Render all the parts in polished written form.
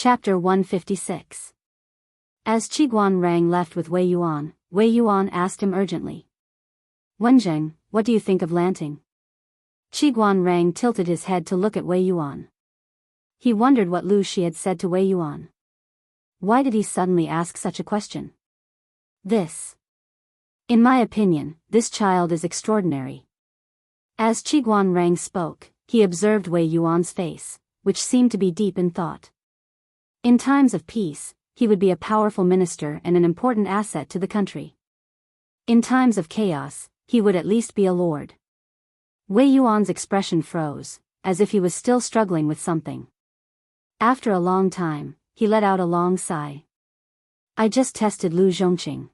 Chapter 156. As Qiguan Rang left with Wei Yuan asked him urgently. Wenjing, what do you think of Lanting? Qiguan Rang tilted his head to look at Wei Yuan. He wondered what Lu Shi had said to Wei Yuan. Why did he suddenly ask such a question? In my opinion, this child is extraordinary. As Qiguan Rang spoke, he observed Wei Yuan's face, which seemed to be deep in thought. In times of peace, he would be a powerful minister and an important asset to the country. In times of chaos, he would at least be a lord. Wei Yuan's expression froze, as if he was still struggling with something. After a long time, he let out a long sigh. I just tested Lu Zhongqing.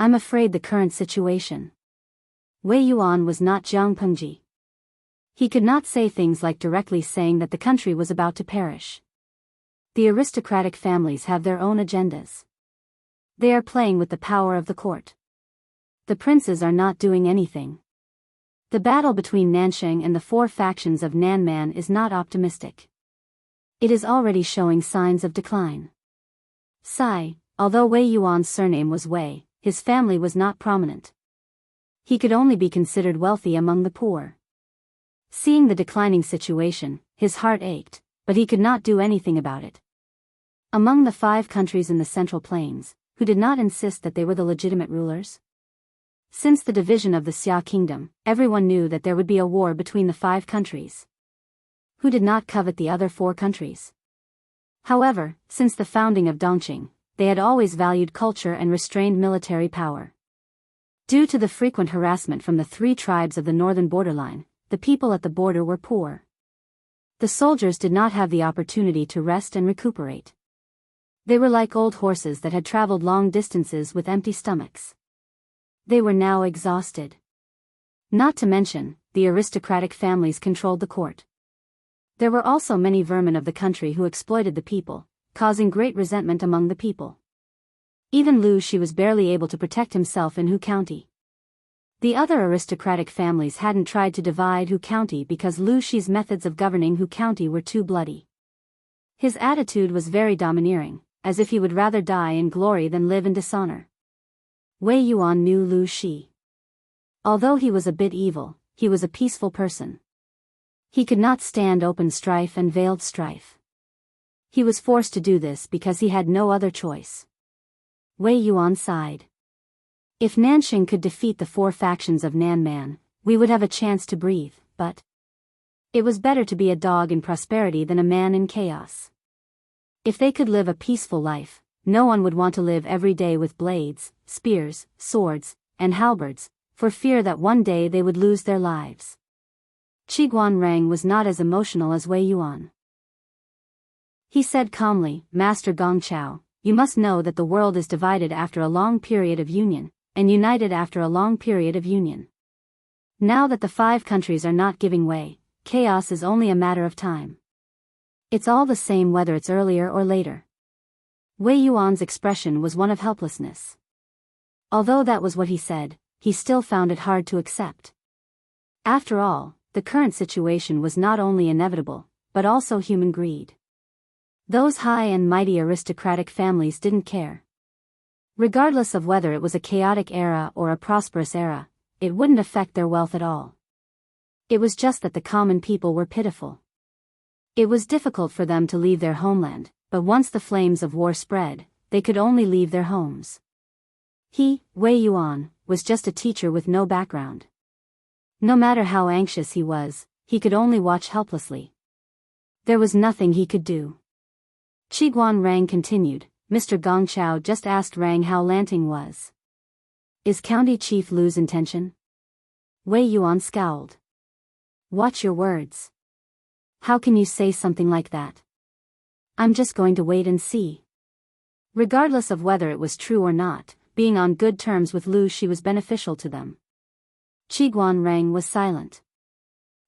I'm afraid the current situation. Wei Yuan was not Jiang Pengji. He could not say things like directly saying that the country was about to perish. The aristocratic families have their own agendas. They are playing with the power of the court. The princes are not doing anything. The battle between Nansheng and the four factions of Nanman is not optimistic. It is already showing signs of decline. Although Wei Yuan's surname was Wei, his family was not prominent. He could only be considered wealthy among the poor. Seeing the declining situation, his heart ached, but he could not do anything about it. Among the 5 countries in the Central Plains, who did not insist that they were the legitimate rulers? Since the division of the Xia kingdom, everyone knew that there would be a war between the 5 countries. Who did not covet the other 4 countries? However, since the founding of Dongqing, they had always valued culture and restrained military power. Due to the frequent harassment from the 3 tribes of the northern borderline, the people at the border were poor. The soldiers did not have the opportunity to rest and recuperate. They were like old horses that had traveled long distances with empty stomachs. They were now exhausted. Not to mention, the aristocratic families controlled the court. There were also many vermin of the country who exploited the people, causing great resentment among the people. Even Lu Shi was barely able to protect himself in Hu County. The other aristocratic families hadn't tried to divide Hu County because Lu Shi's methods of governing Hu County were too bloody. His attitude was very domineering, as if he would rather die in glory than live in dishonor. Wei Yuan knew Lu Shi. Although he was a bit evil, he was a peaceful person. He could not stand open strife and veiled strife. He was forced to do this because he had no other choice. Wei Yuan sighed. If Nansheng could defeat the 4 factions of Nanman, we would have a chance to breathe, but it was better to be a dog in prosperity than a man in chaos. If they could live a peaceful life, no one would want to live every day with blades, spears, swords, and halberds, for fear that one day they would lose their lives. Qiguan Rang was not as emotional as Wei Yuan. He said calmly, Master Gongqiao, you must know that the world is divided after a long period of union, and united after a long period of union. Now that the 5 countries are not giving way, chaos is only a matter of time. It's all the same whether it's earlier or later. Wei Yuan's expression was one of helplessness. Although that was what he said, he still found it hard to accept. After all, the current situation was not only inevitable, but also human greed. Those high and mighty aristocratic families didn't care. Regardless of whether it was a chaotic era or a prosperous era, it wouldn't affect their wealth at all. It was just that the common people were pitiful. It was difficult for them to leave their homeland, but once the flames of war spread, they could only leave their homes. He, Wei Yuan, was just a teacher with no background. No matter how anxious he was, he could only watch helplessly. There was nothing he could do. Qiguan Rang continued, Mr. Gongqiao just asked Rang how Lanting was. Is County Chief Lu's intention? Wei Yuan scowled. Watch your words. How can you say something like that? I'm just going to wait and see. Regardless of whether it was true or not, being on good terms with Lu Shi was beneficial to them. Qiguan Rang was silent.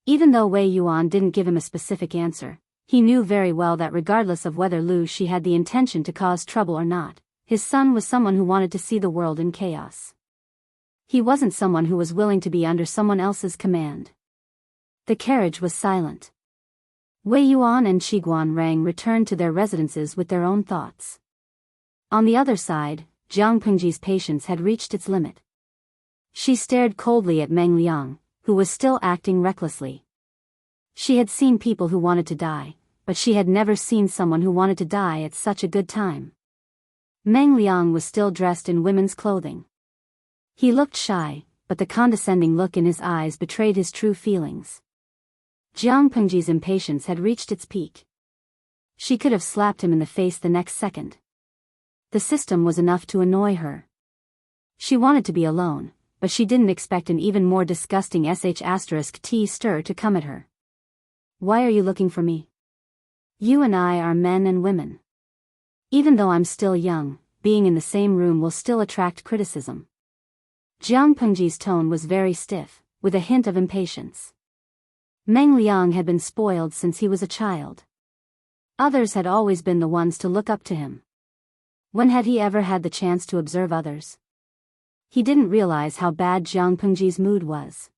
Even though Wei Yuan didn't give him a specific answer, he knew very well that regardless of whether Lu Shi had the intention to cause trouble or not, his son was someone who wanted to see the world in chaos. He wasn't someone who was willing to be under someone else's command. The carriage was silent. Wei Yuan and Qiguan Rang returned to their residences with their own thoughts. On the other side, Jiang Pengji's patience had reached its limit. She stared coldly at Meng Liang, who was still acting recklessly. She had seen people who wanted to die, but she had never seen someone who wanted to die at such a good time. Meng Liang was still dressed in women's clothing. He looked shy, but the condescending look in his eyes betrayed his true feelings. Jiang Pengji's impatience had reached its peak. She could have slapped him in the face the next second. The system was enough to annoy her. She wanted to be alone, but she didn't expect an even more disgusting *T stir to come at her. Why are you looking for me? You and I are men and women. Even though I'm still young, being in the same room will still attract criticism. Jiang Pengji's tone was very stiff, with a hint of impatience. Meng Liang had been spoiled since he was a child. Others had always been the ones to look up to him. When had he ever had the chance to observe others? He didn't realize how bad Jiang Pengji's mood was.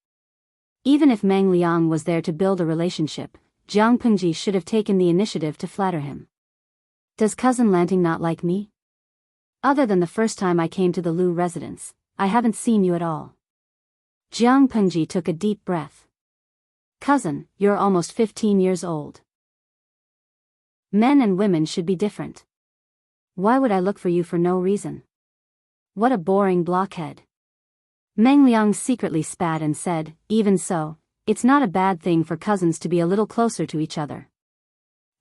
Even if Meng Liang was there to build a relationship, Jiang Pengji should have taken the initiative to flatter him. Does Cousin Lanting not like me? Other than the first time I came to the Lu residence, I haven't seen you at all. Jiang Pengji took a deep breath. Cousin, you're almost 15 years old. Men and women should be different. Why would I look for you for no reason? What a boring blockhead. Meng Liang secretly spat and said, even so, it's not a bad thing for cousins to be a little closer to each other.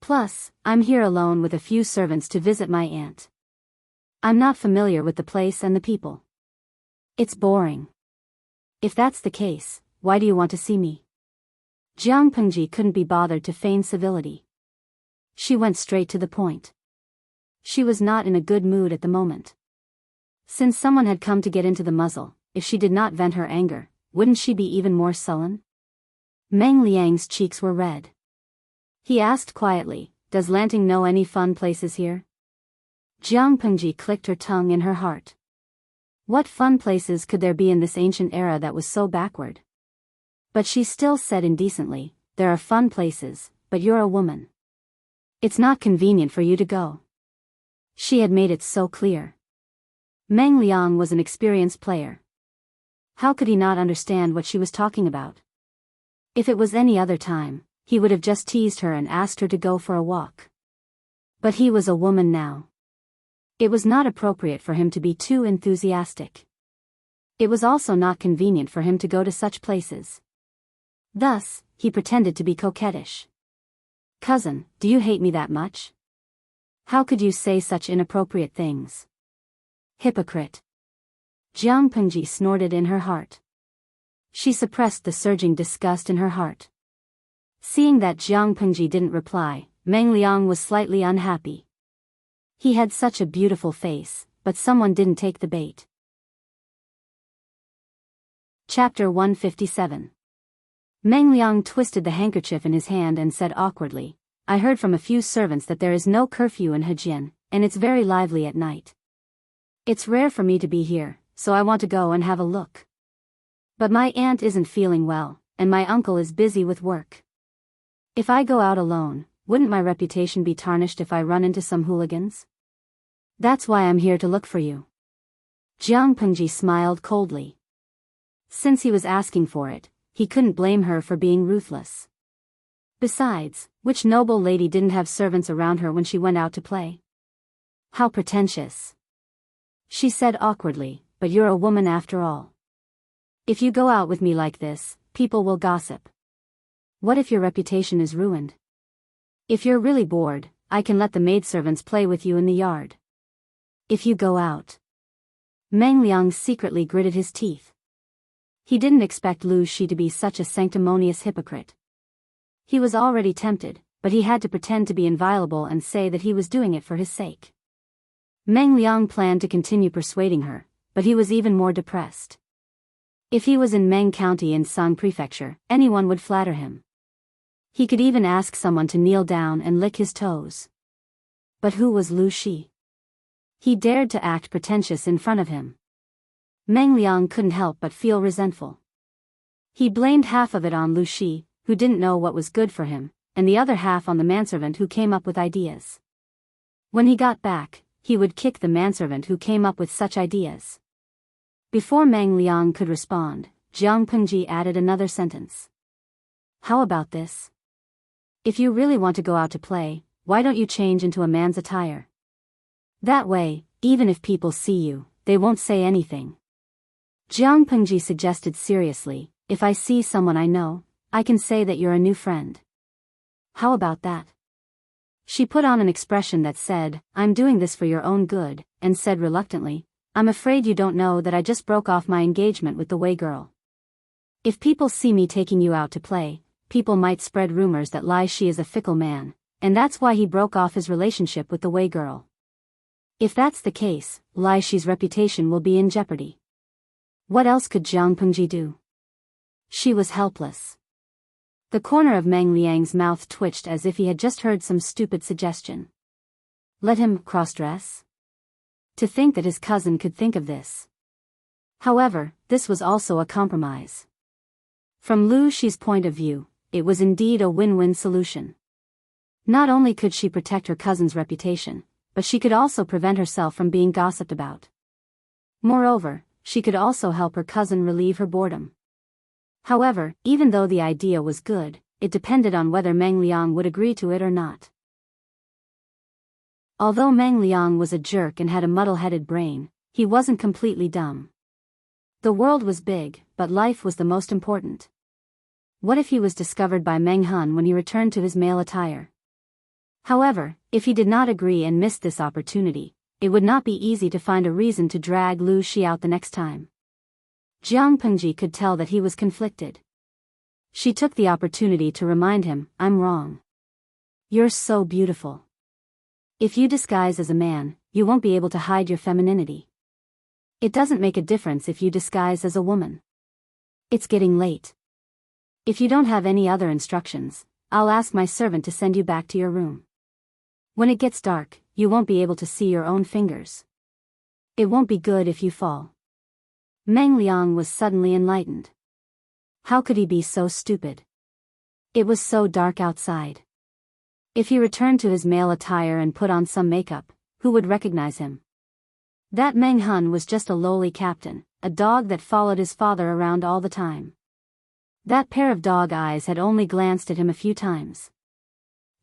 Plus, I'm here alone with a few servants to visit my aunt. I'm not familiar with the place and the people. It's boring. If that's the case, why do you want to see me? Jiang Pengji couldn't be bothered to feign civility. She went straight to the point. She was not in a good mood at the moment. Since someone had come to get into the muzzle, if she did not vent her anger, wouldn't she be even more sullen? Meng Liang's cheeks were red. He asked quietly, does Lanting know any fun places here? Jiang Pengji clicked her tongue in her heart. What fun places could there be in this ancient era that was so backward? But she still said indecently, there are fun places, but you're a woman. It's not convenient for you to go. She had made it so clear. Meng Liang was an experienced player. How could he not understand what she was talking about? If it was any other time, he would have just teased her and asked her to go for a walk. But he was a woman now. It was not appropriate for him to be too enthusiastic. It was also not convenient for him to go to such places. Thus, he pretended to be coquettish. Cousin, do you hate me that much? How could you say such inappropriate things? Hypocrite. Jiang Pengji snorted in her heart. She suppressed the surging disgust in her heart. Seeing that Jiang Pengji didn't reply, Meng Liang was slightly unhappy. He had such a beautiful face, but someone didn't take the bait. Chapter 157. Meng Liang twisted the handkerchief in his hand and said awkwardly, I heard from a few servants that there is no curfew in Hejian, and it's very lively at night. It's rare for me to be here, so I want to go and have a look. But my aunt isn't feeling well, and my uncle is busy with work. If I go out alone, wouldn't my reputation be tarnished if I run into some hooligans? That's why I'm here to look for you. Jiang Pengji smiled coldly. Since he was asking for it, he couldn't blame her for being ruthless. Besides, which noble lady didn't have servants around her when she went out to play? How pretentious. She said awkwardly, but you're a woman after all. If you go out with me like this, people will gossip. What if your reputation is ruined? If you're really bored, I can let the maidservants play with you in the yard. If you go out. Meng Liang secretly gritted his teeth. He didn't expect Lu Shi to be such a sanctimonious hypocrite. He was already tempted, but he had to pretend to be inviolable and say that he was doing it for his sake. Meng Liang planned to continue persuading her, but he was even more depressed. If he was in Meng County in Sang Prefecture, anyone would flatter him. He could even ask someone to kneel down and lick his toes. But who was Lu Shi? He dared to act pretentious in front of him. Meng Liang couldn't help but feel resentful. He blamed half of it on Lu Shi, who didn't know what was good for him, and the other half on the manservant who came up with ideas. When he got back, he would kick the manservant who came up with such ideas. Before Meng Liang could respond, Jiang Pengji added another sentence. How about this? If you really want to go out to play, why don't you change into a man's attire? That way, even if people see you, they won't say anything. Jiang Pengji suggested seriously, if I see someone I know, I can say that you're a new friend. How about that? She put on an expression that said, I'm doing this for your own good, and said reluctantly, I'm afraid you don't know that I just broke off my engagement with the Wei girl. If people see me taking you out to play, people might spread rumors that Lai Shi is a fickle man, and that's why he broke off his relationship with the Wei girl. If that's the case, Lai Shi's reputation will be in jeopardy. What else could Jiang Pengji do? She was helpless. The corner of Meng Liang's mouth twitched as if he had just heard some stupid suggestion. Let him cross-dress? To think that his cousin could think of this. However, this was also a compromise. From Lu Shi's point of view, it was indeed a win-win solution. Not only could she protect her cousin's reputation, but she could also prevent herself from being gossiped about. Moreover, she could also help her cousin relieve her boredom. However, even though the idea was good, it depended on whether Meng Liang would agree to it or not. Although Meng Liang was a jerk and had a muddle-headed brain, he wasn't completely dumb. The world was big, but life was the most important. What if he was discovered by Meng Han when he returned to his male attire? However, if he did not agree and missed this opportunity, it would not be easy to find a reason to drag Lu Shi out the next time. Jiang Pengji could tell that he was conflicted. She took the opportunity to remind him, I'm wrong. You're so beautiful. If you disguise as a man, you won't be able to hide your femininity. It doesn't make a difference if you disguise as a woman. It's getting late. If you don't have any other instructions, I'll ask my servant to send you back to your room. When it gets dark, you won't be able to see your own fingers. It won't be good if you fall. Meng Liang was suddenly enlightened. How could he be so stupid? It was so dark outside. If he returned to his male attire and put on some makeup, who would recognize him? That Meng Han was just a lowly captain, a dog that followed his father around all the time. That pair of dog eyes had only glanced at him a few times.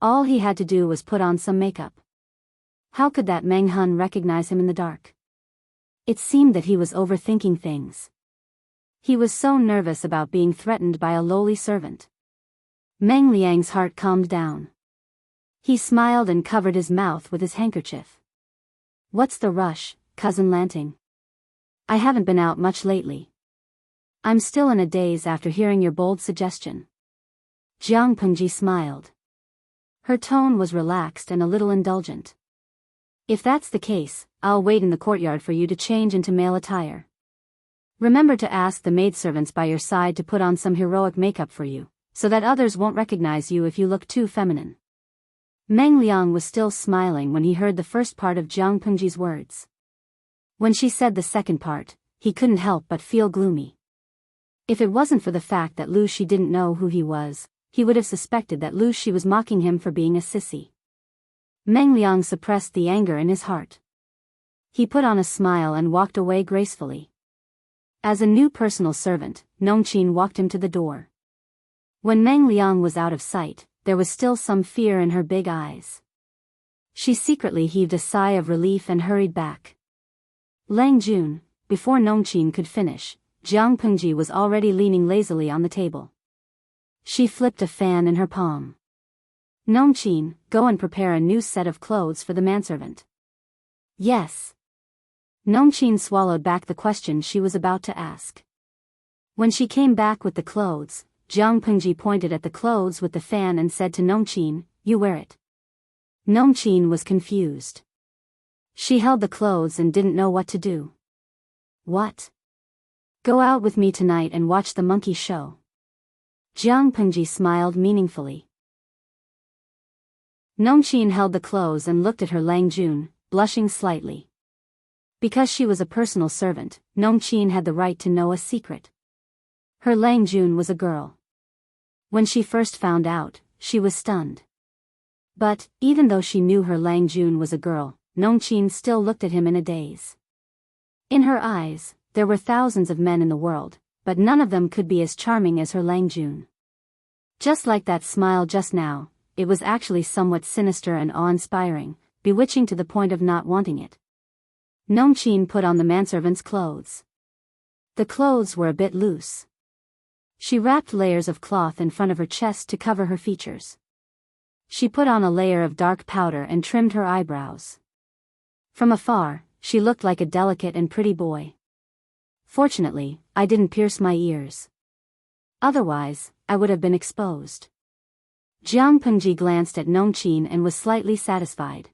All he had to do was put on some makeup. How could that Meng Han recognize him in the dark? It seemed that he was overthinking things. He was so nervous about being threatened by a lowly servant. Meng Liang's heart calmed down. He smiled and covered his mouth with his handkerchief. What's the rush, Cousin Lanting? I haven't been out much lately. I'm still in a daze after hearing your bold suggestion. Jiang Pengji smiled. Her tone was relaxed and a little indulgent. If that's the case, I'll wait in the courtyard for you to change into male attire. Remember to ask the maidservants by your side to put on some heroic makeup for you, so that others won't recognize you if you look too feminine. Meng Liang was still smiling when he heard the first part of Jiang Pengji's words. When she said the second part, he couldn't help but feel gloomy. If it wasn't for the fact that Lu Shi didn't know who he was, he would have suspected that Lu Shi was mocking him for being a sissy. Meng Liang suppressed the anger in his heart. He put on a smile and walked away gracefully. As a new personal servant, Nongqin walked him to the door. When Meng Liang was out of sight, there was still some fear in her big eyes. She secretly heaved a sigh of relief and hurried back. Lang Jun, before Nongqin could finish, Jiang Pengji was already leaning lazily on the table. She flipped a fan in her palm. Nongqin, go and prepare a new set of clothes for the manservant. Yes. Nongqin swallowed back the question she was about to ask. When she came back with the clothes, Jiang Pengji pointed at the clothes with the fan and said to Nongqin, you wear it. Nongqin was confused. She held the clothes and didn't know what to do. What? Go out with me tonight and watch the monkey show. Jiang Pengji smiled meaningfully. Nongqin held the clothes and looked at her Lang Jun, blushing slightly. Because she was a personal servant, Nongqin had the right to know a secret. Her Lang Jun was a girl. When she first found out, she was stunned. But, even though she knew her Lang Jun was a girl, Nongqin still looked at him in a daze. In her eyes, there were thousands of men in the world, but none of them could be as charming as her Lang Jun. Just like that smile just now, it was actually somewhat sinister and awe-inspiring, bewitching to the point of not wanting it. Nongqin put on the manservant's clothes. The clothes were a bit loose. She wrapped layers of cloth in front of her chest to cover her features. She put on a layer of dark powder and trimmed her eyebrows. From afar, she looked like a delicate and pretty boy. Fortunately, I didn't pierce my ears. Otherwise, I would have been exposed. Jiang Pengji glanced at Nongqin and was slightly satisfied.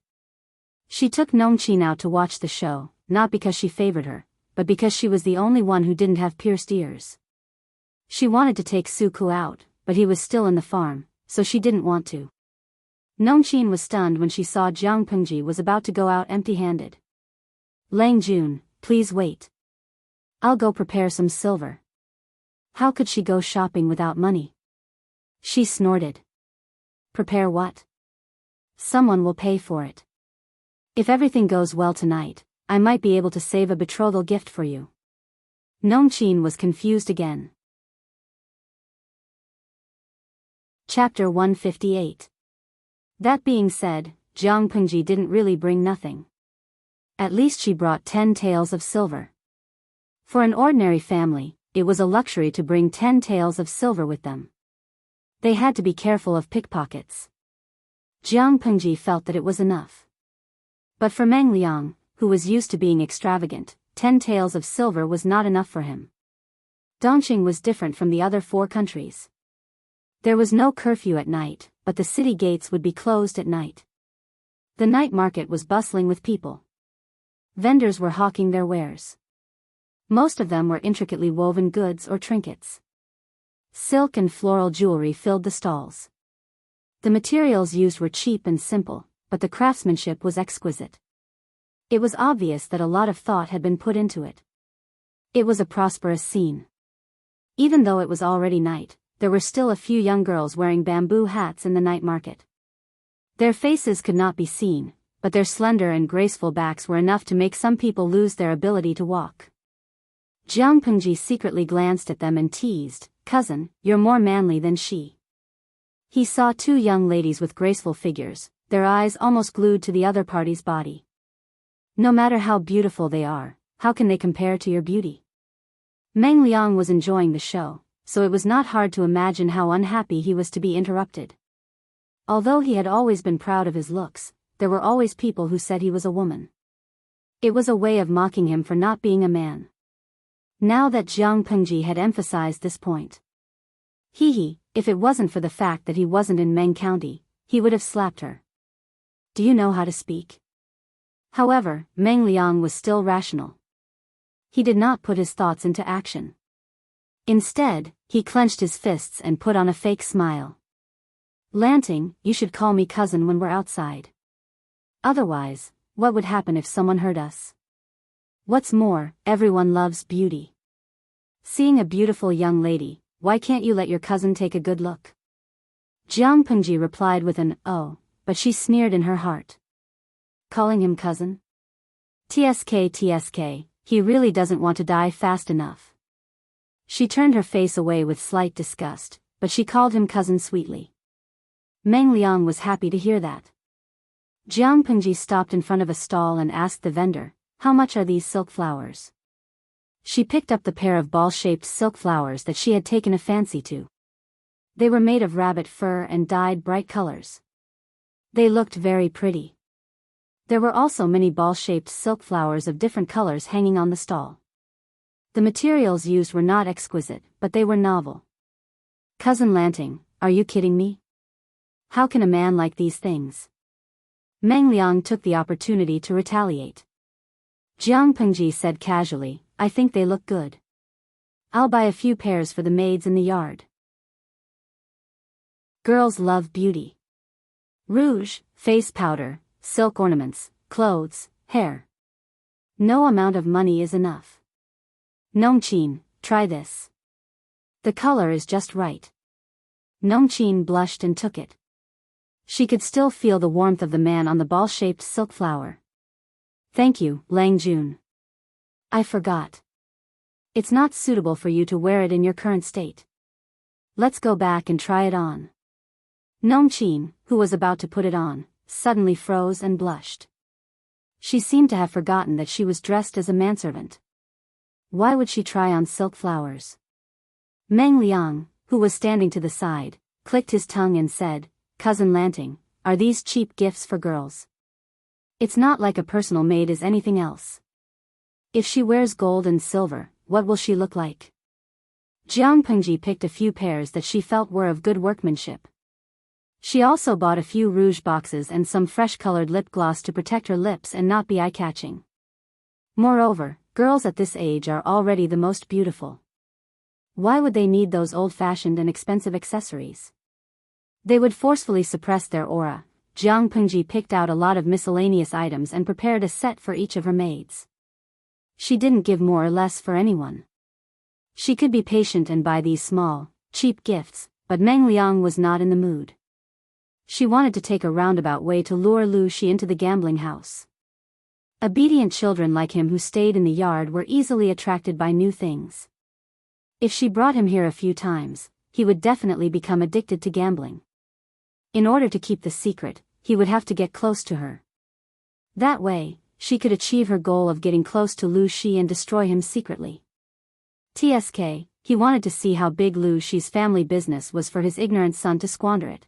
She took Nongqin out to watch the show, not because she favored her, but because she was the only one who didn't have pierced ears. She wanted to take Suku out, but he was still in the farm, so she didn't want to. Nongqin was stunned when she saw Jiang Pengji was about to go out empty-handed. Lang Jun, please wait. I'll go prepare some silver. How could she go shopping without money? She snorted. Prepare what? Someone will pay for it. If everything goes well tonight, I might be able to save a betrothal gift for you. Nongqin was confused again. Chapter 158. That being said, Jiang Pengji didn't really bring nothing. At least she brought 10 taels of silver. For an ordinary family, it was a luxury to bring 10 taels of silver with them. They had to be careful of pickpockets. Jiang Pengji felt that it was enough. But for Meng Liang, who was used to being extravagant, 10 taels of silver was not enough for him. Dongqing was different from the other 4 countries. There was no curfew at night, but the city gates would be closed at night. The night market was bustling with people. Vendors were hawking their wares. Most of them were intricately woven goods or trinkets. Silk and floral jewelry filled the stalls. The materials used were cheap and simple, but the craftsmanship was exquisite. It was obvious that a lot of thought had been put into it. It was a prosperous scene. Even though it was already night, there were still a few young girls wearing bamboo hats in the night market. Their faces could not be seen, but their slender and graceful backs were enough to make some people lose their ability to walk. Jiang Pengji secretly glanced at them and teased, "Cousin, you're more manly than she." He saw 2 young ladies with graceful figures, their eyes almost glued to the other party's body. No matter how beautiful they are, how can they compare to your beauty? Meng Liang was enjoying the show, so it was not hard to imagine how unhappy he was to be interrupted. Although he had always been proud of his looks, there were always people who said he was a woman. It was a way of mocking him for not being a man. Now that Jiang Pengji had emphasized this point. If it wasn't for the fact that he wasn't in Meng County, he would have slapped her. Do you know how to speak? However, Meng Liang was still rational. He did not put his thoughts into action. Instead, he clenched his fists and put on a fake smile. Lanting, you should call me cousin when we're outside. Otherwise, what would happen if someone heard us? What's more, everyone loves beauty. Seeing a beautiful young lady, why can't you let your cousin take a good look? Jiang Pengji replied with an "oh," but she sneered in her heart. Calling him cousin? TSK, he really doesn't want to die fast enough. She turned her face away with slight disgust, but she called him cousin sweetly. Meng Liang was happy to hear that. Jiang Pengji stopped in front of a stall and asked the vendor, "How much are these silk flowers?" She picked up the pair of ball-shaped silk flowers that she had taken a fancy to. They were made of rabbit fur and dyed bright colors. They looked very pretty. There were also many ball-shaped silk flowers of different colors hanging on the stall. The materials used were not exquisite, but they were novel. Cousin Lanting, are you kidding me? How can a man like these things? Meng Liang took the opportunity to retaliate. Jiang Pengji said casually, I think they look good. I'll buy a few pairs for the maids in the yard. Girls love beauty. Rouge, face powder, silk ornaments, clothes, hair. No amount of money is enough. Nongqin, try this. The color is just right. Nongqin blushed and took it. She could still feel the warmth of the man on the ball-shaped silk flower. Thank you, Lang Jun. I forgot. It's not suitable for you to wear it in your current state. Let's go back and try it on. Nongqin, who was about to put it on, suddenly froze and blushed. She seemed to have forgotten that she was dressed as a manservant. Why would she try on silk flowers? Meng Liang, who was standing to the side, clicked his tongue and said, Cousin Lanting, are these cheap gifts for girls? It's not like a personal maid is anything else. If she wears gold and silver, what will she look like? Jiang Pengji picked a few pairs that she felt were of good workmanship. She also bought a few rouge boxes and some fresh-colored lip gloss to protect her lips and not be eye-catching. Moreover, girls at this age are already the most beautiful. Why would they need those old-fashioned and expensive accessories? They would forcefully suppress their aura. Jiang Pengji picked out a lot of miscellaneous items and prepared a set for each of her maids. She didn't give more or less for anyone. She could be patient and buy these small, cheap gifts, but Meng Liang was not in the mood. She wanted to take a roundabout way to lure Lu Shi into the gambling house. Obedient children like him who stayed in the yard were easily attracted by new things. If she brought him here a few times, he would definitely become addicted to gambling. In order to keep the secret, he would have to get close to her. That way, she could achieve her goal of getting close to Lu Shi and destroy him secretly. TSK, he wanted to see how big Lu Shi's family business was for his ignorant son to squander it.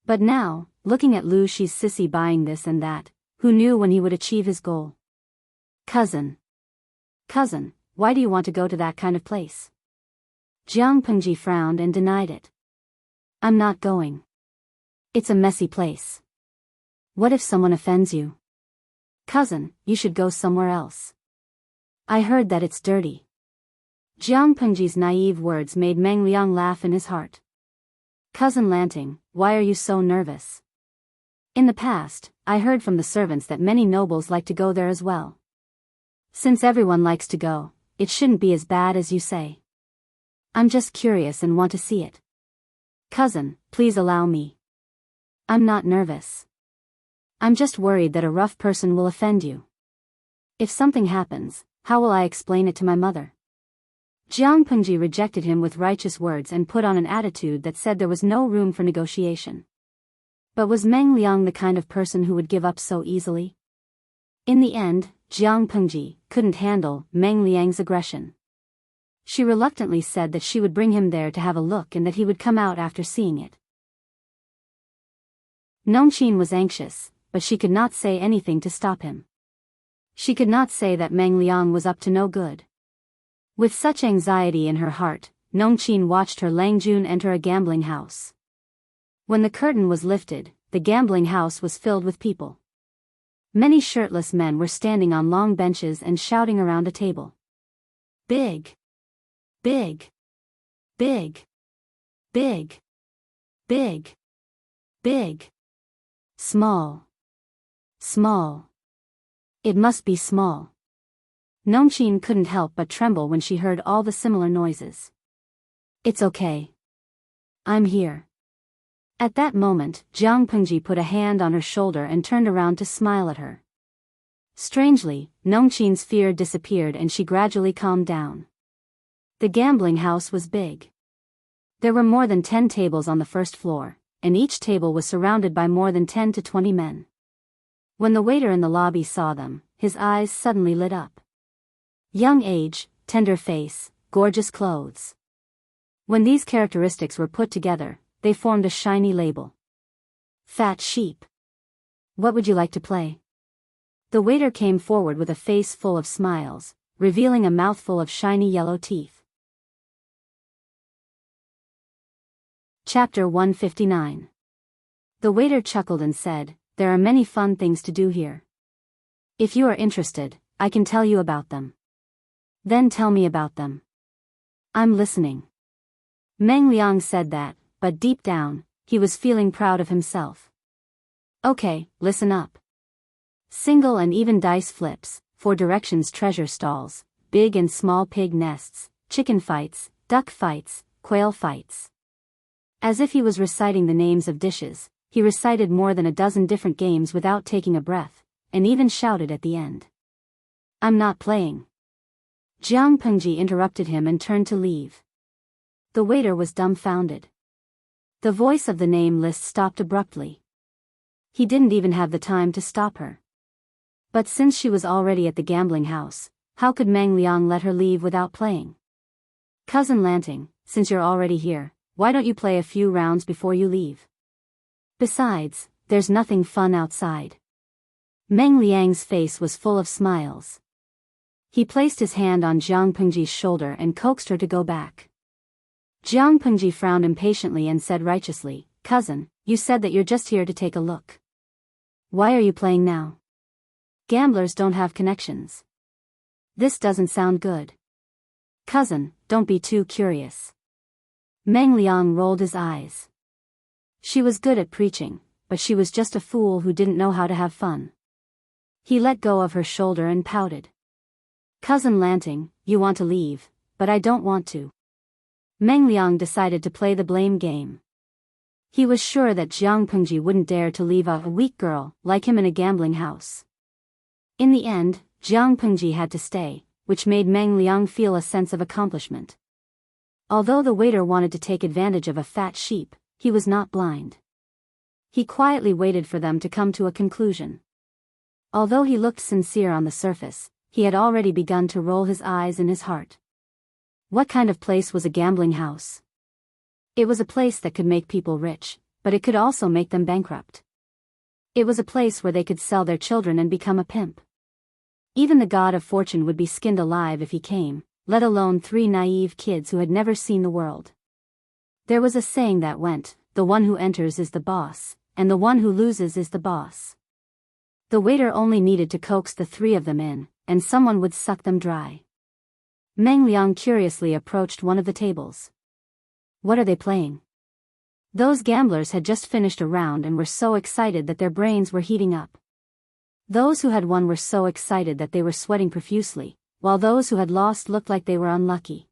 But now, looking at Lu Shi's sissy buying this and that, who knew when he would achieve his goal? Cousin, why do you want to go to that kind of place? Jiang Pengji frowned and denied it. I'm not going. It's a messy place. What if someone offends you? Cousin, you should go somewhere else. I heard that it's dirty. Jiang Pengji's naive words made Meng Liang laugh in his heart. Cousin Lanting, why are you so nervous? In the past, I heard from the servants that many nobles like to go there as well. Since everyone likes to go, it shouldn't be as bad as you say. I'm just curious and want to see it. Cousin, please allow me. I'm not nervous. I'm just worried that a rough person will offend you. If something happens, how will I explain it to my mother? Jiang Pengji rejected him with righteous words and put on an attitude that said there was no room for negotiation. But was Meng Liang the kind of person who would give up so easily? In the end, Jiang Pengji couldn't handle Meng Liang's aggression. She reluctantly said that she would bring him there to have a look and that he would come out after seeing it. Nongqin was anxious, but she could not say anything to stop him. She could not say that Meng Liang was up to no good. With such anxiety in her heart, Nongqin watched her Lang Jun enter a gambling house. When the curtain was lifted, the gambling house was filled with people. Many shirtless men were standing on long benches and shouting around a table. Big. Big. Big. Big. Big. Big. Small. Small. It must be small. Nongqin couldn't help but tremble when she heard all the similar noises. It's okay. I'm here. At that moment, Jiang Pengji put a hand on her shoulder and turned around to smile at her. Strangely, Nongqin's fear disappeared and she gradually calmed down. The gambling house was big. There were more than 10 tables on the first floor, and each table was surrounded by more than 10 to 20 men. When the waiter in the lobby saw them, his eyes suddenly lit up. Young age, tender face, gorgeous clothes. When these characteristics were put together, they formed a shiny label. Fat sheep. What would you like to play? The waiter came forward with a face full of smiles, revealing a mouthful of shiny yellow teeth. Chapter 159. The waiter chuckled and said, There are many fun things to do here. If you are interested, I can tell you about them. Then tell me about them. I'm listening. Meng Liang said that, but deep down, he was feeling proud of himself. Okay, listen up. Single and even dice flips, 4 directions treasure stalls, big and small pig nests, chicken fights, duck fights, quail fights. As if he was reciting the names of dishes, he recited more than a dozen different games without taking a breath, and even shouted at the end. "I'm not playing." Jiang Pengji interrupted him and turned to leave. The waiter was dumbfounded. The voice of the name list stopped abruptly. He didn't even have the time to stop her. But since she was already at the gambling house, how could Meng Liang let her leave without playing? "Cousin Lanting, since you're already here, why don't you play a few rounds before you leave? Besides, there's nothing fun outside." Meng Liang's face was full of smiles. He placed his hand on Jiang Pengji's shoulder and coaxed her to go back. Jiang Pengji frowned impatiently and said righteously, "Cousin, you said that you're just here to take a look. Why are you playing now? Gamblers don't have connections. This doesn't sound good." "Cousin, don't be too curious." Meng Liang rolled his eyes. She was good at preaching, but she was just a fool who didn't know how to have fun. He let go of her shoulder and pouted. "Cousin Lanting, you want to leave, but I don't want to." Meng Liang decided to play the blame game. He was sure that Jiang Pengji wouldn't dare to leave a weak girl like him in a gambling house. In the end, Jiang Pengji had to stay, which made Meng Liang feel a sense of accomplishment. Although the waiter wanted to take advantage of a fat sheep, he was not blind. He quietly waited for them to come to a conclusion. Although he looked sincere on the surface, he had already begun to roll his eyes in his heart. What kind of place was a gambling house? It was a place that could make people rich, but it could also make them bankrupt. It was a place where they could sell their children and become a pimp. Even the god of fortune would be skinned alive if he came, let alone 3 naive kids who had never seen the world. There was a saying that went, "The one who enters is the boss, and the one who loses is the boss." The waiter only needed to coax the 3 of them in, and someone would suck them dry. Meng Liang curiously approached one of the tables. "What are they playing?" Those gamblers had just finished a round and were so excited that their brains were heating up. Those who had won were so excited that they were sweating profusely, while those who had lost looked like they were unlucky.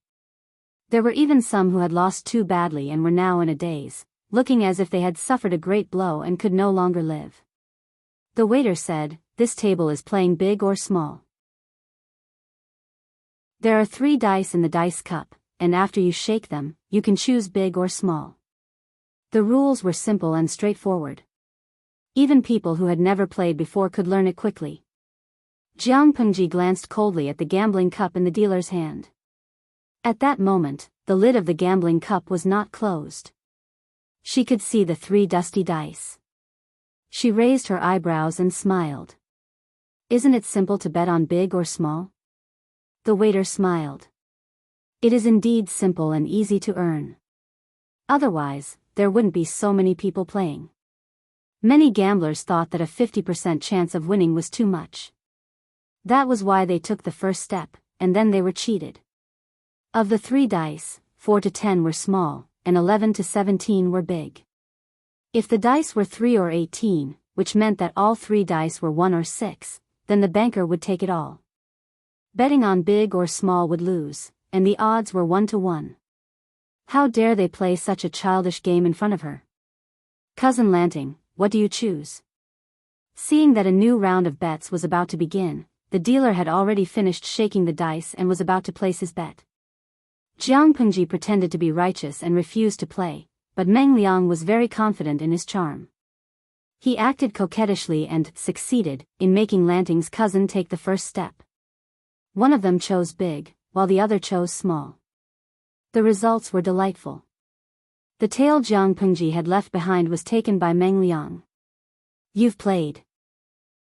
There were even some who had lost too badly and were now in a daze, looking as if they had suffered a great blow and could no longer live. The waiter said, "This table is playing big or small. There are 3 dice in the dice cup, and after you shake them, you can choose big or small." The rules were simple and straightforward. Even people who had never played before could learn it quickly. Jiang Pengji glanced coldly at the gambling cup in the dealer's hand. At that moment, the lid of the gambling cup was not closed. She could see the 3 dusty dice. She raised her eyebrows and smiled. "Isn't it simple to bet on big or small?" The waiter smiled. "It is indeed simple and easy to earn. Otherwise, there wouldn't be so many people playing." Many gamblers thought that a 50% chance of winning was too much. That was why they took the first step, and then they were cheated. Of the 3 dice, 4 to 10 were small, and 11 to 17 were big. If the dice were 3 or 18, which meant that all 3 dice were 1 or 6, then the banker would take it all. Betting on big or small would lose, and the odds were 1 to 1. How dare they play such a childish game in front of her? "Cousin Lanting, what do you choose?" Seeing that a new round of bets was about to begin, the dealer had already finished shaking the dice and was about to place his bet. Jiang Pengji pretended to be righteous and refused to play, but Meng Liang was very confident in his charm. He acted coquettishly and succeeded in making Lanting's cousin take the first step. One of them chose big, while the other chose small. The results were delightful. The tail Jiang Pengji had left behind was taken by Meng Liang. "You've played.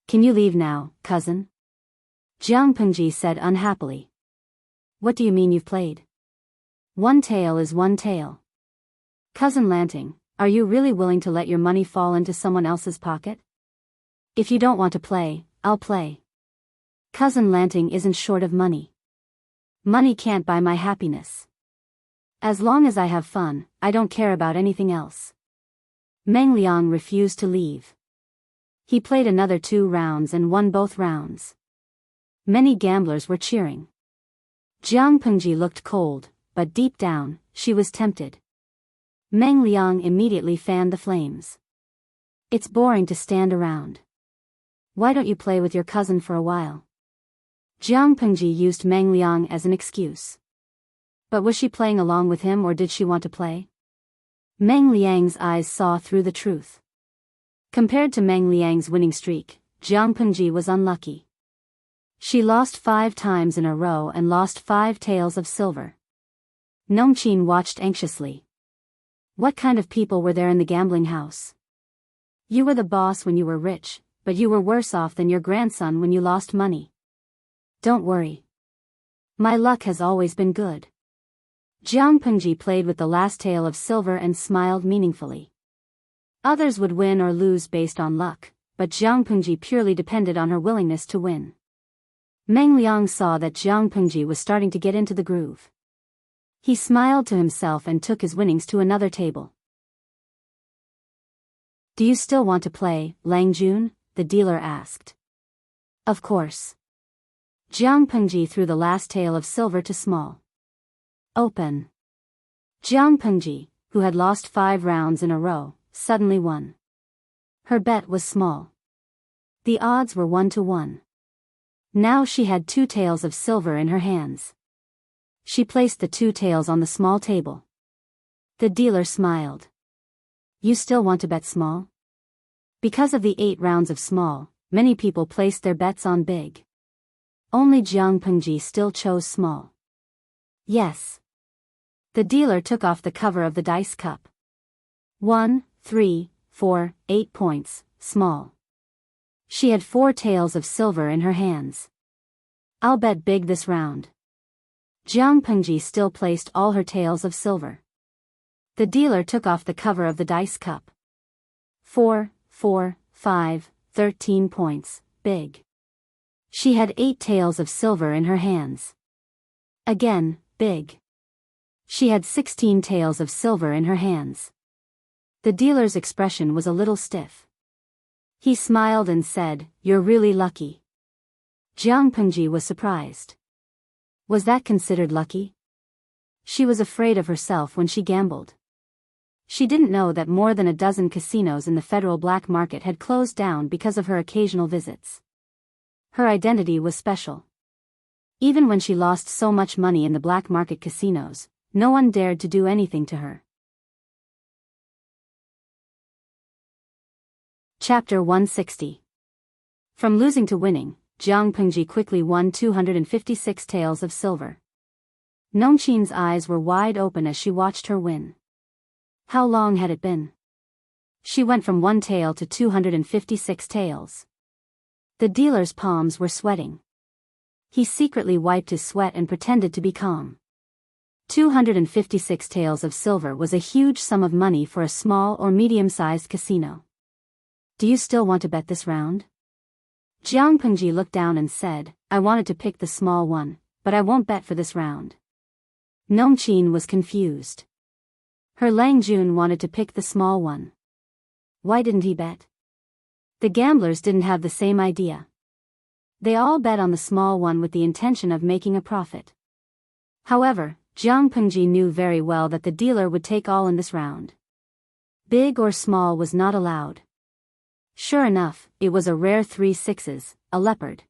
Can you leave now, cousin?" Jiang Pengji said unhappily. "What do you mean you've played? One tail is one tail. Cousin Lanting, are you really willing to let your money fall into someone else's pocket? If you don't want to play, I'll play. Cousin Lanting isn't short of money. Money can't buy my happiness. As long as I have fun, I don't care about anything else." Meng Liang refused to leave. He played another 2 rounds and won both rounds. Many gamblers were cheering. Jiang Pengji looked cold, but deep down, she was tempted. Meng Liang immediately fanned the flames. It's boring to stand around. Why don't you play with your cousin for a while? Jiang Pengji used Meng Liang as an excuse. But was she playing along with him or did she want to play? Meng Liang's eyes saw through the truth. Compared to Meng Liang's winning streak, Jiang Pengji was unlucky. She lost 5 times in a row and lost 5 taels of silver. Nongqin watched anxiously. What kind of people were there in the gambling house? You were the boss when you were rich, but you were worse off than your grandson when you lost money. Don't worry. My luck has always been good. Jiang Pengji played with the last tael of silver and smiled meaningfully. Others would win or lose based on luck, but Jiang Pengji purely depended on her willingness to win. Meng Liang saw that Jiang Pengji was starting to get into the groove. He smiled to himself and took his winnings to another table. Do you still want to play, Lang Jun? The dealer asked. Of course. Jiang Pengji threw the last tael of silver to small. Open. Jiang Pengji, who had lost 5 rounds in a row, suddenly won. Her bet was small. The odds were 1 to 1. Now she had 2 taels of silver in her hands. She placed the 2 taels on the small table. The dealer smiled. You still want to bet small? Because of the 8 rounds of small, many people placed their bets on big. Only Jiang Pengji still chose small. Yes. The dealer took off the cover of the dice cup. 1, 3, 4, 8 points, small. She had 4 taels of silver in her hands. I'll bet big this round. Jiang Pengji still placed all her taels of silver. The dealer took off the cover of the dice cup. 4, 4, 5, 13 points, big. She had 8 taels of silver in her hands. Again, big. She had 16 taels of silver in her hands. The dealer's expression was a little stiff. He smiled and said, "You're really lucky." Jiang Pengji was surprised. Was that considered lucky? She was afraid of herself when she gambled. She didn't know that more than a dozen casinos in the federal black market had closed down because of her occasional visits. Her identity was special. Even when she lost so much money in the black market casinos, no one dared to do anything to her. Chapter 160. From losing to winning, Jiang Pengji quickly won 256 taels of silver. Nongqin's eyes were wide open as she watched her win. How long had it been? She went from 1 tael to 256 taels. The dealer's palms were sweating. He secretly wiped his sweat and pretended to be calm. 256 taels of silver was a huge sum of money for a small or medium-sized casino. Do you still want to bet this round? Jiang Pengji looked down and said, I wanted to pick the small one, but I won't bet for this round. Nongqin was confused. Her Lang Jun wanted to pick the small one. Why didn't he bet? The gamblers didn't have the same idea. They all bet on the small one with the intention of making a profit. However, Jiang Pengji knew very well that the dealer would take all in this round. Big or small was not allowed. Sure enough, it was a rare 3 sixes, a leopard.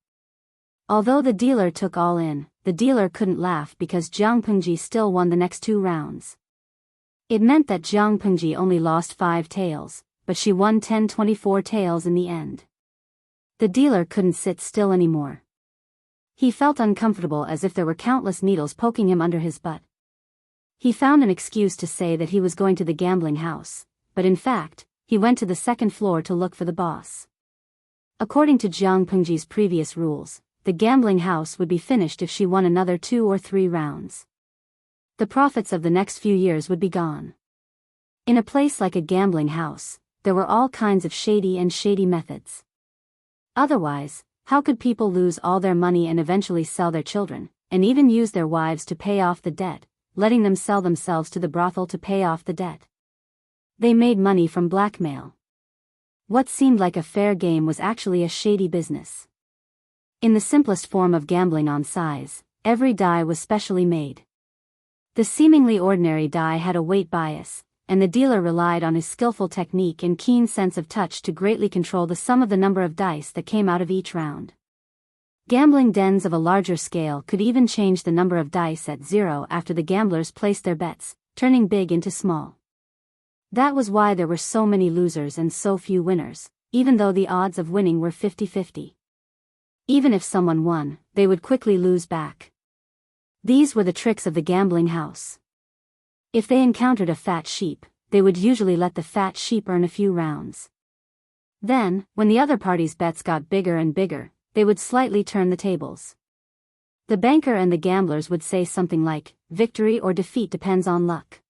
Although the dealer took all in, the dealer couldn't laugh because Jiang Pengji still won the next 2 rounds. It meant that Jiang Pengji only lost 5 taels, but she won 10-24 taels in the end. The dealer couldn't sit still anymore. He felt uncomfortable as if there were countless needles poking him under his butt. He found an excuse to say that he was going to the gambling house, but in fact, he went to the 2nd floor to look for the boss. According to Jiang Pengji's previous rules, the gambling house would be finished if she won another 2 or 3 rounds. The profits of the next few years would be gone. In a place like a gambling house, there were all kinds of shady methods. Otherwise, how could people lose all their money and eventually sell their children, and even use their wives to pay off the debt, letting them sell themselves to the brothel to pay off the debt? They made money from blackmail. What seemed like a fair game was actually a shady business. In the simplest form of gambling on size, every die was specially made. The seemingly ordinary die had a weight bias, and the dealer relied on his skillful technique and keen sense of touch to greatly control the sum of the number of dice that came out of each round. Gambling dens of a larger scale could even change the number of dice at zero after the gamblers placed their bets, turning big into small. That was why there were so many losers and so few winners, even though the odds of winning were 50-50. Even if someone won, they would quickly lose back. These were the tricks of the gambling house. If they encountered a fat sheep, they would usually let the fat sheep earn a few rounds. Then, when the other party's bets got bigger and bigger, they would slightly turn the tables. The banker and the gamblers would say something like, "Victory or defeat depends on luck.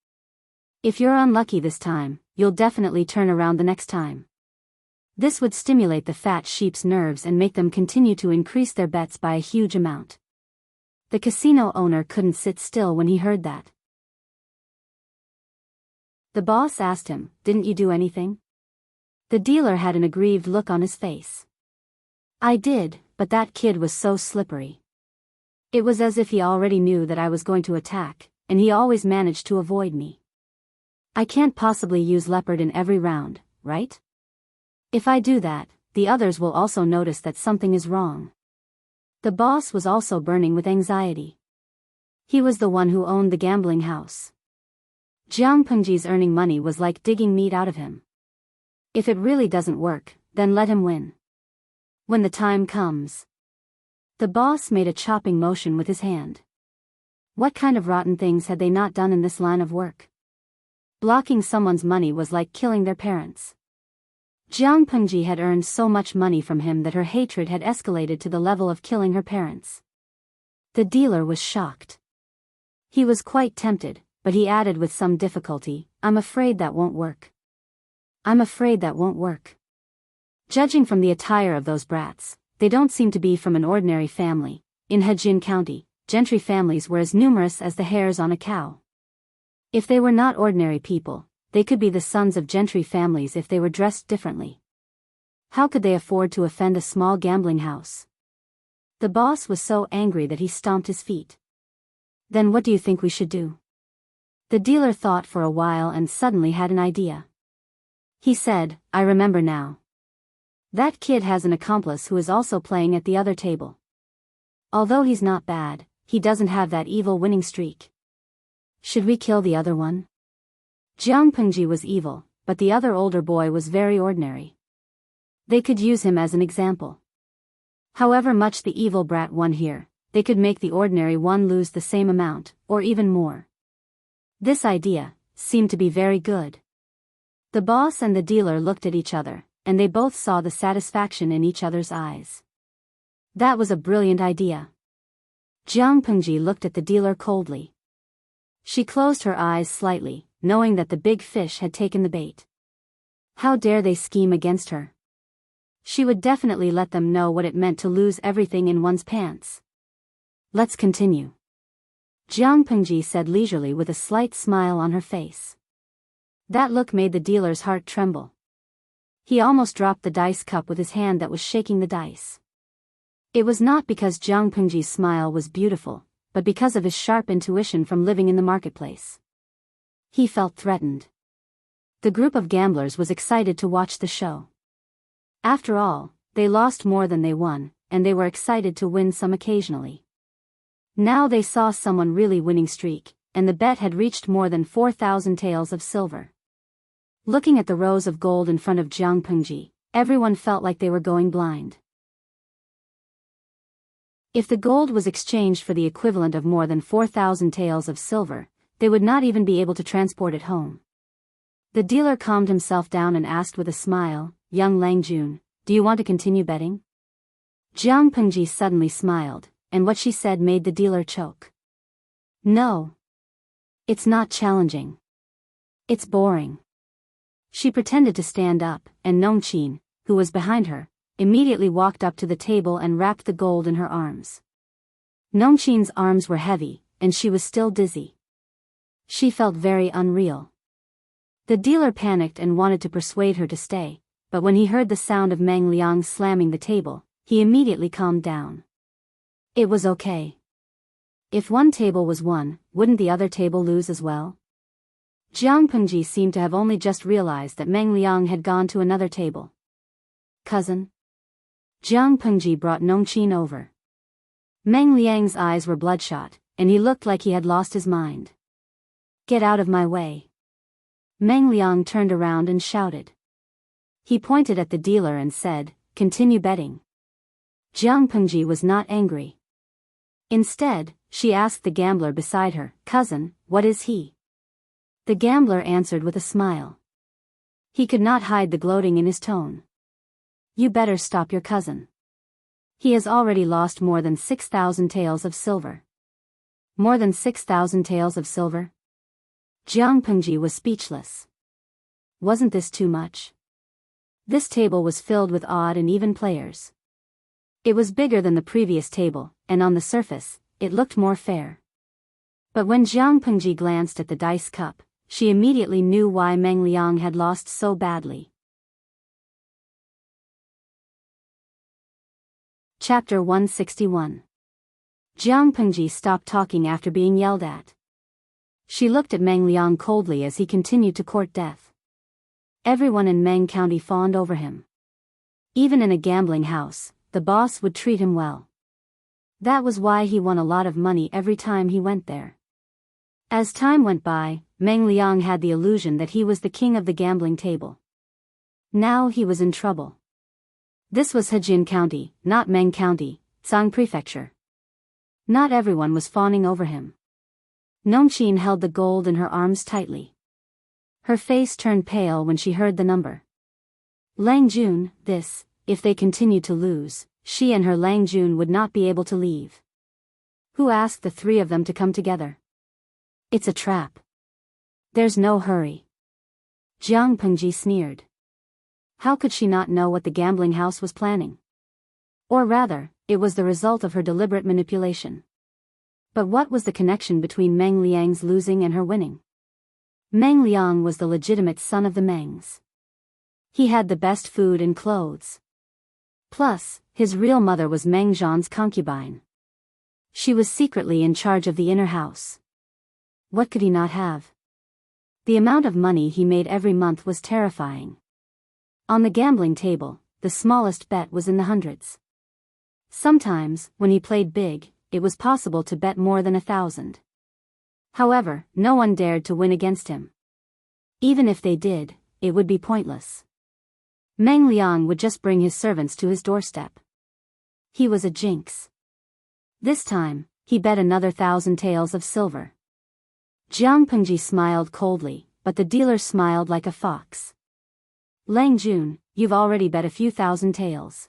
If you're unlucky this time, you'll definitely turn around the next time." This would stimulate the fat sheep's nerves and make them continue to increase their bets by a huge amount. The casino owner couldn't sit still when he heard that. The boss asked him, "Didn't you do anything?" The dealer had an aggrieved look on his face. "I did, but that kid was so slippery. It was as if he already knew that I was going to attack, and he always managed to avoid me. I can't possibly use leopard in every round, right? If I do that, the others will also notice that something is wrong." The boss was also burning with anxiety. He was the one who owned the gambling house. Jianghu's earning money was like digging meat out of him. If it really doesn't work, then let him win. When the time comes. The boss made a chopping motion with his hand. What kind of rotten things had they not done in this line of work? Blocking someone's money was like killing their parents. Jianghu had earned so much money from him that her hatred had escalated to the level of killing her parents. The dealer was shocked. He was quite tempted, but he added with some difficulty, "I'm afraid that won't work. I'm afraid that won't work. Judging from the attire of those brats, they don't seem to be from an ordinary family. In Hejin County, gentry families were as numerous as the hairs on a cow. If they were not ordinary people, they could be the sons of gentry families if they were dressed differently. How could they afford to offend a small gambling house?" The boss was so angry that he stomped his feet. "Then what do you think we should do?" The dealer thought for a while and suddenly had an idea. He said, "I remember now. That kid has an accomplice who is also playing at the other table. Although he's not bad, he doesn't have that evil winning streak. Should we kill the other one?" Jianghu was evil, but the other older boy was very ordinary. They could use him as an example. However much the evil brat won here, they could make the ordinary one lose the same amount, or even more. This idea seemed to be very good. The boss and the dealer looked at each other, and they both saw the satisfaction in each other's eyes. That was a brilliant idea. Jianghu looked at the dealer coldly. She closed her eyes slightly, knowing that the big fish had taken the bait. How dare they scheme against her? She would definitely let them know what it meant to lose everything in one's pants. "Let's continue," Jianghu said leisurely with a slight smile on her face. That look made the dealer's heart tremble. He almost dropped the dice cup with his hand that was shaking the dice. It was not because Jianghu's smile was beautiful, but because of his sharp intuition from living in the marketplace. He felt threatened. The group of gamblers was excited to watch the show. After all, they lost more than they won, and they were excited to win some occasionally. Now they saw someone really winning streak, and the bet had reached more than 4,000 taels of silver. Looking at the rows of gold in front of Jianghu, everyone felt like they were going blind. If the gold was exchanged for the equivalent of more than 4,000 taels of silver, they would not even be able to transport it home. The dealer calmed himself down and asked with a smile, "Young Lang Jun, do you want to continue betting?" Jianghu suddenly smiled, and what she said made the dealer choke. "No. It's not challenging. It's boring." She pretended to stand up, and Nongqin, who was behind her, immediately walked up to the table and wrapped the gold in her arms. Nongqin's arms were heavy, and she was still dizzy. She felt very unreal. The dealer panicked and wanted to persuade her to stay, but when he heard the sound of Meng Liang slamming the table, he immediately calmed down. It was okay. If one table was won, wouldn't the other table lose as well? Jiang Pengji seemed to have only just realized that Meng Liang had gone to another table. Cousin? Jiang Pengji brought Nongqin over. Meng Liang's eyes were bloodshot, and he looked like he had lost his mind. Get out of my way. Meng Liang turned around and shouted. He pointed at the dealer and said, continue betting. Jiang Pengji was not angry. Instead, she asked the gambler beside her, cousin, what is he? The gambler answered with a smile. He could not hide the gloating in his tone. You better stop your cousin. He has already lost more than 6,000 taels of silver. More than 6,000 taels of silver? Jiang Pengji was speechless. Wasn't this too much? This table was filled with odd and even players. It was bigger than the previous table, and on the surface, it looked more fair. But when Jiang Pengji glanced at the dice cup, she immediately knew why Meng Liang had lost so badly. Chapter 161. Jiang Pengji stopped talking after being yelled at. She looked at Meng Liang coldly as he continued to court death. Everyone in Meng County fawned over him. Even in a gambling house, the boss would treat him well. That was why he won a lot of money every time he went there. As time went by, Meng Liang had the illusion that he was the king of the gambling table. Now he was in trouble. This was Hejin County, not Meng County, Sang Prefecture. Not everyone was fawning over him. Nongqin held the gold in her arms tightly. Her face turned pale when she heard the number. Lang Jun, if they continued to lose, she and her Lang Jun would not be able to leave. Who asked the three of them to come together? It's a trap. There's no hurry. Jiang Pengji sneered. How could she not know what the gambling house was planning? Or rather, it was the result of her deliberate manipulation. But what was the connection between Meng Liang's losing and her winning? Meng Liang was the legitimate son of the Mengs. He had the best food and clothes. Plus, his real mother was Meng Zhan's concubine. She was secretly in charge of the inner house. What could he not have? The amount of money he made every month was terrifying. On the gambling table, the smallest bet was in the hundreds. Sometimes, when he played big, it was possible to bet more than 1,000. However, no one dared to win against him. Even if they did, it would be pointless. Meng Liang would just bring his servants to his doorstep. He was a jinx. This time, he bet another 1,000 taels of silver. Jiang Pengji smiled coldly, but the dealer smiled like a fox. Lang Jun, you've already bet a few thousand taels.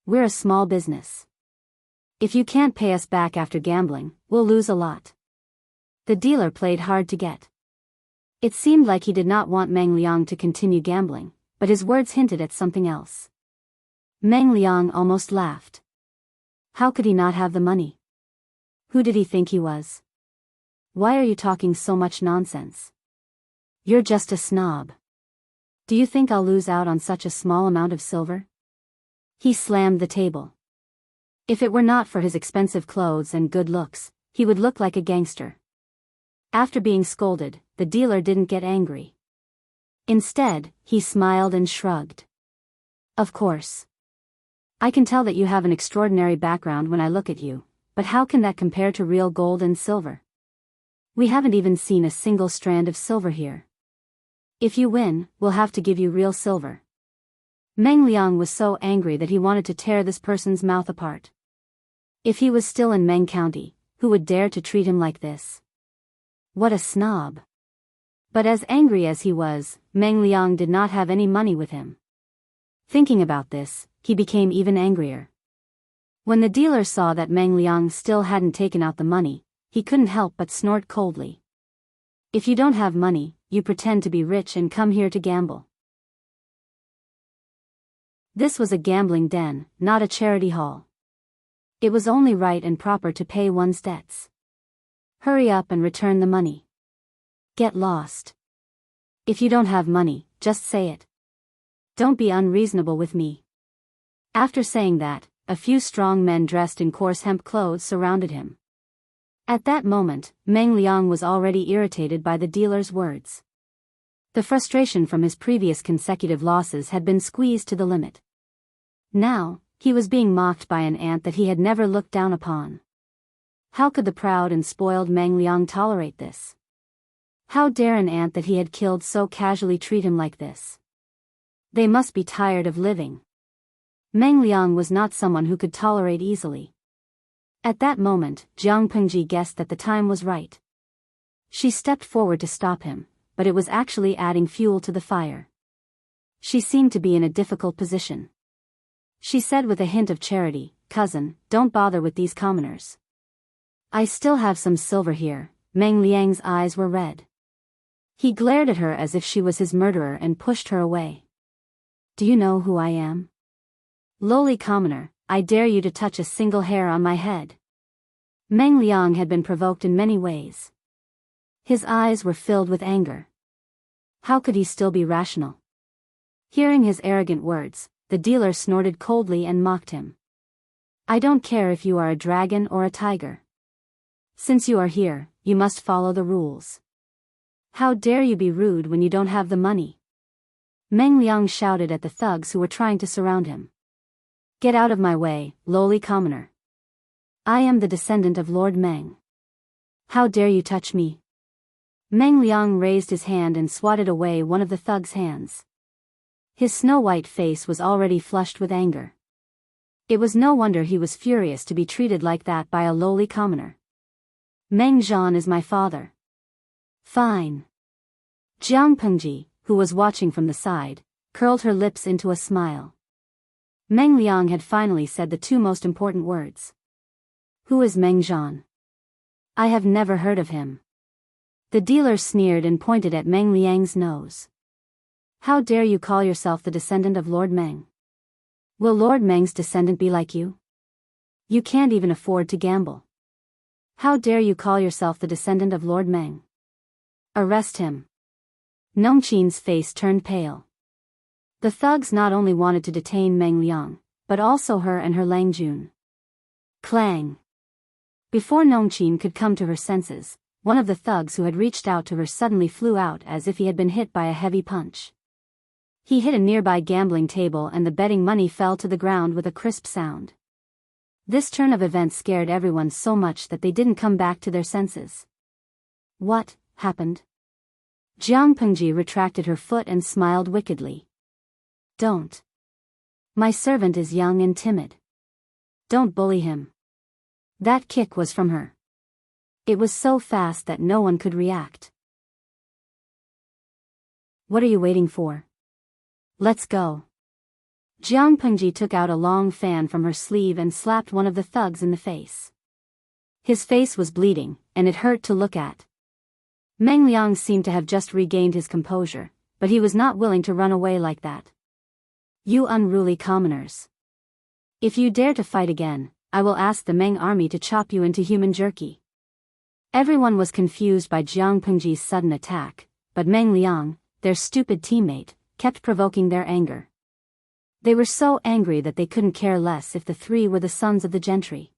We're a small business. If you can't pay us back after gambling, we'll lose a lot. The dealer played hard to get. It seemed like he did not want Meng Liang to continue gambling, but his words hinted at something else. Meng Liang almost laughed. How could he not have the money? Who did he think he was? Why are you talking so much nonsense? You're just a snob. Do you think I'll lose out on such a small amount of silver? He slammed the table. If it were not for his expensive clothes and good looks, he would look like a gangster. After being scolded, the dealer didn't get angry. Instead, he smiled and shrugged. Of course. I can tell that you have an extraordinary background when I look at you, but how can that compare to real gold and silver? We haven't even seen a single strand of silver here. If you win, we'll have to give you real silver. Meng Liang was so angry that he wanted to tear this person's mouth apart. If he was still in Meng County, who would dare to treat him like this? What a snob. But as angry as he was, Meng Liang did not have any money with him. Thinking about this, he became even angrier. When the dealer saw that Meng Liang still hadn't taken out the money, he couldn't help but snort coldly. If you don't have money, you pretend to be rich and come here to gamble. This was a gambling den, not a charity hall. It was only right and proper to pay one's debts. Hurry up and return the money. Get lost. If you don't have money, just say it. Don't be unreasonable with me. After saying that, a few strong men dressed in coarse hemp clothes surrounded him. At that moment, Meng Liang was already irritated by the dealer's words. The frustration from his previous consecutive losses had been squeezed to the limit. Now, he was being mocked by an ant that he had never looked down upon. How could the proud and spoiled Meng Liang tolerate this? How dare an ant that he had killed so casually treat him like this? They must be tired of living. Meng Liang was not someone who could tolerate easily. At that moment, Jiang Pengji guessed that the time was right. She stepped forward to stop him, but it was actually adding fuel to the fire. She seemed to be in a difficult position. She said with a hint of charity, "Cousin, don't bother with these commoners. I still have some silver here." Meng Liang's eyes were red. He glared at her as if she was his murderer and pushed her away. "Do you know who I am? Lowly commoner, I dare you to touch a single hair on my head." Meng Liang had been provoked in many ways. His eyes were filled with anger. How could he still be rational? Hearing his arrogant words, the dealer snorted coldly and mocked him. "I don't care if you are a dragon or a tiger. Since you are here, you must follow the rules. How dare you be rude when you don't have the money?" Meng Liang shouted at the thugs who were trying to surround him. "Get out of my way, lowly commoner. I am the descendant of Lord Meng. How dare you touch me?" Meng Liang raised his hand and swatted away one of the thug's hands. His snow-white face was already flushed with anger. It was no wonder he was furious to be treated like that by a lowly commoner. "Meng Zhan is my father." "Fine." Jiang Pengji, who was watching from the side, curled her lips into a smile. Meng Liang had finally said the two most important words. "Who is Meng Zhan? I have never heard of him." The dealer sneered and pointed at Meng Liang's nose. "How dare you call yourself the descendant of Lord Meng? Will Lord Meng's descendant be like you? You can't even afford to gamble. How dare you call yourself the descendant of Lord Meng? Arrest him." Nongqin's face turned pale. The thugs not only wanted to detain Meng Liang, but also her and her Lang Jun. Clang! Before Nongqin could come to her senses, one of the thugs who had reached out to her suddenly flew out as if he had been hit by a heavy punch. He hit a nearby gambling table and the betting money fell to the ground with a crisp sound. This turn of events scared everyone so much that they didn't come back to their senses. What happened? Jiang Pengji retracted her foot and smiled wickedly. "Don't. My servant is young and timid. Don't bully him." That kick was from her. It was so fast that no one could react. "What are you waiting for? Let's go." Jiang Pengji took out a long fan from her sleeve and slapped one of the thugs in the face. His face was bleeding, and it hurt to look at. Meng Liang seemed to have just regained his composure, but he was not willing to run away like that. "You unruly commoners. If you dare to fight again, I will ask the Meng army to chop you into human jerky." Everyone was confused by Jiang Pengji's sudden attack, but Meng Liang, their stupid teammate, kept provoking their anger. They were so angry that they couldn't care less if the three were the sons of the gentry.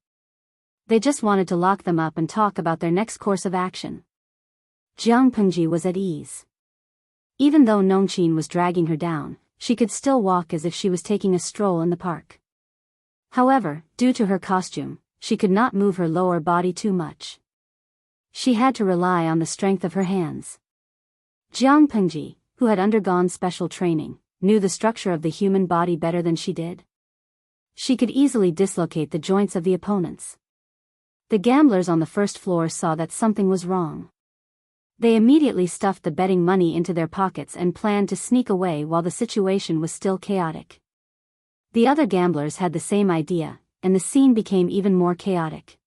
They just wanted to lock them up and talk about their next course of action. Jiang Pengji was at ease. Even though Nongqin was dragging her down, she could still walk as if she was taking a stroll in the park. However, due to her costume, she could not move her lower body too much. She had to rely on the strength of her hands. Jiang Pengji, who had undergone special training, knew the structure of the human body better than she did. She could easily dislocate the joints of the opponents. The gamblers on the first floor saw that something was wrong. They immediately stuffed the betting money into their pockets and planned to sneak away while the situation was still chaotic. The other gamblers had the same idea, and the scene became even more chaotic.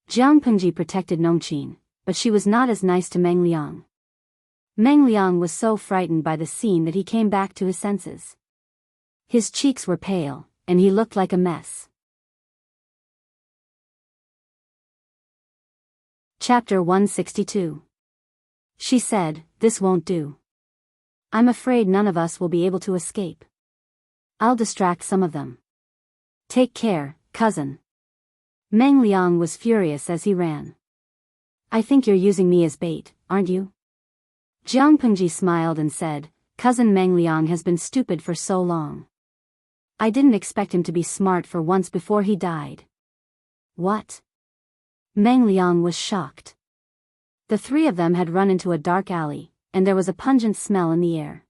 Jiang Pengji protected Nongqin, but she was not as nice to Meng Liang. Meng Liang was so frightened by the scene that he came back to his senses. His cheeks were pale, and he looked like a mess. Chapter 162. She said, "This won't do. I'm afraid none of us will be able to escape. I'll distract some of them. Take care, cousin." Meng Liang was furious as he ran. I think you're using me as bait, aren't you? Jiang Pengji smiled and said, Cousin Meng Liang has been stupid for so long. I didn't expect him to be smart for once before he died. What? Meng Liang was shocked. The three of them had run into a dark alley, and there was a pungent smell in the air.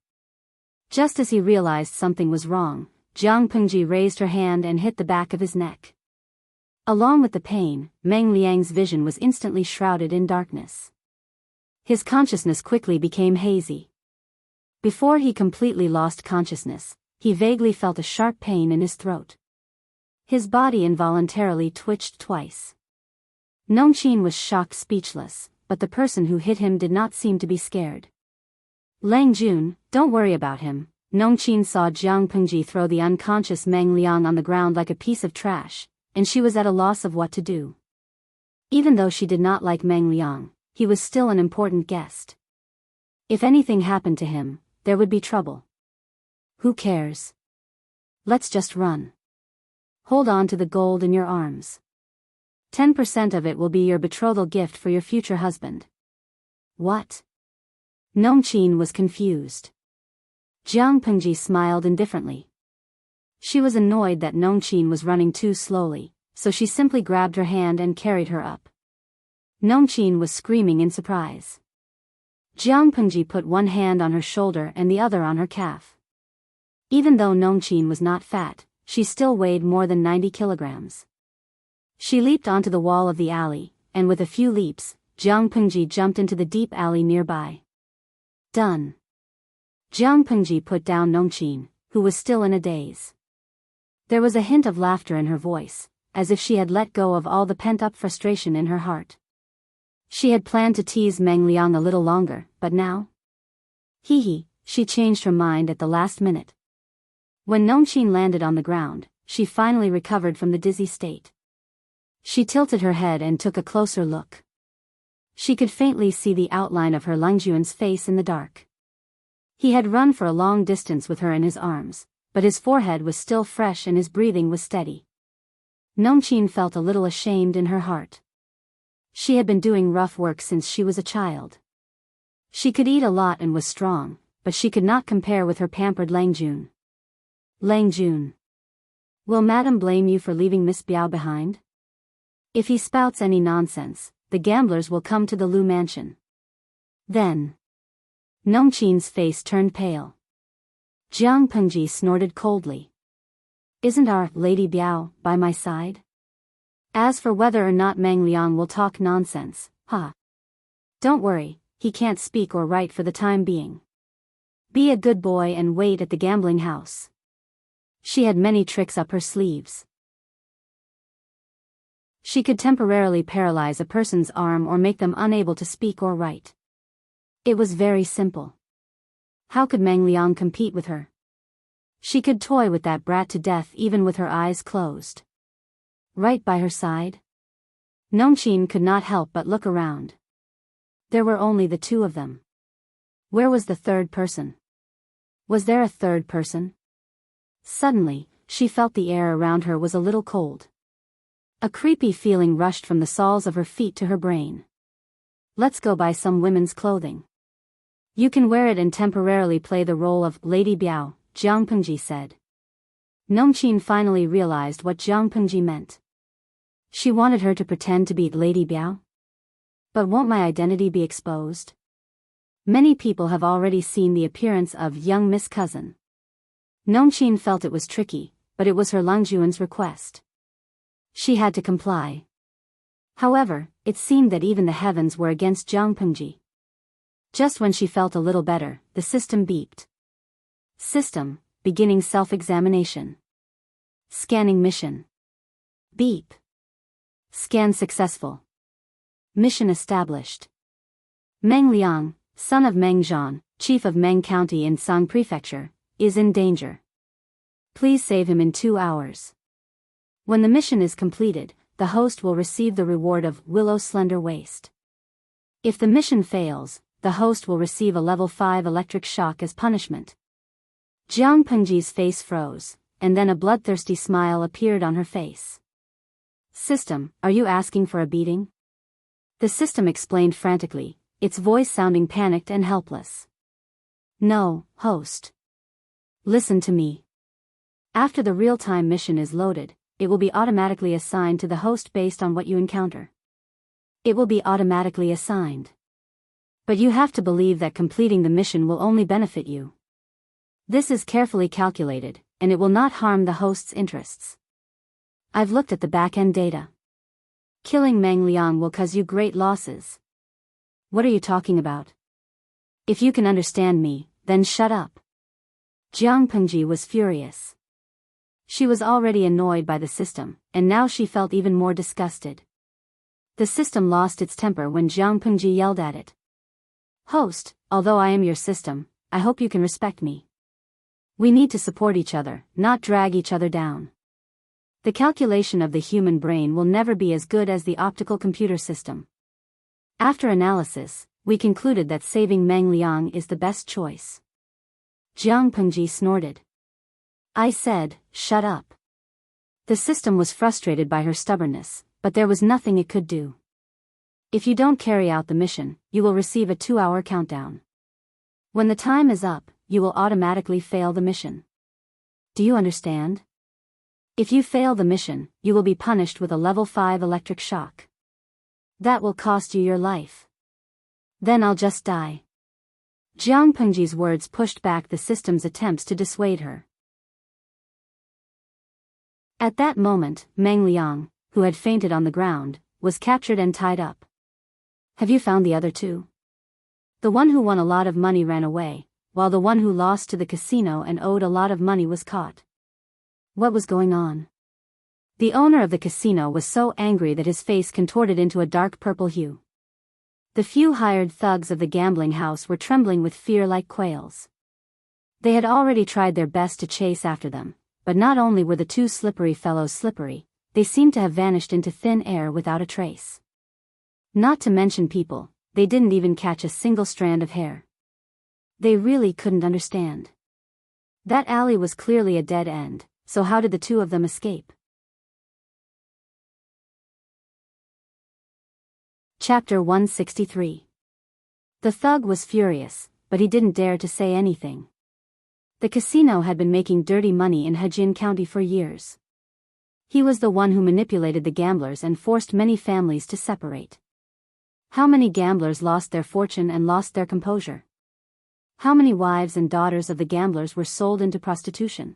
Just as he realized something was wrong, Jiang Pengji raised her hand and hit the back of his neck. Along with the pain, Meng Liang's vision was instantly shrouded in darkness. His consciousness quickly became hazy. Before he completely lost consciousness, he vaguely felt a sharp pain in his throat. His body involuntarily twitched twice. Nongqin was shocked speechless, but the person who hit him did not seem to be scared. Lang Jun, don't worry about him. Nongqin saw Jiang Pengji throw the unconscious Meng Liang on the ground like a piece of trash, and she was at a loss of what to do. Even though she did not like Meng Liang, he was still an important guest. If anything happened to him, there would be trouble. Who cares? Let's just run. Hold on to the gold in your arms. 10% of it will be your betrothal gift for your future husband. What? Nongqin was confused. Jiang Pengji smiled indifferently. She was annoyed that Nongqin was running too slowly, so she simply grabbed her hand and carried her up. Nongqin was screaming in surprise. Jiang Pengji put one hand on her shoulder and the other on her calf. Even though Nongqin was not fat, she still weighed more than 90 kilograms. She leaped onto the wall of the alley, and with a few leaps, Jiang Pengji jumped into the deep alley nearby. Done. Jiang Pengji put down Nongqin, who was still in a daze. There was a hint of laughter in her voice, as if she had let go of all the pent-up frustration in her heart. She had planned to tease Meng Liang a little longer, but now? She changed her mind at the last minute. When Nongqin landed on the ground, she finally recovered from the dizzy state. She tilted her head and took a closer look. She could faintly see the outline of her Langjuan's face in the dark. He had run for a long distance with her in his arms, but his forehead was still fresh and his breathing was steady. Nongqin felt a little ashamed in her heart. She had been doing rough work since she was a child. She could eat a lot and was strong, but she could not compare with her pampered Langjun. Langjun. Will Madame blame you for leaving Miss Biyao behind? If he spouts any nonsense, the gamblers will come to the Lu mansion. Then. Nongqin's face turned pale. Jiang Pengji snorted coldly. Isn't our Lady Biyao by my side? As for whether or not Meng Liang will talk nonsense, don't worry, he can't speak or write for the time being. Be a good boy and wait at the gambling house. She had many tricks up her sleeves. She could temporarily paralyze a person's arm or make them unable to speak or write. It was very simple. How could Meng Liang compete with her? She could toy with that brat to death even with her eyes closed. Right by her side? Nongqin could not help but look around. There were only the two of them. Where was the third person? Was there a third person? Suddenly, she felt the air around her was a little cold. A creepy feeling rushed from the soles of her feet to her brain. Let's go buy some women's clothing. You can wear it and temporarily play the role of Lady Biyao, Jiang Pengji said. Nongqin finally realized what Jiang Pengji meant. She wanted her to pretend to be Lady Biyao? But won't my identity be exposed? Many people have already seen the appearance of young Miss Cousin. Nongqin felt it was tricky, but it was her Langjuan's request. She had to comply. However, it seemed that even the heavens were against Jiang Pengji. Just when she felt a little better, the system beeped. System, beginning self-examination. Scanning mission. Beep. Scan successful. Mission established. Meng Liang, son of Meng Zhan, chief of Meng County in Sang Prefecture, is in danger. Please save him in 2 hours. When the mission is completed, the host will receive the reward of Willow Slender Waist. If the mission fails, the host will receive a level 5 electric shock as punishment. Jiang Pengji's face froze, and then a bloodthirsty smile appeared on her face. System, are you asking for a beating? The system explained frantically, its voice sounding panicked and helpless. No, host. Listen to me. After the real-time mission is loaded, it will be automatically assigned to the host based on what you encounter. It will be automatically assigned. But you have to believe that completing the mission will only benefit you. This is carefully calculated, and it will not harm the host's interests. I've looked at the back-end data. Killing Meng Liang will cause you great losses. What are you talking about? If you can understand me, then shut up. Jiang Pengji was furious. She was already annoyed by the system, and now she felt even more disgusted. The system lost its temper when Jiang Pengji yelled at it. Host, although I am your system, I hope you can respect me. We need to support each other, not drag each other down. The calculation of the human brain will never be as good as the optical computer system. After analysis, we concluded that saving Meng Liang is the best choice. Jiang Pengji snorted. I said, shut up. The system was frustrated by her stubbornness, but there was nothing it could do. If you don't carry out the mission, you will receive a 2-hour countdown. When the time is up, you will automatically fail the mission. Do you understand? If you fail the mission, you will be punished with a level 5 electric shock. That will cost you your life. Then I'll just die. Jiang Pengji's words pushed back the system's attempts to dissuade her. At that moment, Meng Liang, who had fainted on the ground, was captured and tied up. Have you found the other two? The one who won a lot of money ran away, while the one who lost to the casino and owed a lot of money was caught. What was going on? The owner of the casino was so angry that his face contorted into a dark purple hue. The few hired thugs of the gambling house were trembling with fear like quails. They had already tried their best to chase after them, but not only were the two slippery fellows slippery, they seemed to have vanished into thin air without a trace. Not to mention people, they didn't even catch a single strand of hair. They really couldn't understand. That alley was clearly a dead end, so how did the two of them escape? Chapter 163. The thug was furious, but he didn't dare to say anything. The casino had been making dirty money in Hejin County for years. He was the one who manipulated the gamblers and forced many families to separate. How many gamblers lost their fortune and lost their composure? How many wives and daughters of the gamblers were sold into prostitution?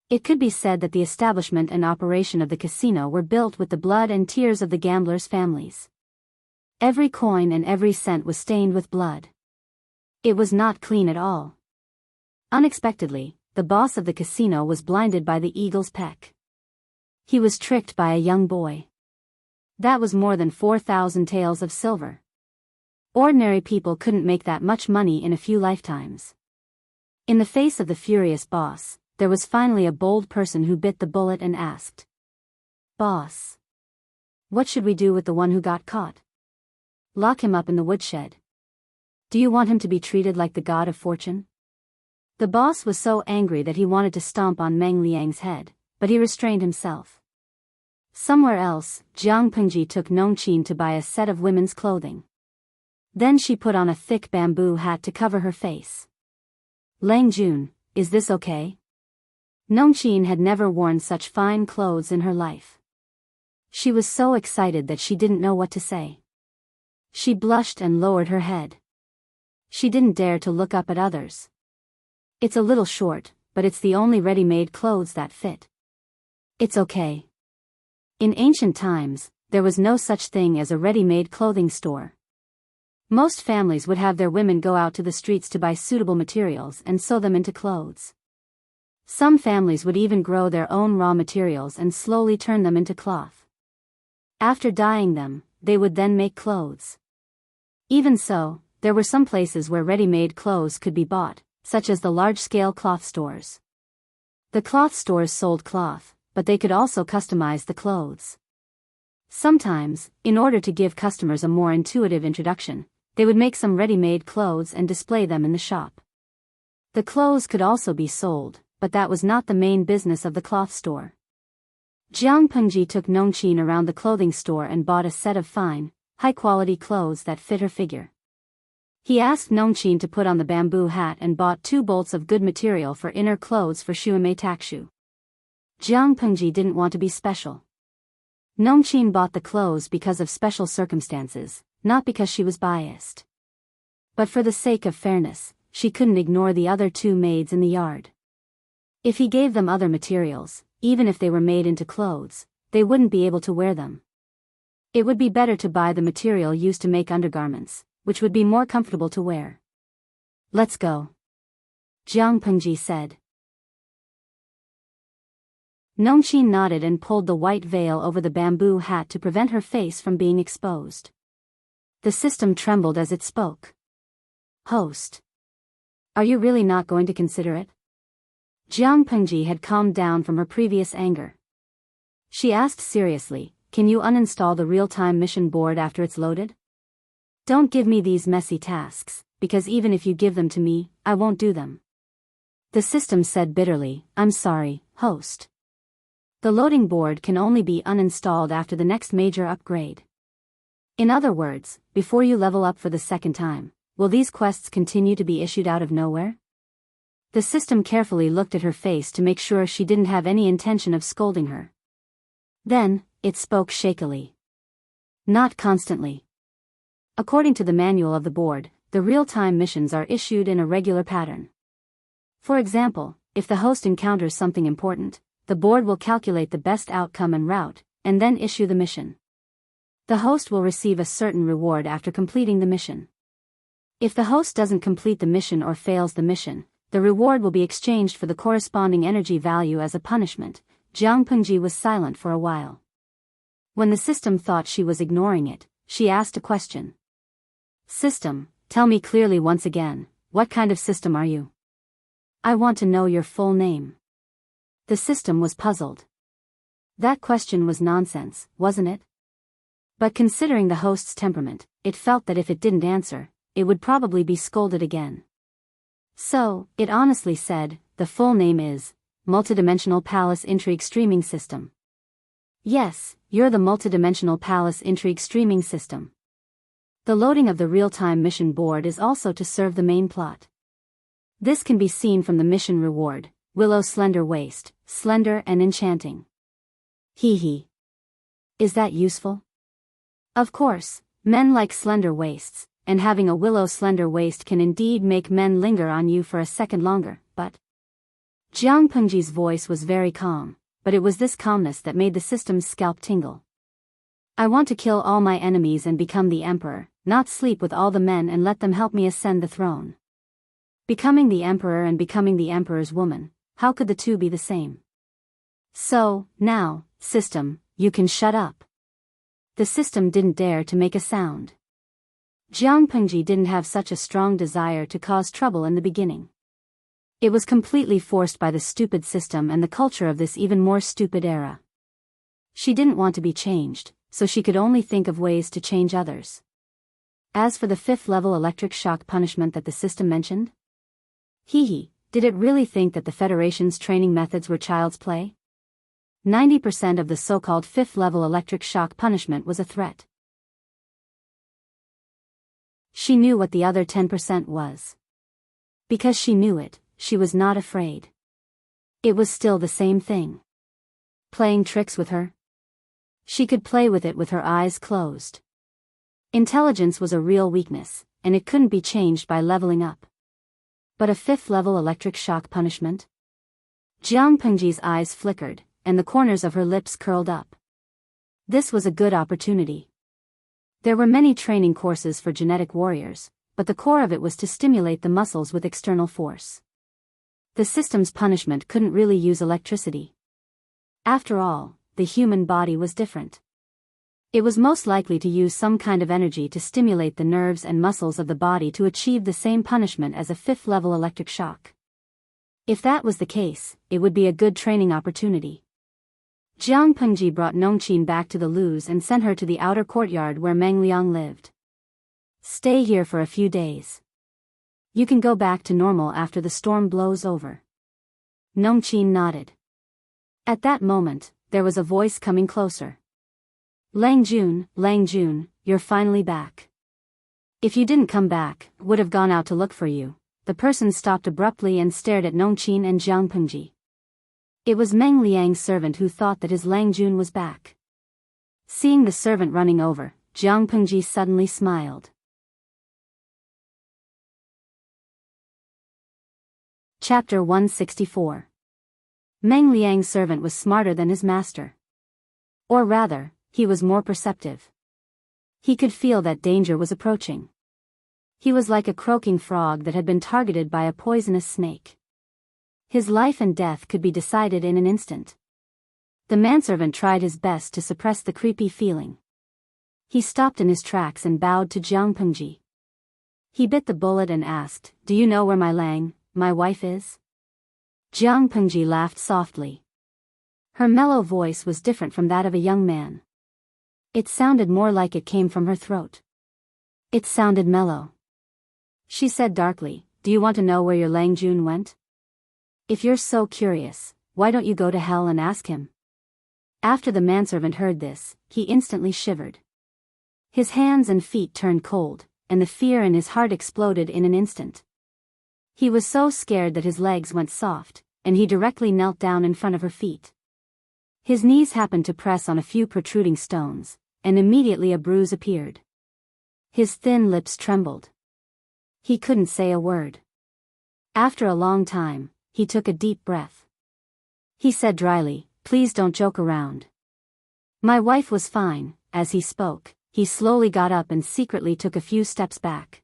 It could be said that the establishment and operation of the casino were built with the blood and tears of the gamblers' families. Every coin and every cent was stained with blood. It was not clean at all. Unexpectedly, the boss of the casino was blinded by the eagle's peck. He was tricked by a young boy. That was more than 4,000 taels of silver. Ordinary people couldn't make that much money in a few lifetimes. In the face of the furious boss, there was finally a bold person who bit the bullet and asked, "Boss, what should we do with the one who got caught? Lock him up in the woodshed. Do you want him to be treated like the god of fortune?" The boss was so angry that he wanted to stomp on Meng Liang's head, but he restrained himself. Somewhere else, Jiang Pengji took Nongqin to buy a set of women's clothing. Then she put on a thick bamboo hat to cover her face. "Lang Jun, is this okay?" Nongqin had never worn such fine clothes in her life. She was so excited that she didn't know what to say. She blushed and lowered her head. She didn't dare to look up at others. "It's a little short, but it's the only ready-made clothes that fit. It's okay." In ancient times, there was no such thing as a ready-made clothing store. Most families would have their women go out to the streets to buy suitable materials and sew them into clothes. Some families would even grow their own raw materials and slowly turn them into cloth. After dyeing them, they would then make clothes. Even so, there were some places where ready-made clothes could be bought, such as the large-scale cloth stores. The cloth stores sold cloth, but they could also customize the clothes. Sometimes, in order to give customers a more intuitive introduction, they would make some ready-made clothes and display them in the shop. The clothes could also be sold, but that was not the main business of the cloth store. Jiang Pengji took Nongqin around the clothing store and bought a set of fine, high-quality clothes that fit her figure. He asked Nongqin to put on the bamboo hat and bought 2 bolts of good material for inner clothes for Xuemei Takshu. Jiang Pengji didn't want to be special. Nongqin bought the clothes because of special circumstances, not because she was biased. But for the sake of fairness, she couldn't ignore the other 2 maids in the yard. If he gave them other materials, even if they were made into clothes, they wouldn't be able to wear them. It would be better to buy the material used to make undergarments, which would be more comfortable to wear. Let's go, Jiang Pengji said. Nongqin nodded and pulled the white veil over the bamboo hat to prevent her face from being exposed. The system trembled as it spoke. Host. Are you really not going to consider it? Jiang Pengji had calmed down from her previous anger. She asked seriously, can you uninstall the real-time mission board after it's loaded? Don't give me these messy tasks, because even if you give them to me, I won't do them. The system said bitterly, I'm sorry, host. The loading board can only be uninstalled after the next major upgrade. In other words, before you level up for the second time, will these quests continue to be issued out of nowhere? The system carefully looked at her face to make sure she didn't have any intention of scolding her. Then, it spoke shakily. Not constantly. According to the manual of the board, the real-time missions are issued in a regular pattern. For example, if the host encounters something important, the board will calculate the best outcome and route, and then issue the mission. The host will receive a certain reward after completing the mission. If the host doesn't complete the mission or fails the mission, the reward will be exchanged for the corresponding energy value as a punishment. Jiang Pengji was silent for a while. When the system thought she was ignoring it, she asked a question. System, tell me clearly once again, what kind of system are you? I want to know your full name. The system was puzzled. That question was nonsense, wasn't it? But considering the host's temperament, it felt that if it didn't answer, it would probably be scolded again. So, it honestly said, the full name is Multidimensional Palace Intrigue Streaming System. Yes, you're the Multidimensional Palace Intrigue Streaming System. The loading of the real-time mission board is also to serve the main plot. This can be seen from the mission reward, Willow Slender Waist, slender and enchanting. Hee hee. Is that useful? Of course, men like slender waists, and having a willow slender waist can indeed make men linger on you for a second longer, but... Jiang Pengji's voice was very calm, but it was this calmness that made the system's scalp tingle. I want to kill all my enemies and become the emperor, not sleep with all the men and let them help me ascend the throne. Becoming the emperor and becoming the emperor's woman, how could the two be the same? So, now, system, you can shut up. The system didn't dare to make a sound. Jiang Pengji didn't have such a strong desire to cause trouble in the beginning. It was completely forced by the stupid system and the culture of this even more stupid era. She didn't want to be changed, so she could only think of ways to change others. As for the 5th level electric shock punishment that the system mentioned? Did it really think that the Federation's training methods were child's play? 90% of the so-called 5th level electric shock punishment was a threat. She knew what the other 10% was. Because she knew it, she was not afraid. It was still the same thing. Playing tricks with her? She could play with it with her eyes closed. Intelligence was a real weakness, and it couldn't be changed by leveling up. But a 5th level electric shock punishment? Jiang Pengji's eyes flickered, and the corners of her lips curled up. This was a good opportunity. There were many training courses for genetic warriors, but the core of it was to stimulate the muscles with external force. The system's punishment couldn't really use electricity. After all, the human body was different. It was most likely to use some kind of energy to stimulate the nerves and muscles of the body to achieve the same punishment as a 5th level electric shock. If that was the case, it would be a good training opportunity. Jiang Pengji brought Nongqin back to the loos and sent her to the outer courtyard where Meng Liang lived. Stay here for a few days. You can go back to normal after the storm blows over. Nongqin nodded. At that moment, there was a voice coming closer. Lang Jun, you're finally back. If you didn't come back, would have gone out to look for you." The person stopped abruptly and stared at Nongqin and Jiang Pengji. It was Meng Liang's servant who thought that his Lang Jun was back. Seeing the servant running over, Jiang Pengji suddenly smiled. Chapter 164. Meng Liang's servant was smarter than his master. Or rather, he was more perceptive. He could feel that danger was approaching. He was like a croaking frog that had been targeted by a poisonous snake. His life and death could be decided in an instant. The manservant tried his best to suppress the creepy feeling. He stopped in his tracks and bowed to Jiang Pengji. He bit the bullet and asked, "Do you know where my wife is?" Jiang Pengji laughed softly. Her mellow voice was different from that of a young man. It sounded more like it came from her throat. It sounded mellow. She said darkly, "Do you want to know where your Lang Jun went? If you're so curious, why don't you go to hell and ask him?" After the manservant heard this, he instantly shivered. His hands and feet turned cold, and the fear in his heart exploded in an instant. He was so scared that his legs went soft, and he directly knelt down in front of her feet. His knees happened to press on a few protruding stones, and immediately a bruise appeared. His thin lips trembled. He couldn't say a word. After a long time, he took a deep breath. He said dryly, "Please don't joke around. My wife was fine." As he spoke, he slowly got up and secretly took a few steps back.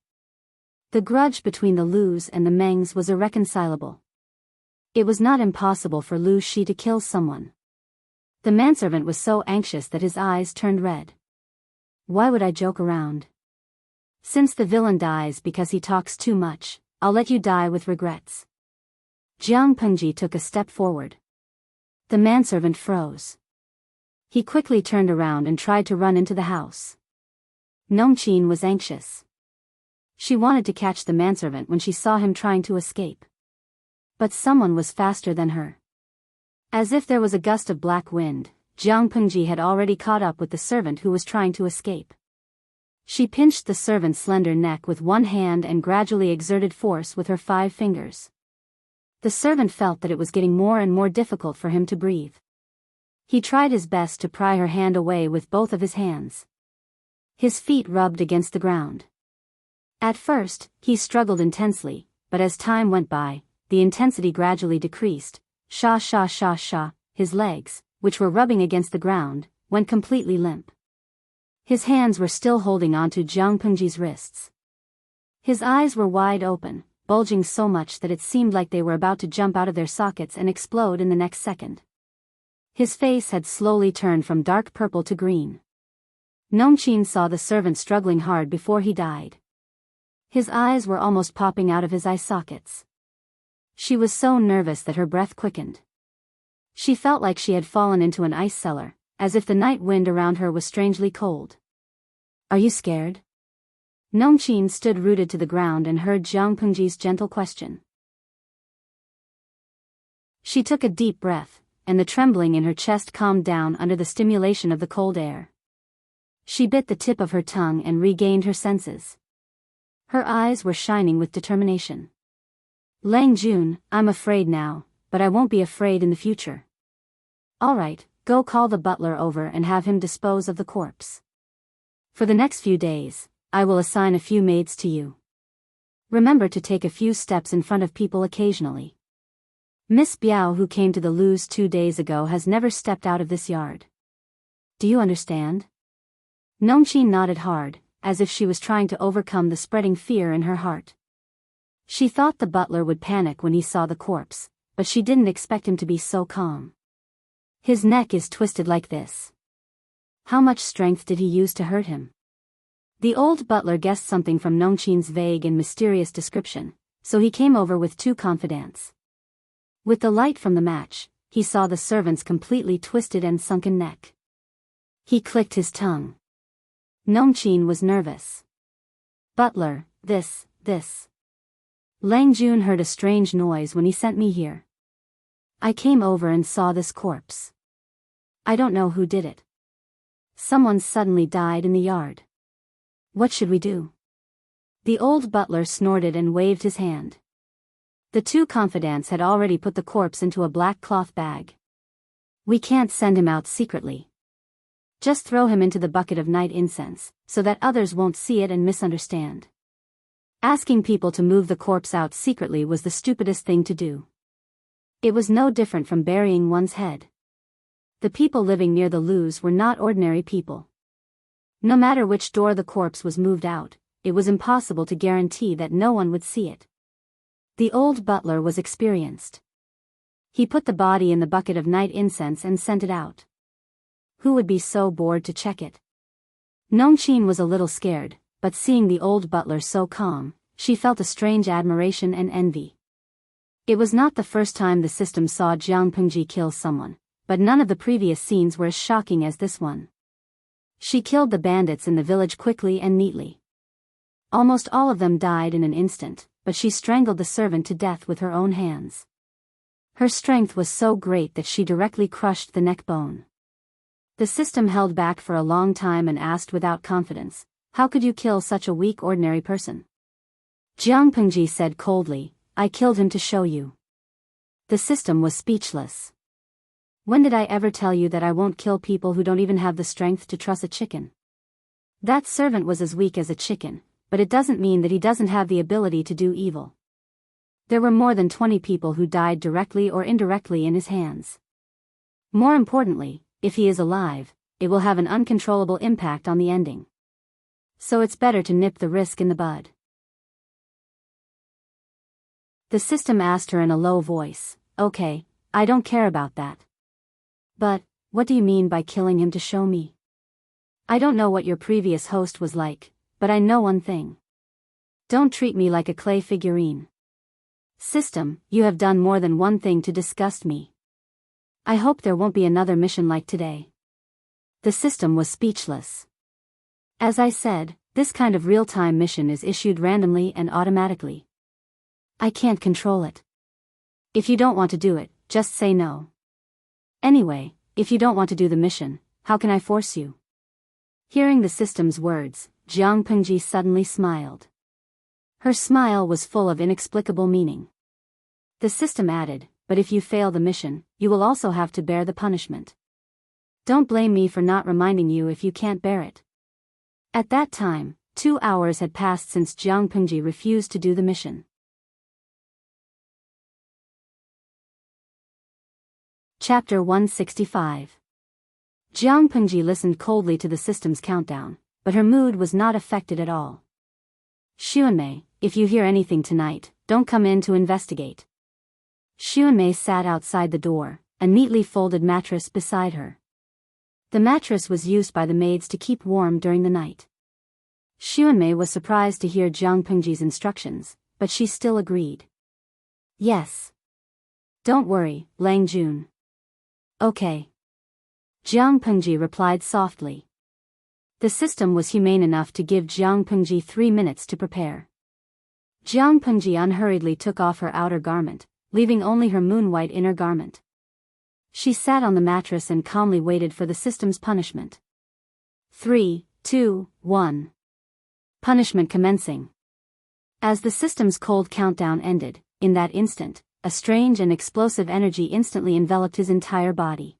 The grudge between the Lus and the Mengs was irreconcilable. It was not impossible for Lu Shi to kill someone. The manservant was so anxious that his eyes turned red. "Why would I joke around? Since the villain dies because he talks too much, I'll let you die with regrets." Jiang Pengji took a step forward. The manservant froze. He quickly turned around and tried to run into the house. Nongqin was anxious. She wanted to catch the manservant when she saw him trying to escape. But someone was faster than her. As if there was a gust of black wind, Jiang Pengji had already caught up with the servant who was trying to escape. She pinched the servant's slender neck with one hand and gradually exerted force with her 5 fingers. The servant felt that it was getting more and more difficult for him to breathe. He tried his best to pry her hand away with both of his hands. His feet rubbed against the ground. At first, he struggled intensely, but as time went by, the intensity gradually decreased. Sha. His legs, which were rubbing against the ground, went completely limp. His hands were still holding onto Jiang Pengji's wrists. His eyes were wide open, bulging so much that it seemed like they were about to jump out of their sockets and explode in the next second. His face had slowly turned from dark purple to green. Nongqin saw the servant struggling hard before he died. His eyes were almost popping out of his eye sockets. She was so nervous that her breath quickened. She felt like she had fallen into an ice cellar, as if the night wind around her was strangely cold. "Are you scared?" Nongqin stood rooted to the ground and heard Jiang Pengji's gentle question. She took a deep breath, and the trembling in her chest calmed down under the stimulation of the cold air. She bit the tip of her tongue and regained her senses. Her eyes were shining with determination. "Lang Jun, I'm afraid now, but I won't be afraid in the future." "All right, go call the butler over and have him dispose of the corpse. For the next few days, I will assign a few maids to you. Remember to take a few steps in front of people occasionally. Miss Biyao, who came to the Lus 2 days ago, has never stepped out of this yard. Do you understand?" Nongqin nodded hard, as if she was trying to overcome the spreading fear in her heart. She thought the butler would panic when he saw the corpse, but she didn't expect him to be so calm. "His neck is twisted like this. How much strength did he use to hurt him?" The old butler guessed something from Nongqin's vague and mysterious description, so he came over with 2 confidants. With the light from the match, he saw the servant's completely twisted and sunken neck. He clicked his tongue. Nongqin was nervous. "Butler, this. Lang Jun heard a strange noise when he sent me here. I came over and saw this corpse. I don't know who did it. Someone suddenly died in the yard. What should we do? The old butler snorted and waved his hand. The two confidants had already put the corpse into a black cloth bag. We can't send him out secretly. Just throw him into the bucket of night incense, so that others won't see it and misunderstand. Asking people to move the corpse out secretly was the stupidest thing to do. It was no different from burying one's head. The people living near the loos were not ordinary people. No matter which door the corpse was moved out, it was impossible to guarantee that no one would see it. The old butler was experienced. He put the body in the bucket of night incense and sent it out. Who would be so bored to check it? Nongqin was a little scared, but seeing the old butler so calm, she felt a strange admiration and envy. It was not the first time the system saw Jiang Pengji kill someone, but none of the previous scenes were as shocking as this one. She killed the bandits in the village quickly and neatly. Almost all of them died in an instant, but she strangled the servant to death with her own hands. Her strength was so great that she directly crushed the neck bone. The system held back for a long time and asked without confidence, "How could you kill such a weak ordinary person?" Jiang Pengji said coldly, "I killed him to show you." The system was speechless. When did I ever tell you that I won't kill people who don't even have the strength to truss a chicken? That servant was as weak as a chicken, but it doesn't mean that he doesn't have the ability to do evil. There were more than 20 people who died directly or indirectly in his hands. More importantly, if he is alive, it will have an uncontrollable impact on the ending. So it's better to nip the risk in the bud. The system asked her in a low voice, "Okay, I don't care about that. But, what do you mean by killing him to show me? I don't know what your previous host was like, but I know one thing. Don't treat me like a clay figurine. System, you have done more than one thing to disgust me. I hope there won't be another mission like today." The system was speechless. As I said, this kind of real-time mission is issued randomly and automatically. I can't control it. If you don't want to do it, just say no. Anyway, if you don't want to do the mission, how can I force you? Hearing the system's words, Jiang Pengji suddenly smiled. Her smile was full of inexplicable meaning. The system added, "But if you fail the mission, you will also have to bear the punishment. Don't blame me for not reminding you if you can't bear it." At that time, 2 hours had passed since Jiang Pengji refused to do the mission. Chapter 165. Jiang Pengji listened coldly to the system's countdown, but her mood was not affected at all. "Xuanmei, if you hear anything tonight, don't come in to investigate." Xuanmei sat outside the door, a neatly folded mattress beside her. The mattress was used by the maids to keep warm during the night. Xuanmei was surprised to hear Jiang Pengji's instructions, but she still agreed. "Yes. Don't worry, Lang Jun." "Okay." Jiang Pengji replied softly. The system was humane enough to give Jiang Pengji 3 minutes to prepare. Jiang Pengji unhurriedly took off her outer garment, leaving only her moon-white inner garment. She sat on the mattress and calmly waited for the system's punishment. 3, 2, 1. Punishment commencing. As the system's cold countdown ended, in that instant, a strange and explosive energy instantly enveloped his entire body.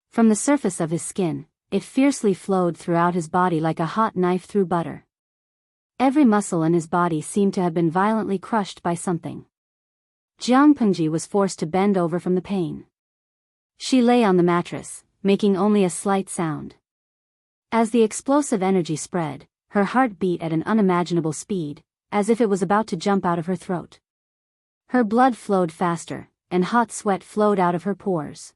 From the surface of his skin, it fiercely flowed throughout his body like a hot knife through butter. Every muscle in his body seemed to have been violently crushed by something. Jiang Pengji was forced to bend over from the pain. She lay on the mattress, making only a slight sound. As the explosive energy spread, her heart beat at an unimaginable speed, as if it was about to jump out of her throat. Her blood flowed faster, and hot sweat flowed out of her pores.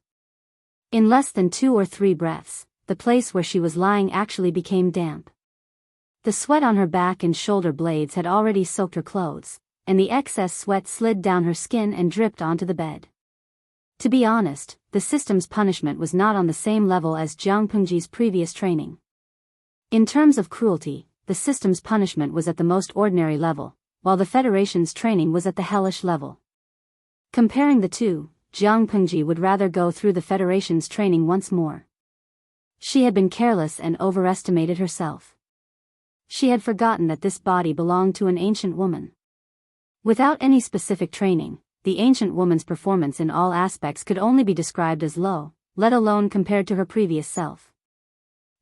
In less than 2 or 3 breaths, the place where she was lying actually became damp. The sweat on her back and shoulder blades had already soaked her clothes, and the excess sweat slid down her skin and dripped onto the bed. To be honest, the system's punishment was not on the same level as Jiang Pengji's previous training. In terms of cruelty, the system's punishment was at the most ordinary level, while the Federation's training was at the hellish level. Comparing the two, Jiang Pengji would rather go through the Federation's training once more. She had been careless and overestimated herself. She had forgotten that this body belonged to an ancient woman. Without any specific training, the ancient woman's performance in all aspects could only be described as low, let alone compared to her previous self.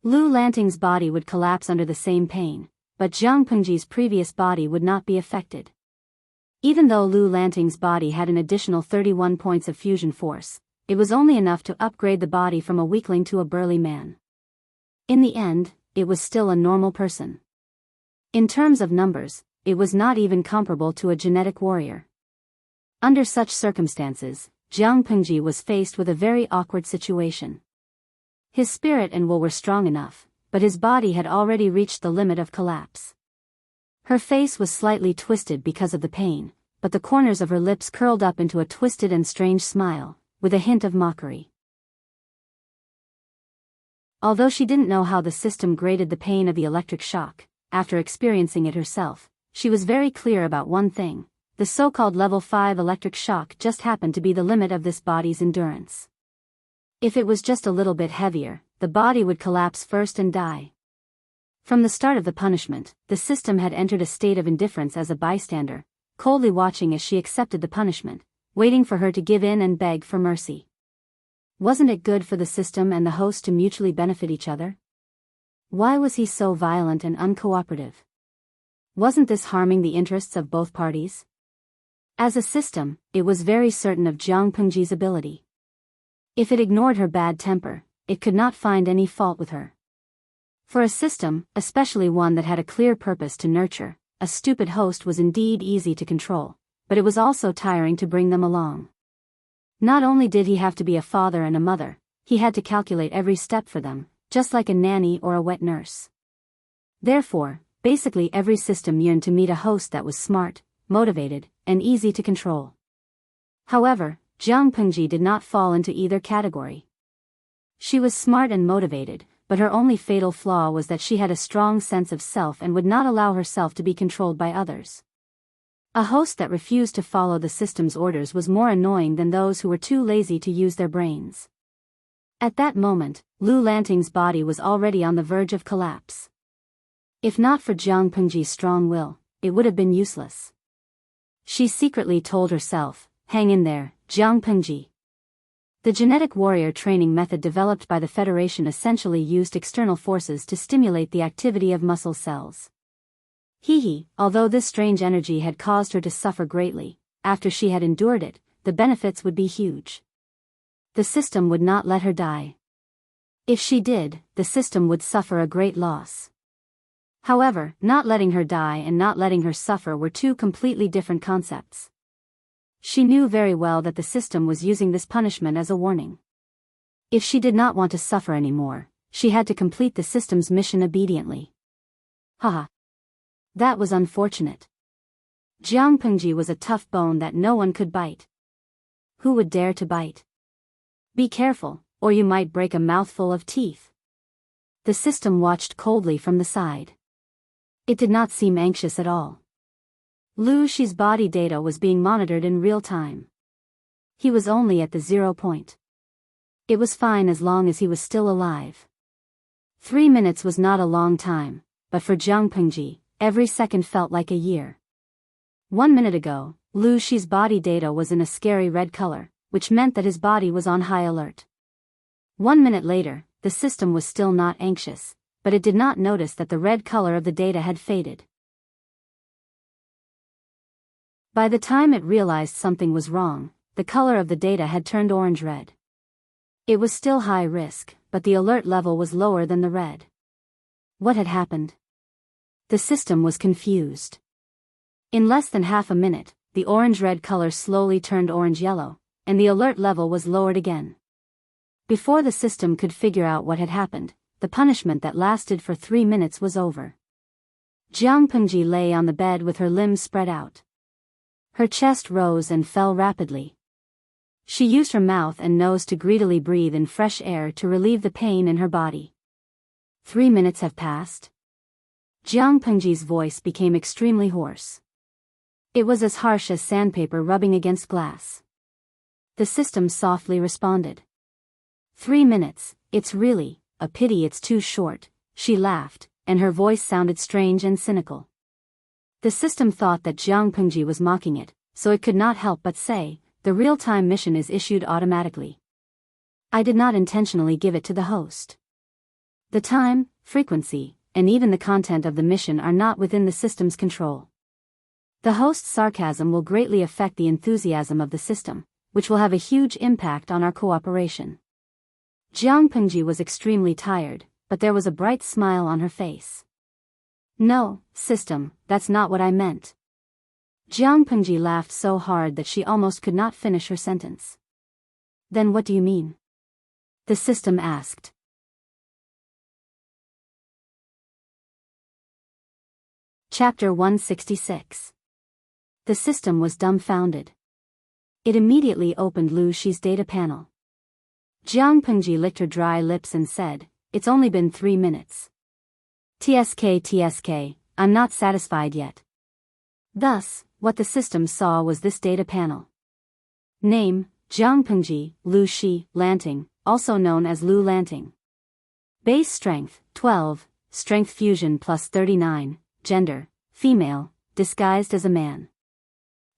Lu Lanting's body would collapse under the same pain, but Jiang Pengji's previous body would not be affected. Even though Lu Lanting's body had an additional 31 points of fusion force, it was only enough to upgrade the body from a weakling to a burly man. In the end, it was still a normal person. In terms of numbers, it was not even comparable to a genetic warrior. Under such circumstances, Jiang Pengji was faced with a very awkward situation. His spirit and will were strong enough, but his body had already reached the limit of collapse. Her face was slightly twisted because of the pain, but the corners of her lips curled up into a twisted and strange smile, with a hint of mockery. Although she didn't know how the system graded the pain of the electric shock, after experiencing it herself, she was very clear about one thing: the so-called level 5 electric shock just happened to be the limit of this body's endurance. If it was just a little bit heavier, the body would collapse first and die. From the start of the punishment, the system had entered a state of indifference as a bystander, coldly watching as she accepted the punishment, waiting for her to give in and beg for mercy. Wasn't it good for the system and the host to mutually benefit each other? Why was he so violent and uncooperative? Wasn't this harming the interests of both parties? As a system, it was very certain of Jiang Pengji's ability. If it ignored her bad temper, it could not find any fault with her. For a system, especially one that had a clear purpose to nurture, a stupid host was indeed easy to control, but it was also tiring to bring them along. Not only did he have to be a father and a mother, he had to calculate every step for them, just like a nanny or a wet nurse. Therefore, basically every system yearned to meet a host that was smart, motivated, and easy to control. However, Jiang Pengji did not fall into either category. She was smart and motivated, but her only fatal flaw was that she had a strong sense of self and would not allow herself to be controlled by others. A host that refused to follow the system's orders was more annoying than those who were too lazy to use their brains. At that moment, Lu Lanting's body was already on the verge of collapse. If not for Jiang Pengji's strong will, it would have been useless. She secretly told herself, "Hang in there, Jiang Pengji." The genetic warrior training method developed by the Federation essentially used external forces to stimulate the activity of muscle cells. Although this strange energy had caused her to suffer greatly, after she had endured it, the benefits would be huge. The system would not let her die. If she did, the system would suffer a great loss. However, not letting her die and not letting her suffer were two completely different concepts. She knew very well that the system was using this punishment as a warning. If she did not want to suffer anymore, she had to complete the system's mission obediently. Haha. That was unfortunate. Jiang Pengji was a tough bone that no one could bite. Who would dare to bite? Be careful, or you might break a mouthful of teeth. The system watched coldly from the side. It did not seem anxious at all. Lu Shi's body data was being monitored in real time. He was only at the 0 point. It was fine as long as he was still alive. 3 minutes was not a long time, but for Jiang Pengji, every second felt like a year. 1 minute ago, Lu Shi's body data was in a scary red color, which meant that his body was on high alert. 1 minute later, the system was still not anxious, but it did not notice that the red color of the data had faded. By the time it realized something was wrong, the color of the data had turned orange-red. It was still high risk, but the alert level was lower than the red. What had happened? The system was confused. In less than half a minute, the orange-red color slowly turned orange-yellow, and the alert level was lowered again. Before the system could figure out what had happened, the punishment that lasted for 3 minutes was over. Jiang Pengji lay on the bed with her limbs spread out. Her chest rose and fell rapidly. She used her mouth and nose to greedily breathe in fresh air to relieve the pain in her body. 3 minutes have passed. Jiang Pengji's voice became extremely hoarse. It was as harsh as sandpaper rubbing against glass. The system softly responded. 3 minutes, it's really a pity it's too short," she laughed, and her voice sounded strange and cynical. The system thought that Jiang Pengji was mocking it, so it could not help but say, "The real-time mission is issued automatically. I did not intentionally give it to the host. The time, frequency, and even the content of the mission are not within the system's control. The host's sarcasm will greatly affect the enthusiasm of the system, which will have a huge impact on our cooperation." Jiang Pengji was extremely tired, but there was a bright smile on her face. "No, system, that's not what I meant." Jiang Pengji laughed so hard that she almost could not finish her sentence. "Then what do you mean?" the system asked. Chapter 166. The system was dumbfounded. It immediately opened Lu Shi's data panel. Jiang Pengji licked her dry lips and said, "It's only been 3 minutes. TSK, I'm not satisfied yet." Thus, what the system saw was this data panel. Name, Jiang Pengji, Lu Shi, Lanting, also known as Lu Lanting. Base strength, 12, strength fusion plus 39, gender, female, disguised as a man.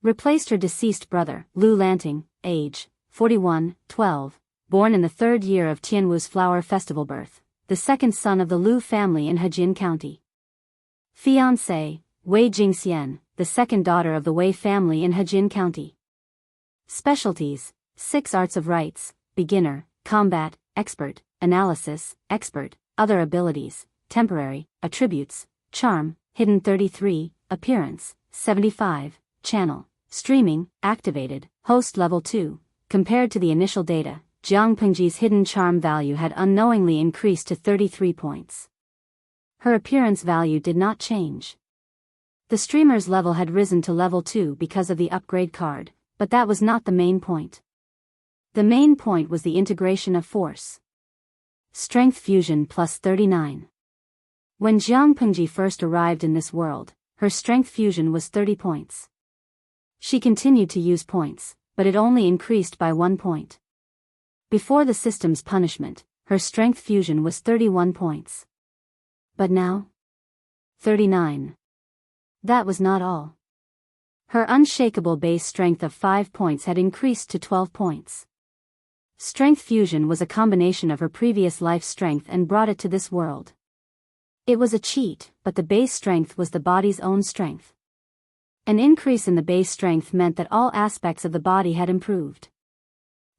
Replaced her deceased brother, Lu Lanting, age, 41, 12, born in the 3rd year of Tianwu's flower festival birth, the 2nd son of the Lu family in Hejin County. Fiancé, Wei Jingxian, the 2nd daughter of the Wei family in Hejin County. Specialties, 6 arts of rites, beginner, combat, expert, analysis, expert, other abilities, temporary, attributes, charm, hidden 33, appearance, 75, channel, streaming, activated, host level 2. Compared to the initial data, Jiang Pengji's hidden charm value had unknowingly increased to 33 points. Her appearance value did not change. The streamer's level had risen to level 2 because of the upgrade card, but that was not the main point. The main point was the integration of force. Strength fusion plus 39. When Jiang Pengji first arrived in this world, her strength fusion was 30 points. She continued to use points, but it only increased by 1 point. Before the system's punishment, her strength fusion was 31 points. But now? 39. That was not all. Her unshakable base strength of 5 points had increased to 12 points. Strength fusion was a combination of her previous life strength and brought it to this world. It was a cheat, but the base strength was the body's own strength. An increase in the base strength meant that all aspects of the body had improved.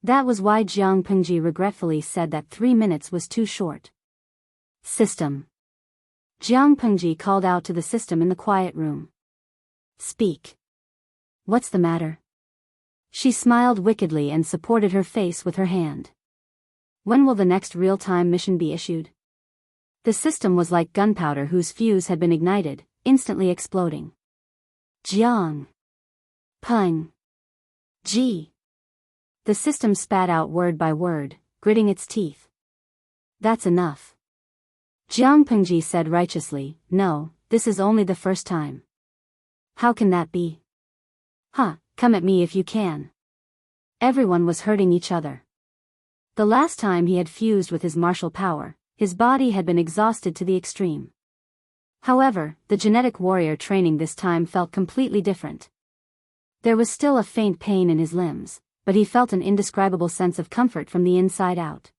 That was why Jiang Pengji regretfully said that 3 minutes was too short. System. Jiang Pengji called out to the system in the quiet room. "Speak. What's the matter?" She smiled wickedly and supported her face with her hand. "When will the next real-time mission be issued?" The system was like gunpowder whose fuse had been ignited, instantly exploding. Jiang Peng Ji. The system spat out word by word, gritting its teeth. "That's enough." Jiang Pengji said righteously, "No, this is only the first time." "How can that be?" Come at me if you can." Everyone was hurting each other. The last time he had fused with his martial power, his body had been exhausted to the extreme. However, the genetic warrior training this time felt completely different. There was still a faint pain in his limbs, but he felt an indescribable sense of comfort from the inside out.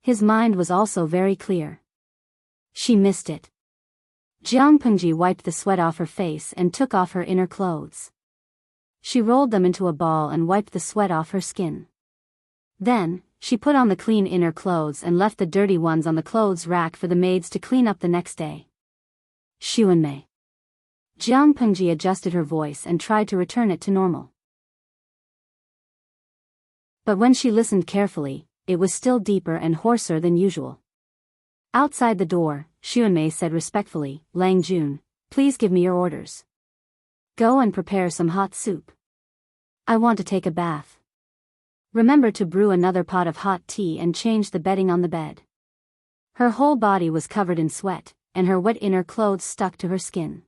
His mind was also very clear. She missed it. Jiang Pengji wiped the sweat off her face and took off her inner clothes. She rolled them into a ball and wiped the sweat off her skin. Then, she put on the clean inner clothes and left the dirty ones on the clothes rack for the maids to clean up the next day. "Xuanmei." Jiang Pengji adjusted her voice and tried to return it to normal. But when she listened carefully, it was still deeper and hoarser than usual. Outside the door, Xuanmei said respectfully, "Lang Jun, please give me your orders. Go and prepare some hot soup. I want to take a bath. Remember to brew another pot of hot tea and change the bedding on the bed." Her whole body was covered in sweat, and her wet inner clothes stuck to her skin.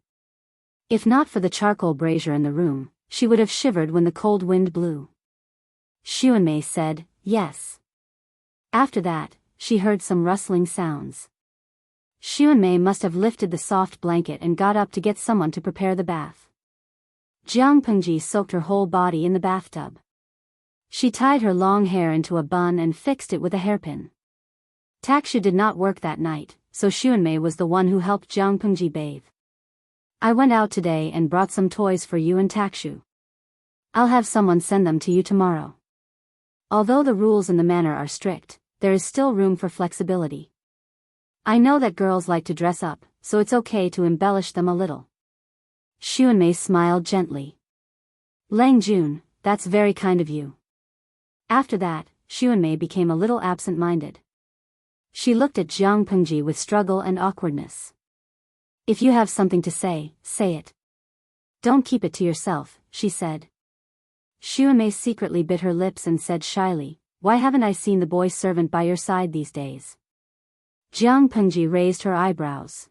If not for the charcoal brazier in the room, she would have shivered when the cold wind blew. Xuanmei said, "Yes." After that, she heard some rustling sounds. Xuanmei must have lifted the soft blanket and got up to get someone to prepare the bath. Jiang Pengji soaked her whole body in the bathtub. She tied her long hair into a bun and fixed it with a hairpin. Takshu did not work that night, so Xuanmei was the one who helped Jiang Pengji bathe. I went out today and brought some toys for you and Takshu. I'll have someone send them to you tomorrow. Although the rules in the manor are strict, there is still room for flexibility. I know that girls like to dress up, so it's okay to embellish them a little. Xuanmei smiled gently. Lang Jun, that's very kind of you. After that, Xuanmei became a little absent-minded. She looked at Jiang Pengji with struggle and awkwardness. If you have something to say, say it. Don't keep it to yourself, she said. Xuanmei secretly bit her lips and said shyly, why haven't I seen the boy servant by your side these days? Jiang Pengji raised her eyebrows.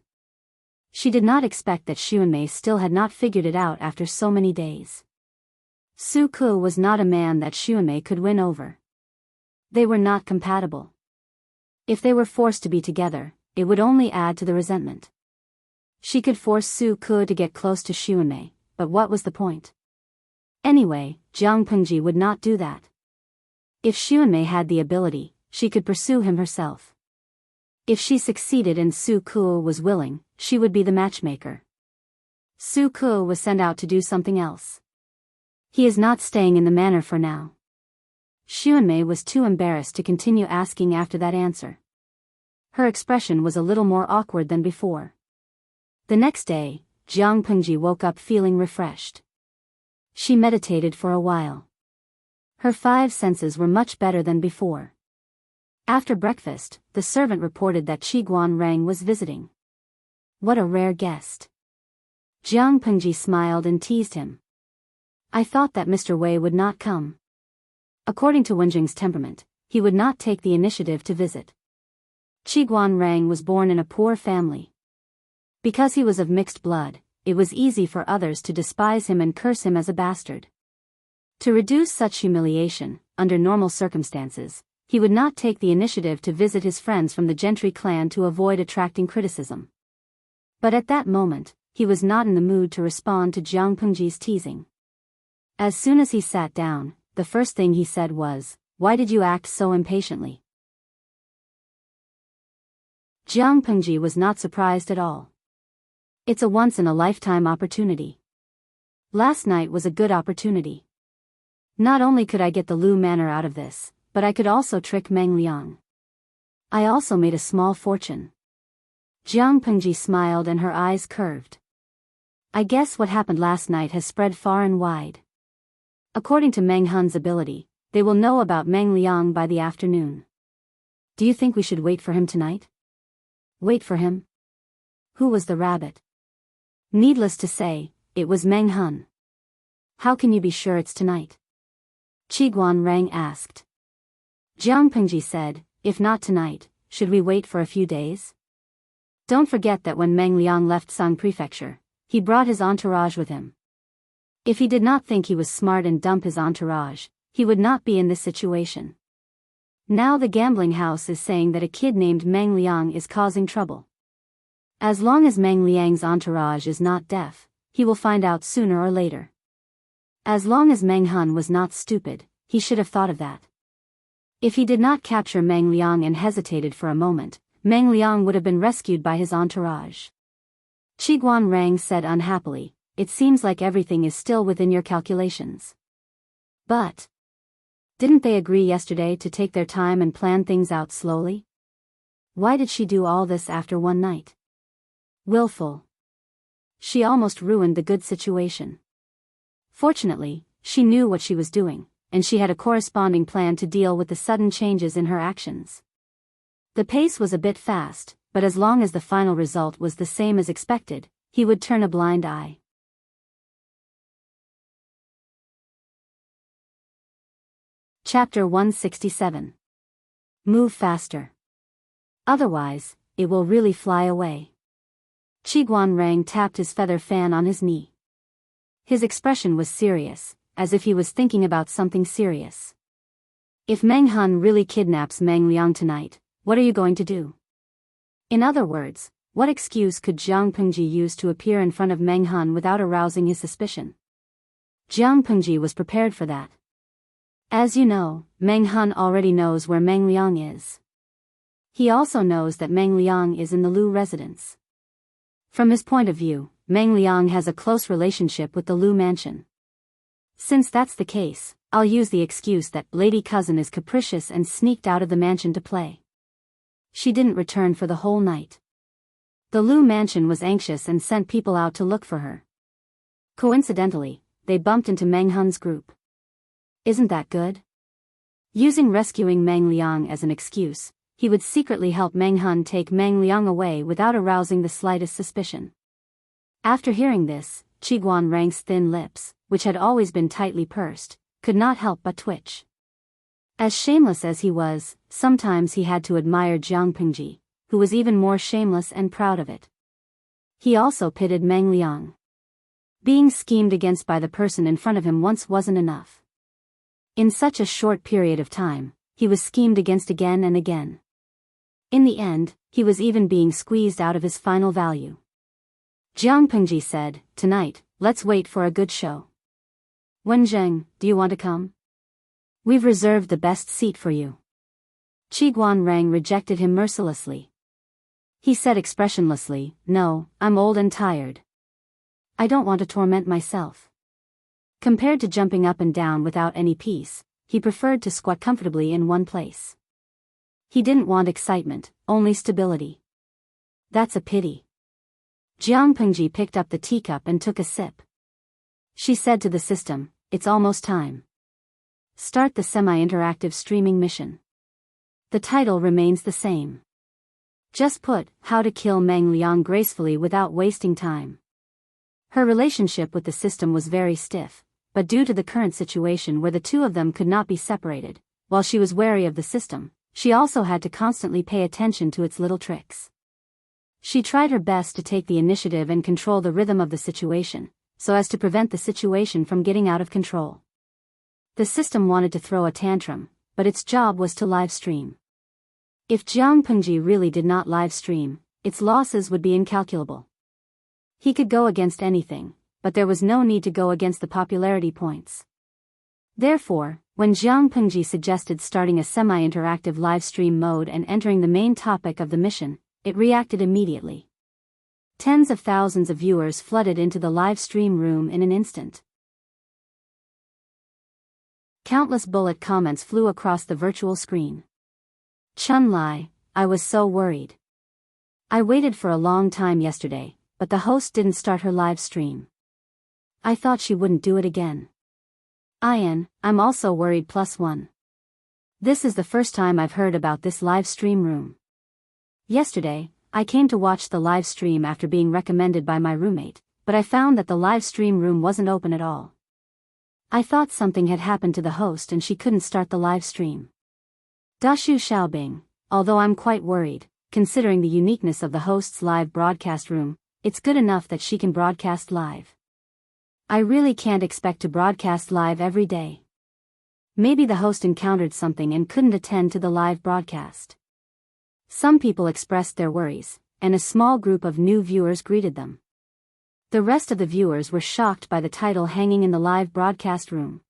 She did not expect that Xuanmei still had not figured it out after so many days. Su Ke was not a man that Xuanmei could win over. They were not compatible. If they were forced to be together, it would only add to the resentment. She could force Su Ke to get close to Xuanmei, but what was the point? Anyway, Jiang Pengji would not do that. If Xuanmei had the ability, she could pursue him herself. If she succeeded and Su Ke was willing, she would be the matchmaker. Su Ke was sent out to do something else. He is not staying in the manor for now. Xuanmei was too embarrassed to continue asking after that answer. Her expression was a little more awkward than before. The next day, Jiang Pengji woke up feeling refreshed. She meditated for a while. Her 5 senses were much better than before. After breakfast, the servant reported that Qiguan Rang was visiting. What a rare guest. Jiang Pengji smiled and teased him. I thought that Mr. Wei would not come. According to Wenjing's temperament, he would not take the initiative to visit. Qiguan Rang was born in a poor family. Because he was of mixed blood, it was easy for others to despise him and curse him as a bastard. To reduce such humiliation, under normal circumstances, he would not take the initiative to visit his friends from the gentry clan to avoid attracting criticism. But at that moment, he was not in the mood to respond to Jiang Pengji's teasing. As soon as he sat down, the first thing he said was, "Why did you act so impatiently?" Jiang Pengji was not surprised at all. It's a once-in-a-lifetime opportunity. Last night was a good opportunity. Not only could I get the Lu Manor out of this, but I could also trick Meng Liang. I also made a small fortune. Jiang Pengji smiled and her eyes curved. I guess what happened last night has spread far and wide. According to Meng Hun's ability, they will know about Meng Liang by the afternoon. Do you think we should wait for him tonight? Wait for him? Who was the rabbit? Needless to say, it was Meng Hun. How can you be sure it's tonight? Qiguan Rang asked. Jiang Pengji said, if not tonight, should we wait for a few days? Don't forget that when Meng Liang left Sang Prefecture, he brought his entourage with him. If he did not think he was smart and dump his entourage, he would not be in this situation. Now the gambling house is saying that a kid named Meng Liang is causing trouble. As long as Meng Liang's entourage is not deaf, he will find out sooner or later. As long as Meng Hun was not stupid, he should have thought of that. If he did not capture Meng Liang and hesitated for a moment, Meng Liang would have been rescued by his entourage. Qiguan Rang said unhappily, it seems like everything is still within your calculations. But didn't they agree yesterday to take their time and plan things out slowly? Why did she do all this after one night? Willful. She almost ruined the good situation. Fortunately, she knew what she was doing, and she had a corresponding plan to deal with the sudden changes in her actions. The pace was a bit fast, but as long as the final result was the same as expected, he would turn a blind eye. Chapter 167. Move faster. Otherwise, it will really fly away. Qiguan Rang tapped his feather fan on his knee. His expression was serious, as if he was thinking about something serious. If Meng Hun really kidnaps Meng Liang tonight, What are you going to do? In other words, what excuse could Jiang Pengji use to appear in front of Meng Han without arousing his suspicion? Jiang Pengji was prepared for that. As you know, Meng Han already knows where Meng Liang is. He also knows that Meng Liang is in the Lu residence. From his point of view, Meng Liang has a close relationship with the Lu mansion. Since that's the case, I'll use the excuse that Lady Cousin is capricious and sneaked out of the mansion to play. She didn't return for the whole night. The Lu mansion was anxious and sent people out to look for her. Coincidentally, they bumped into Meng Han's group. Isn't that good? Using rescuing Meng Liang as an excuse, he would secretly help Meng Han take Meng Liang away without arousing the slightest suspicion. After hearing this, Qiguan Rang's thin lips, which had always been tightly pursed, could not help but twitch. As shameless as he was, sometimes he had to admire Jiang Pengji, who was even more shameless and proud of it. He also pitied Meng Liang. Being schemed against by the person in front of him once wasn't enough. In such a short period of time, he was schemed against again and again. In the end, he was even being squeezed out of his final value. Jiang Pengji said, "Tonight, let's wait for a good show. Wenzheng, do you want to come? We've reserved the best seat for you." Qiguan Rang rejected him mercilessly. He said expressionlessly, "No, I'm old and tired. I don't want to torment myself." Compared to jumping up and down without any peace, he preferred to squat comfortably in one place. He didn't want excitement, only stability. That's a pity. Jiang Pengji picked up the teacup and took a sip. She said to the system, "It's almost time. Start the semi-interactive streaming mission." The title remains the same. Just put, "How to kill Meng Liang gracefully without wasting time." Her relationship with the system was very stiff, but due to the current situation where the two of them could not be separated, while she was wary of the system, she also had to constantly pay attention to its little tricks. She tried her best to take the initiative and control the rhythm of the situation, so as to prevent the situation from getting out of control. The system wanted to throw a tantrum, but its job was to live stream. If Jiang Pengji really did not live stream, its losses would be incalculable. He could go against anything, but there was no need to go against the popularity points. Therefore, when Jiang Pengji suggested starting a semi-interactive live stream mode and entering the main topic of the mission, it reacted immediately. Tens of thousands of viewers flooded into the live stream room in an instant. Countless bullet comments flew across the virtual screen. "Chun Lai, I was so worried. I waited for a long time yesterday, but the host didn't start her live stream. I thought she wouldn't do it again. Ian, I'm also worried +1. This is the first time I've heard about this live stream room. Yesterday, I came to watch the live stream after being recommended by my roommate, but I found that the live stream room wasn't open at all. I thought something had happened to the host and she couldn't start the live stream. Dashu Xiaobing, although I'm quite worried, considering the uniqueness of the host's live broadcast room, it's good enough that she can broadcast live. I really can't expect to broadcast live every day. Maybe the host encountered something and couldn't attend to the live broadcast." Some people expressed their worries, and a small group of new viewers greeted them. The rest of the viewers were shocked by the title hanging in the live broadcast room.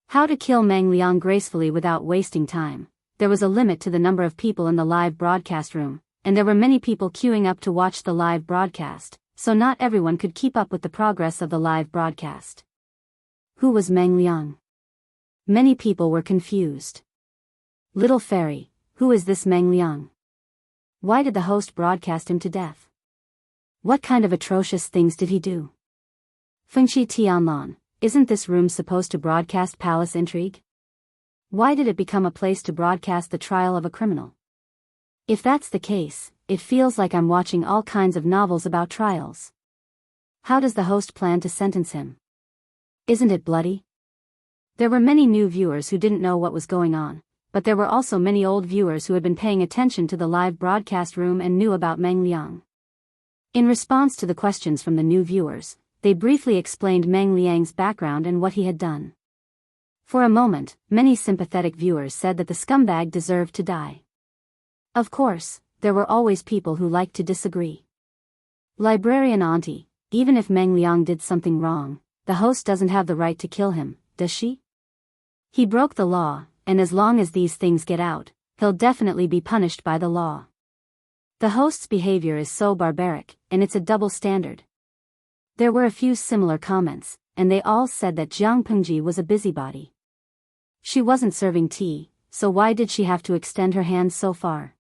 "How to kill Meng Liang gracefully without wasting time." There was a limit to the number of people in the live broadcast room, and there were many people queuing up to watch the live broadcast, so not everyone could keep up with the progress of the live broadcast. Who was Meng Liang? Many people were confused. Little fairy, who is this Meng Liang? Why did the host broadcast him to death? What kind of atrocious things did he do? Fengshi Tianlan, isn't this room supposed to broadcast palace intrigue? Why did it become a place to broadcast the trial of a criminal? If that's the case, it feels like I'm watching all kinds of novels about trials. How does the host plan to sentence him? Isn't it bloody? There were many new viewers who didn't know what was going on, but there were also many old viewers who had been paying attention to the live broadcast room and knew about Meng Liang. In response to the questions from the new viewers, they briefly explained Meng Liang's background and what he had done. For a moment, many sympathetic viewers said that the scumbag deserved to die. Of course, there were always people who liked to disagree. Librarian Auntie, even if Meng Liang did something wrong, the host doesn't have the right to kill him, does she? He broke the law, and as long as these things get out, he'll definitely be punished by the law. The host's behavior is so barbaric, and it's a double standard. There were a few similar comments, and they all said that Jiang Pengji was a busybody. She wasn't serving tea, so why did she have to extend her hand so far?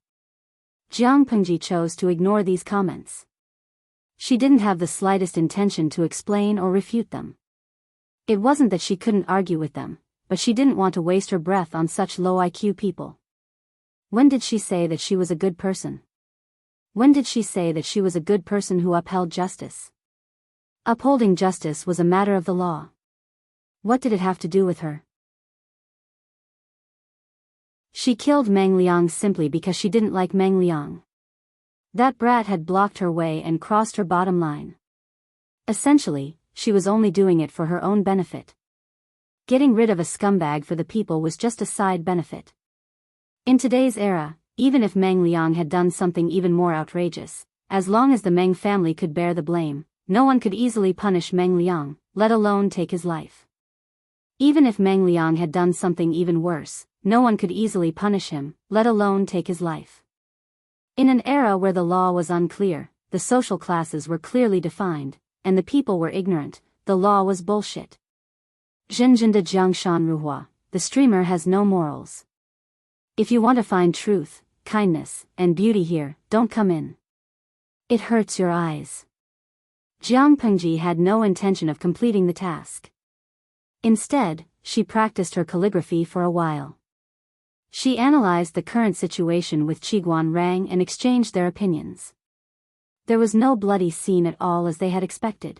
Jiang Pengji chose to ignore these comments. She didn't have the slightest intention to explain or refute them. It wasn't that she couldn't argue with them, but she didn't want to waste her breath on such low IQ people. When did she say that she was a good person? When did she say that she was a good person who upheld justice? Upholding justice was a matter of the law. What did it have to do with her? She killed Meng Liang simply because she didn't like Meng Liang. That brat had blocked her way and crossed her bottom line. Essentially, she was only doing it for her own benefit. Getting rid of a scumbag for the people was just a side benefit. In today's era, even if Meng Liang had done something even more outrageous, as long as the Meng family could bear the blame, no one could easily punish Meng Liang, let alone take his life. Even if Meng Liang had done something even worse, no one could easily punish him, let alone take his life. In an era where the law was unclear, the social classes were clearly defined, and the people were ignorant, the law was bullshit. Zhenjinda Jiangshan Ruhua, the streamer has no morals. If you want to find truth, kindness, and beauty here, don't come in. It hurts your eyes. Jiang Pengji had no intention of completing the task. Instead, she practiced her calligraphy for a while. She analyzed the current situation with Qiguan Rang and exchanged their opinions. There was no bloody scene at all as they had expected.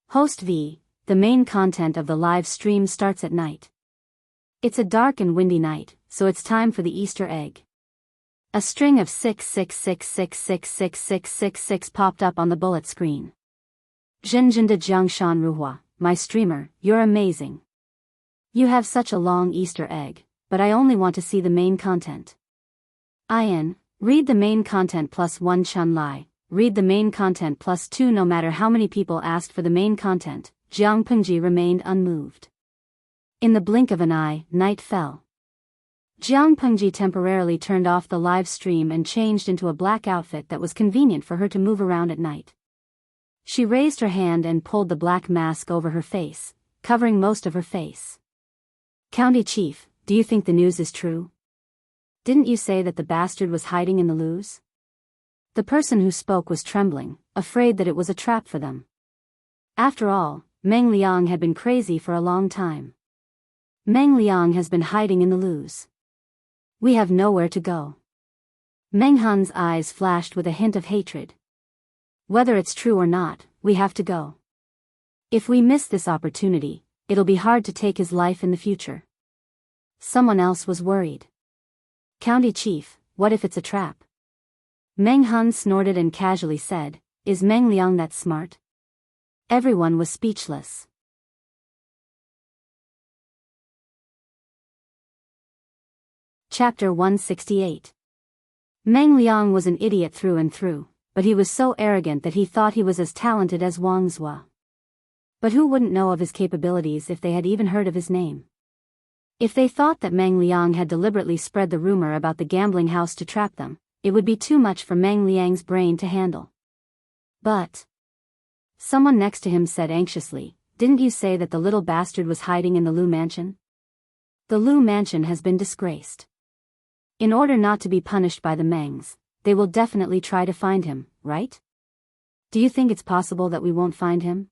Host V, the main content of the live stream starts at night. It's a dark and windy night, so it's time for the Easter egg. A string of 666666666 popped up on the bullet screen. Zhenjinda Jiangshan Ruhua, my streamer, you're amazing. You have such a long Easter egg, but I only want to see the main content. Ian, read the main content +1 Chun Lai, read the main content +2. No matter how many people asked for the main content, Jiang Pengji remained unmoved. In the blink of an eye, night fell. Jiang Pengji temporarily turned off the live stream and changed into a black outfit that was convenient for her to move around at night. She raised her hand and pulled the black mask over her face, covering most of her face. County Chief, do you think the news is true? Didn't you say that the bastard was hiding in the loos? The person who spoke was trembling, afraid that it was a trap for them. After all, Meng Liang had been crazy for a long time. Meng Liang has been hiding in the loos. We have nowhere to go. Meng Han's eyes flashed with a hint of hatred. Whether it's true or not, we have to go. If we miss this opportunity, it'll be hard to take his life in the future. Someone else was worried. County Chief, what if it's a trap? Meng Han snorted and casually said, is Meng Liang that smart? Everyone was speechless. Chapter 168. Meng Liang was an idiot through and through, but he was so arrogant that he thought he was as talented as Wang Zhua. But who wouldn't know of his capabilities if they had even heard of his name? If they thought that Meng Liang had deliberately spread the rumor about the gambling house to trap them, it would be too much for Meng Liang's brain to handle. But someone next to him said anxiously, didn't you say that the little bastard was hiding in the Lu mansion? The Lu mansion has been disgraced. In order not to be punished by the Mengs, they will definitely try to find him, right? Do you think it's possible that we won't find him?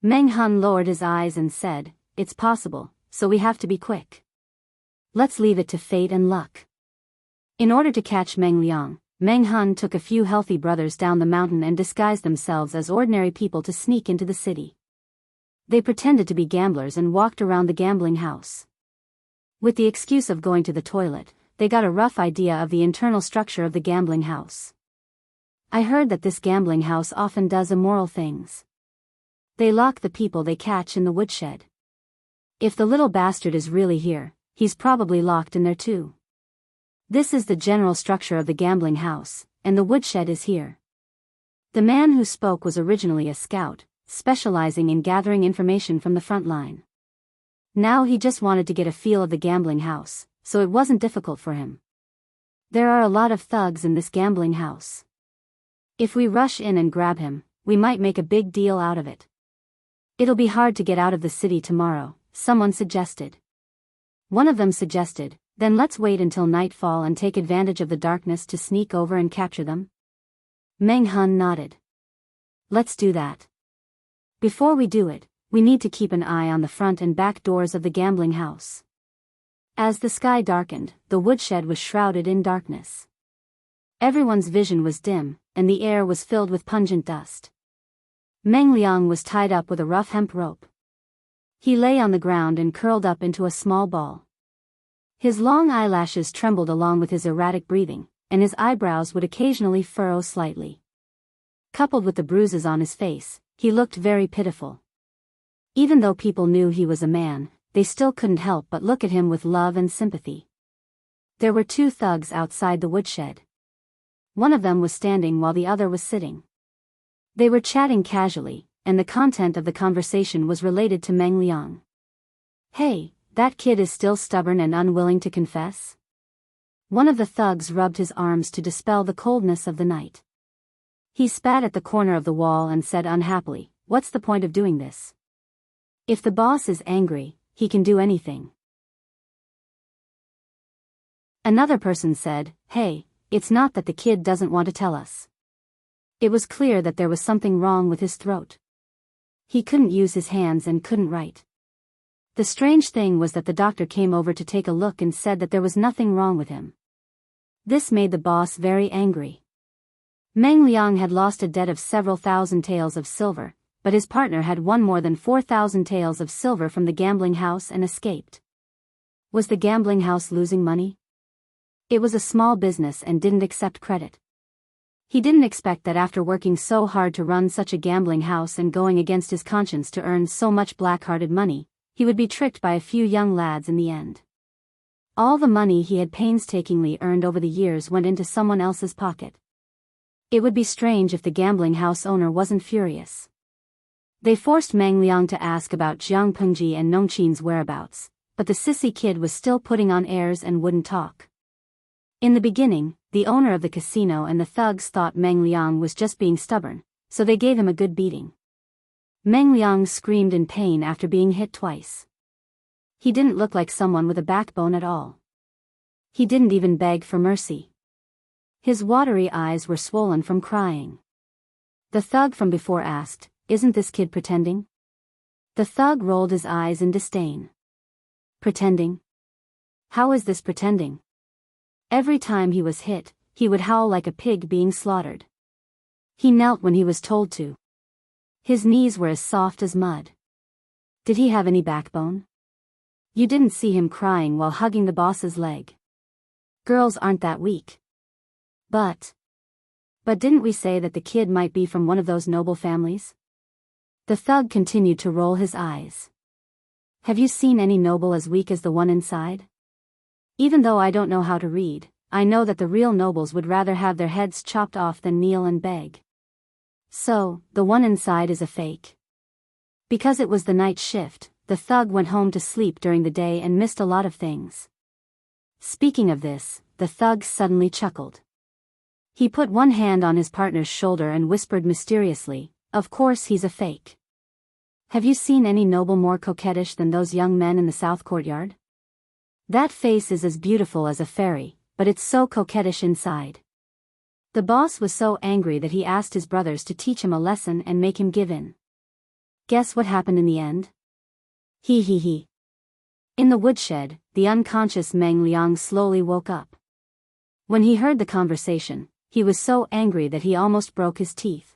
Meng Han lowered his eyes and said, it's possible, so we have to be quick. Let's leave it to fate and luck. In order to catch Meng Liang, Meng Han took a few healthy brothers down the mountain and disguised themselves as ordinary people to sneak into the city. They pretended to be gamblers and walked around the gambling house. With the excuse of going to the toilet, they got a rough idea of the internal structure of the gambling house. I heard that this gambling house often does immoral things. They lock the people they catch in the woodshed. If the little bastard is really here, he's probably locked in there too. This is the general structure of the gambling house, and the woodshed is here. The man who spoke was originally a scout, specializing in gathering information from the front line. Now he just wanted to get a feel of the gambling house, so it wasn't difficult for him. There are a lot of thugs in this gambling house. If we rush in and grab him, we might make a big deal out of it. It'll be hard to get out of the city tomorrow, someone suggested. One of them suggested, then let's wait until nightfall and take advantage of the darkness to sneak over and capture them. Meng Hun nodded. Let's do that. Before we do it, we need to keep an eye on the front and back doors of the gambling house. As the sky darkened, the woodshed was shrouded in darkness. Everyone's vision was dim, and the air was filled with pungent dust. Meng Liang was tied up with a rough hemp rope. He lay on the ground and curled up into a small ball. His long eyelashes trembled along with his erratic breathing, and his eyebrows would occasionally furrow slightly. Coupled with the bruises on his face, he looked very pitiful. Even though people knew he was a man, they still couldn't help but look at him with love and sympathy. There were two thugs outside the woodshed. One of them was standing while the other was sitting. They were chatting casually, and the content of the conversation was related to Meng Liang. Hey, that kid is still stubborn and unwilling to confess? One of the thugs rubbed his arms to dispel the coldness of the night. He spat at the corner of the wall and said unhappily, "What's the point of doing this? If the boss is angry, he can do anything." Another person said, "Hey, it's not that the kid doesn't want to tell us. It was clear that there was something wrong with his throat. He couldn't use his hands and couldn't write. The strange thing was that the doctor came over to take a look and said that there was nothing wrong with him." This made the boss very angry. Meng Liang had lost a debt of several thousand taels of silver, but his partner had won more than 4,000 taels of silver from the gambling house and escaped. Was the gambling house losing money? It was a small business and didn't accept credit. He didn't expect that after working so hard to run such a gambling house and going against his conscience to earn so much black-hearted money, he would be tricked by a few young lads in the end. All the money he had painstakingly earned over the years went into someone else's pocket. It would be strange if the gambling house owner wasn't furious. They forced Meng Liang to ask about Jiang Pengji and Nongqin's whereabouts, but the sissy kid was still putting on airs and wouldn't talk. In the beginning, the owner of the casino and the thugs thought Meng Liang was just being stubborn, so they gave him a good beating. Meng Liang screamed in pain after being hit twice. He didn't look like someone with a backbone at all. He didn't even beg for mercy. His watery eyes were swollen from crying. The thug from before asked, "Isn't this kid pretending?" The thug rolled his eyes in disdain. "Pretending? How is this pretending?" Every time he was hit, he would howl like a pig being slaughtered. He knelt when he was told to. His knees were as soft as mud. Did he have any backbone? You didn't see him crying while hugging the boss's leg. Girls aren't that weak. But didn't we say that the kid might be from one of those noble families? The thug continued to roll his eyes. Have you seen any noble as weak as the one inside? Even though I don't know how to read, I know that the real nobles would rather have their heads chopped off than kneel and beg. So, the one inside is a fake. Because it was the night shift, the thug went home to sleep during the day and missed a lot of things. Speaking of this, the thug suddenly chuckled. He put one hand on his partner's shoulder and whispered mysteriously, "Of course he's a fake. Have you seen any noble more coquettish than those young men in the south courtyard? That face is as beautiful as a fairy, but it's so coquettish inside." The boss was so angry that he asked his brothers to teach him a lesson and make him give in. Guess what happened in the end? He. In the woodshed, the unconscious Meng Liang slowly woke up. When he heard the conversation, he was so angry that he almost broke his teeth.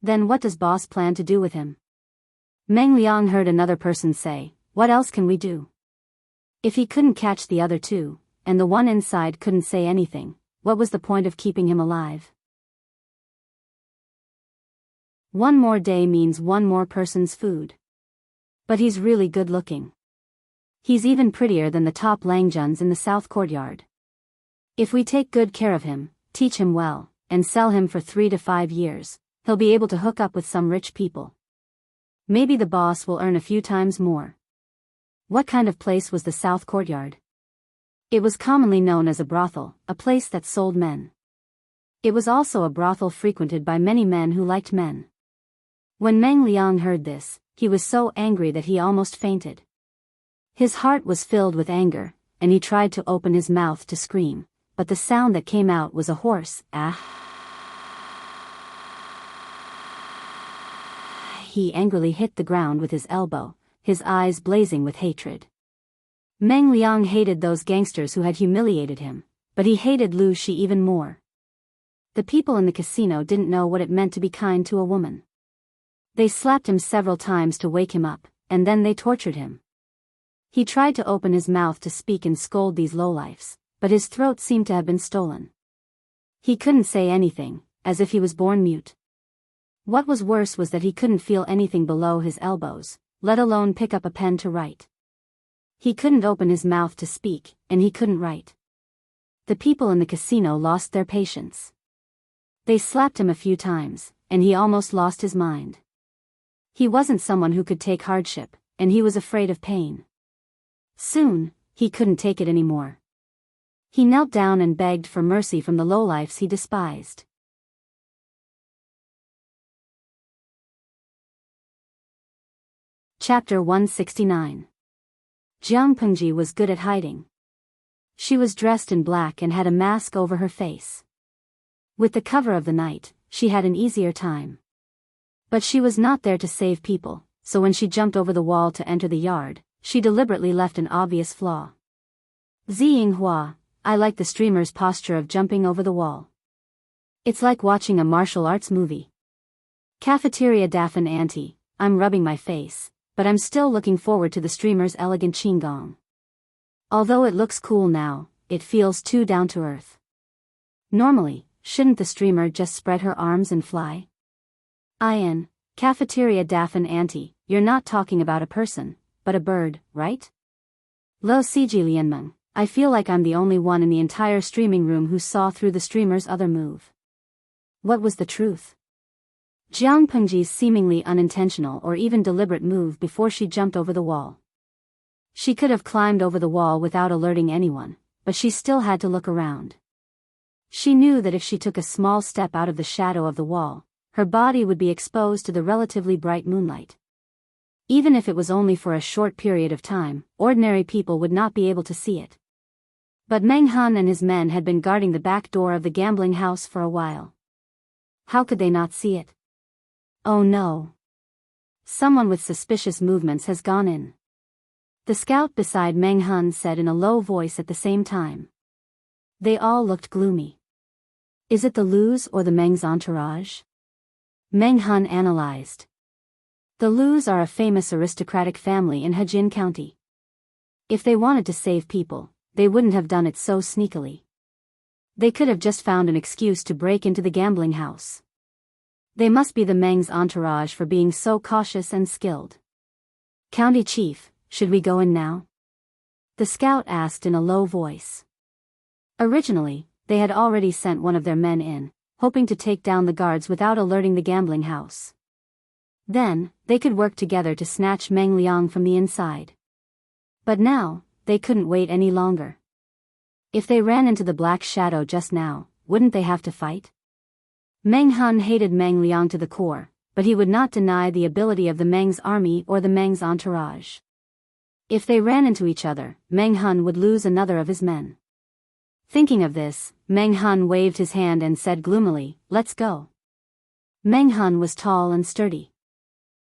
Then what does boss plan to do with him? Meng Liang heard another person say, "What else can we do?" If he couldn't catch the other two, and the one inside couldn't say anything, what was the point of keeping him alive? One more day means one more person's food. But he's really good looking. He's even prettier than the top Langjuns in the south courtyard. If we take good care of him, teach him well, and sell him for 3 to 5 years, he'll be able to hook up with some rich people. Maybe the boss will earn a few times more. What kind of place was the South Courtyard? It was commonly known as a brothel, a place that sold men. It was also a brothel frequented by many men who liked men. When Meng Liang heard this, he was so angry that he almost fainted. His heart was filled with anger, and he tried to open his mouth to scream, but the sound that came out was a hoarse ah. He angrily hit the ground with his elbow, his eyes blazing with hatred. Meng Liang hated those gangsters who had humiliated him, but he hated Lu Shi even more. The people in the casino didn't know what it meant to be kind to a woman. They slapped him several times to wake him up, and then they tortured him. He tried to open his mouth to speak and scold these lowlifes, but his throat seemed to have been stolen. He couldn't say anything, as if he was born mute. What was worse was that he couldn't feel anything below his elbows, let alone pick up a pen to write. He couldn't open his mouth to speak, and he couldn't write. The people in the casino lost their patience. They slapped him a few times, and he almost lost his mind. He wasn't someone who could take hardship, and he was afraid of pain. Soon, he couldn't take it anymore. He knelt down and begged for mercy from the lowlifes he despised. Chapter 169. Jiang Pengji was good at hiding. She was dressed in black and had a mask over her face. With the cover of the night, she had an easier time. But she was not there to save people, so when she jumped over the wall to enter the yard, she deliberately left an obvious flaw. Ziyinghua, I like the streamer's posture of jumping over the wall. It's like watching a martial arts movie. Cafeteria Daffin Auntie, I'm rubbing my face, but I'm still looking forward to the streamer's elegant qigong. Although it looks cool now, it feels too down to earth. Normally, shouldn't the streamer just spread her arms and fly? Ian, Cafeteria Daffin Auntie, you're not talking about a person, but a bird, right? Lo Siji Lianmeng, I feel like I'm the only one in the entire streaming room who saw through the streamer's other move. What was the truth? Jiang Pengji's seemingly unintentional or even deliberate move before she jumped over the wall. She could have climbed over the wall without alerting anyone, but she still had to look around. She knew that if she took a small step out of the shadow of the wall, her body would be exposed to the relatively bright moonlight. Even if it was only for a short period of time, ordinary people would not be able to see it. But Meng Han and his men had been guarding the back door of the gambling house for a while. How could they not see it? Oh no. Someone with suspicious movements has gone in. The scout beside Meng Han said in a low voice at the same time. They all looked gloomy. Is it the Lus or the Meng's entourage? Meng Han analyzed. The Lus are a famous aristocratic family in Hejin County. If they wanted to save people, they wouldn't have done it so sneakily. They could have just found an excuse to break into the gambling house. They must be the Meng's entourage for being so cautious and skilled. County Chief, should we go in now? The scout asked in a low voice. Originally, they had already sent one of their men in, hoping to take down the guards without alerting the gambling house. Then, they could work together to snatch Meng Liang from the inside. But now, they couldn't wait any longer. If they ran into the black shadow just now, wouldn't they have to fight? Meng Han hated Meng Liang to the core, but he would not deny the ability of the Meng's army or the Meng's entourage. If they ran into each other, Meng Han would lose another of his men. Thinking of this, Meng Han waved his hand and said gloomily, "Let's go." Meng Han was tall and sturdy.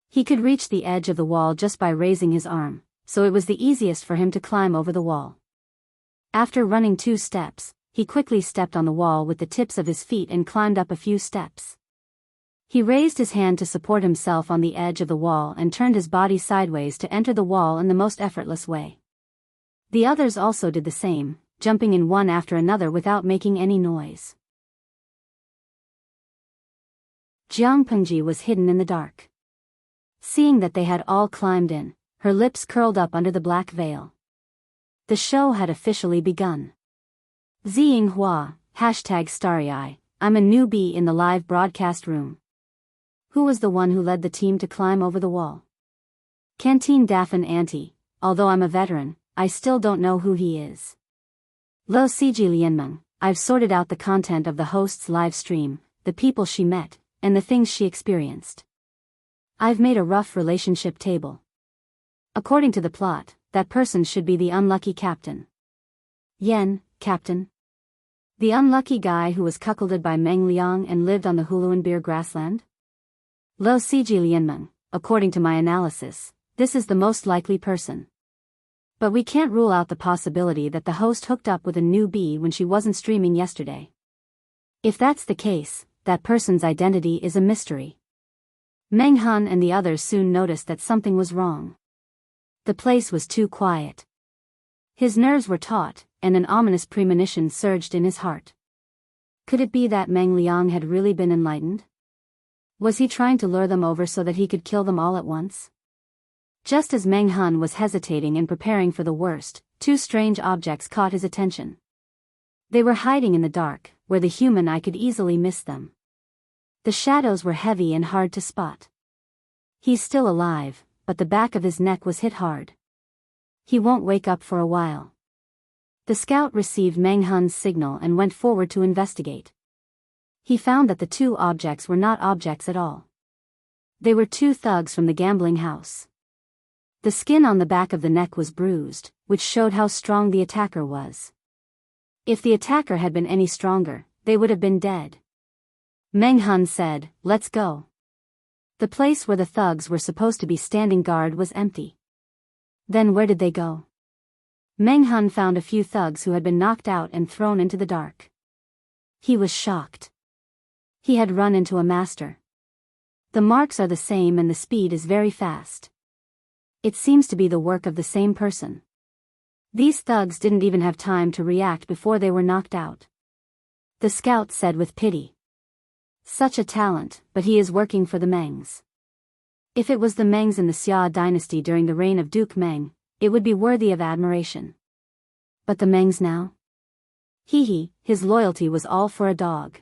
He could reach the edge of the wall just by raising his arm, so it was the easiest for him to climb over the wall. After running 2 steps, he quickly stepped on the wall with the tips of his feet and climbed up a few steps. He raised his hand to support himself on the edge of the wall and turned his body sideways to enter the wall in the most effortless way. The others also did the same, jumping in one after another without making any noise. Jiang Pengji was hidden in the dark. Seeing that they had all climbed in, her lips curled up under the black veil. The show had officially begun. Xinghua, #starry-eye, I'm a newbie in the live broadcast room. Who was the one who led the team to climb over the wall? Canteen Daffin Auntie, although I'm a veteran, I still don't know who he is. Lo Siji Lianmeng, I've sorted out the content of the host's live stream, the people she met, and the things she experienced. I've made a rough relationship table. According to the plot, that person should be the unlucky captain. Yen, captain. The unlucky guy who was cuckolded by Meng Liang and lived on the Huluan Beer grassland? Lo Siji Lianmeng, according to my analysis, this is the most likely person. But we can't rule out the possibility that the host hooked up with a newbie when she wasn't streaming yesterday. If that's the case, that person's identity is a mystery. Meng Han and the others soon noticed that something was wrong. The place was too quiet. His nerves were taut, and an ominous premonition surged in his heart. Could it be that Meng Liang had really been enlightened? Was he trying to lure them over so that he could kill them all at once? Just as Meng Han was hesitating and preparing for the worst, two strange objects caught his attention. They were hiding in the dark, where the human eye could easily miss them. The shadows were heavy and hard to spot. He's still alive, but the back of his neck was hit hard. He won't wake up for a while. The scout received Meng Han's signal and went forward to investigate. He found that the two objects were not objects at all. They were two thugs from the gambling house. The skin on the back of the neck was bruised, which showed how strong the attacker was. If the attacker had been any stronger, they would have been dead. Meng Han said, "Let's go." The place where the thugs were supposed to be standing guard was empty. Then where did they go? Meng Han found a few thugs who had been knocked out and thrown into the dark. He was shocked. He had run into a master. The marks are the same and the speed is very fast. It seems to be the work of the same person. These thugs didn't even have time to react before they were knocked out. The scout said with pity. Such a talent, but he is working for the Mengs. If it was the Mengs in the Xia dynasty during the reign of Duke Meng, it would be worthy of admiration. But the Mengs now? His loyalty was all for a dog.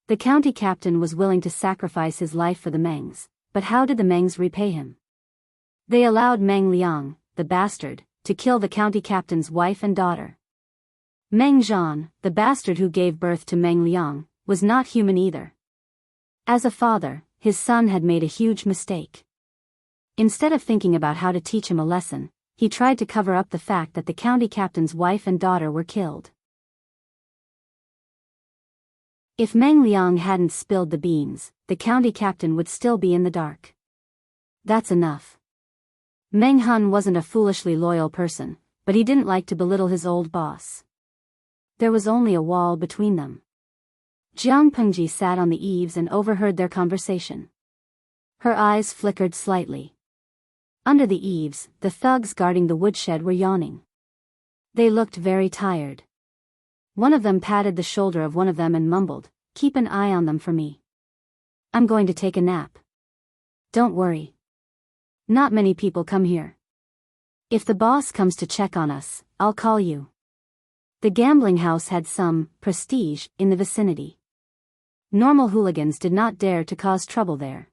The county captain was willing to sacrifice his life for the Mengs, but how did the Mengs repay him? They allowed Meng Liang, the bastard, to kill the county captain's wife and daughter. Meng Zhan, the bastard who gave birth to Meng Liang, was not human either. As a father, his son had made a huge mistake. Instead of thinking about how to teach him a lesson, he tried to cover up the fact that the county captain's wife and daughter were killed. If Meng Liang hadn't spilled the beans, the county captain would still be in the dark. That's enough. Meng Han wasn't a foolishly loyal person, but he didn't like to belittle his old boss. There was only a wall between them. Jiang Pengji sat on the eaves and overheard their conversation. Her eyes flickered slightly. Under the eaves, the thugs guarding the woodshed were yawning. They looked very tired. One of them patted the shoulder of one of them and mumbled, "Keep an eye on them for me. I'm going to take a nap." "Don't worry. Not many people come here. If the boss comes to check on us, I'll call you." The gambling house had some prestige in the vicinity. Normal hooligans did not dare to cause trouble there.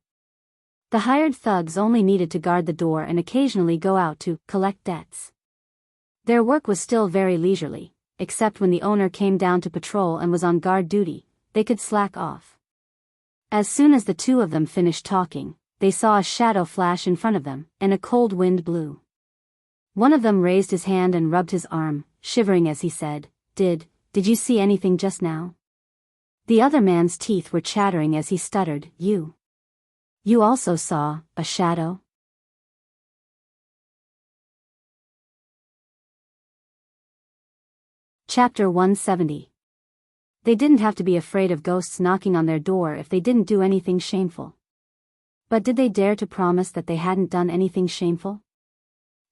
The hired thugs only needed to guard the door and occasionally go out to collect debts. Their work was still very leisurely. Except when the owner came down to patrol and was on guard duty, they could slack off. As soon as the two of them finished talking, they saw a shadow flash in front of them, and a cold wind blew. One of them raised his hand and rubbed his arm, shivering as he said, Did you see anything just now?" The other man's teeth were chattering as he stuttered, You also saw a shadow?" Chapter 170. They didn't have to be afraid of ghosts knocking on their door if they didn't do anything shameful. But did they dare to promise that they hadn't done anything shameful?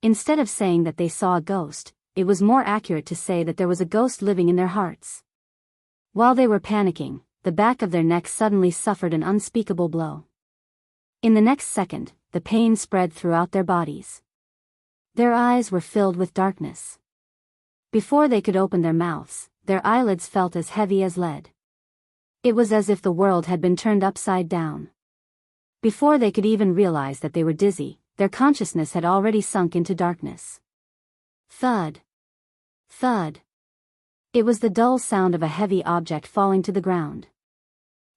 Instead of saying that they saw a ghost, it was more accurate to say that there was a ghost living in their hearts. While they were panicking, the back of their necks suddenly suffered an unspeakable blow. In the next second, the pain spread throughout their bodies. Their eyes were filled with darkness. Before they could open their mouths, their eyelids felt as heavy as lead. It was as if the world had been turned upside down. Before they could even realize that they were dizzy, their consciousness had already sunk into darkness. Thud. Thud. It was the dull sound of a heavy object falling to the ground.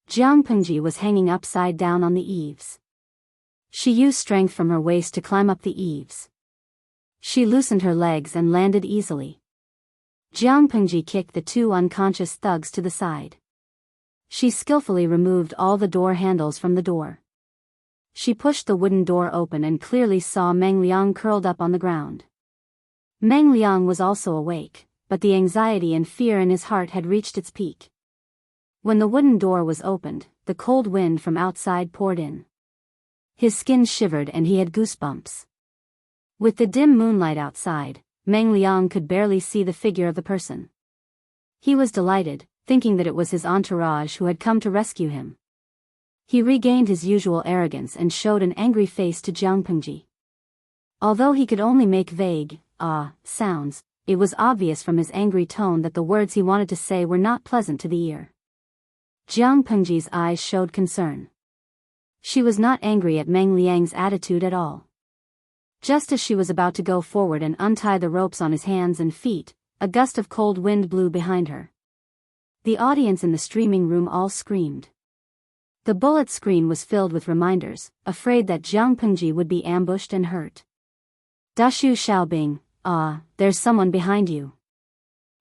Jiang Pengji was hanging upside down on the eaves. She used strength from her waist to climb up the eaves. She loosened her legs and landed easily. Jiang Pengji kicked the two unconscious thugs to the side. She skillfully removed all the door handles from the door. She pushed the wooden door open and clearly saw Meng Liang curled up on the ground. Meng Liang was also awake, but the anxiety and fear in his heart had reached its peak. When the wooden door was opened, the cold wind from outside poured in. His skin shivered and he had goosebumps. With the dim moonlight outside, Meng Liang could barely see the figure of the person. He was delighted, thinking that it was his entourage who had come to rescue him. He regained his usual arrogance and showed an angry face to Jiang Pengji. Although he could only make vague, sounds, it was obvious from his angry tone that the words he wanted to say were not pleasant to the ear. Jiang Pengji's eyes showed concern. She was not angry at Meng Liang's attitude at all. Just as she was about to go forward and untie the ropes on his hands and feet, a gust of cold wind blew behind her. The audience in the streaming room all screamed. The bullet screen was filled with reminders, afraid that Jiang Pengji would be ambushed and hurt. Dashu Xiaobing, there's someone behind you.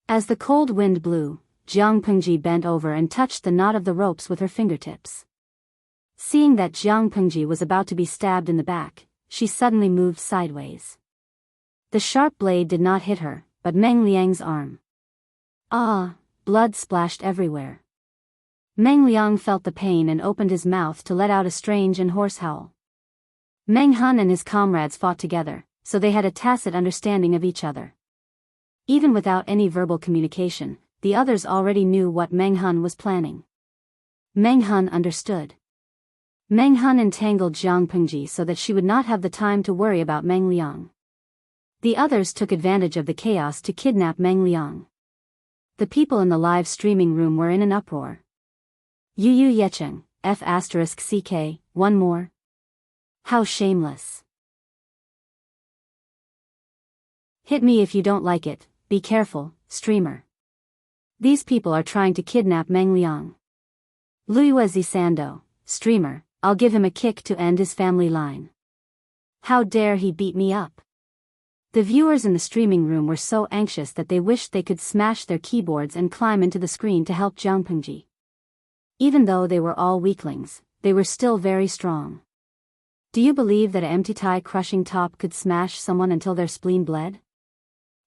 As the cold wind blew, Jiang Pengji bent over and touched the knot of the ropes with her fingertips. Seeing that Jiang Pengji was about to be stabbed in the back, she suddenly moved sideways. The sharp blade did not hit her, but Meng Liang's arm. Blood splashed everywhere. Meng Liang felt the pain and opened his mouth to let out a strange and hoarse howl. Meng Han and his comrades fought together, so they had a tacit understanding of each other. Even without any verbal communication, the others already knew what Meng Han was planning. Meng Han understood. Meng Han entangled Jiang Pengji so that she would not have the time to worry about Meng Liang. The others took advantage of the chaos to kidnap Meng Liang. The people in the live streaming room were in an uproar. Yu Yecheng, F***CK, one more? How shameless. Hit me if you don't like it, be careful, streamer. These people are trying to kidnap Meng Liang. Luiwezi Sando, streamer, I'll give him a kick to end his family line. How dare he beat me up? The viewers in the streaming room were so anxious that they wished they could smash their keyboards and climb into the screen to help Jiang Pengji. Even though they were all weaklings, they were still very strong. Do you believe that an empty tie crushing top could smash someone until their spleen bled?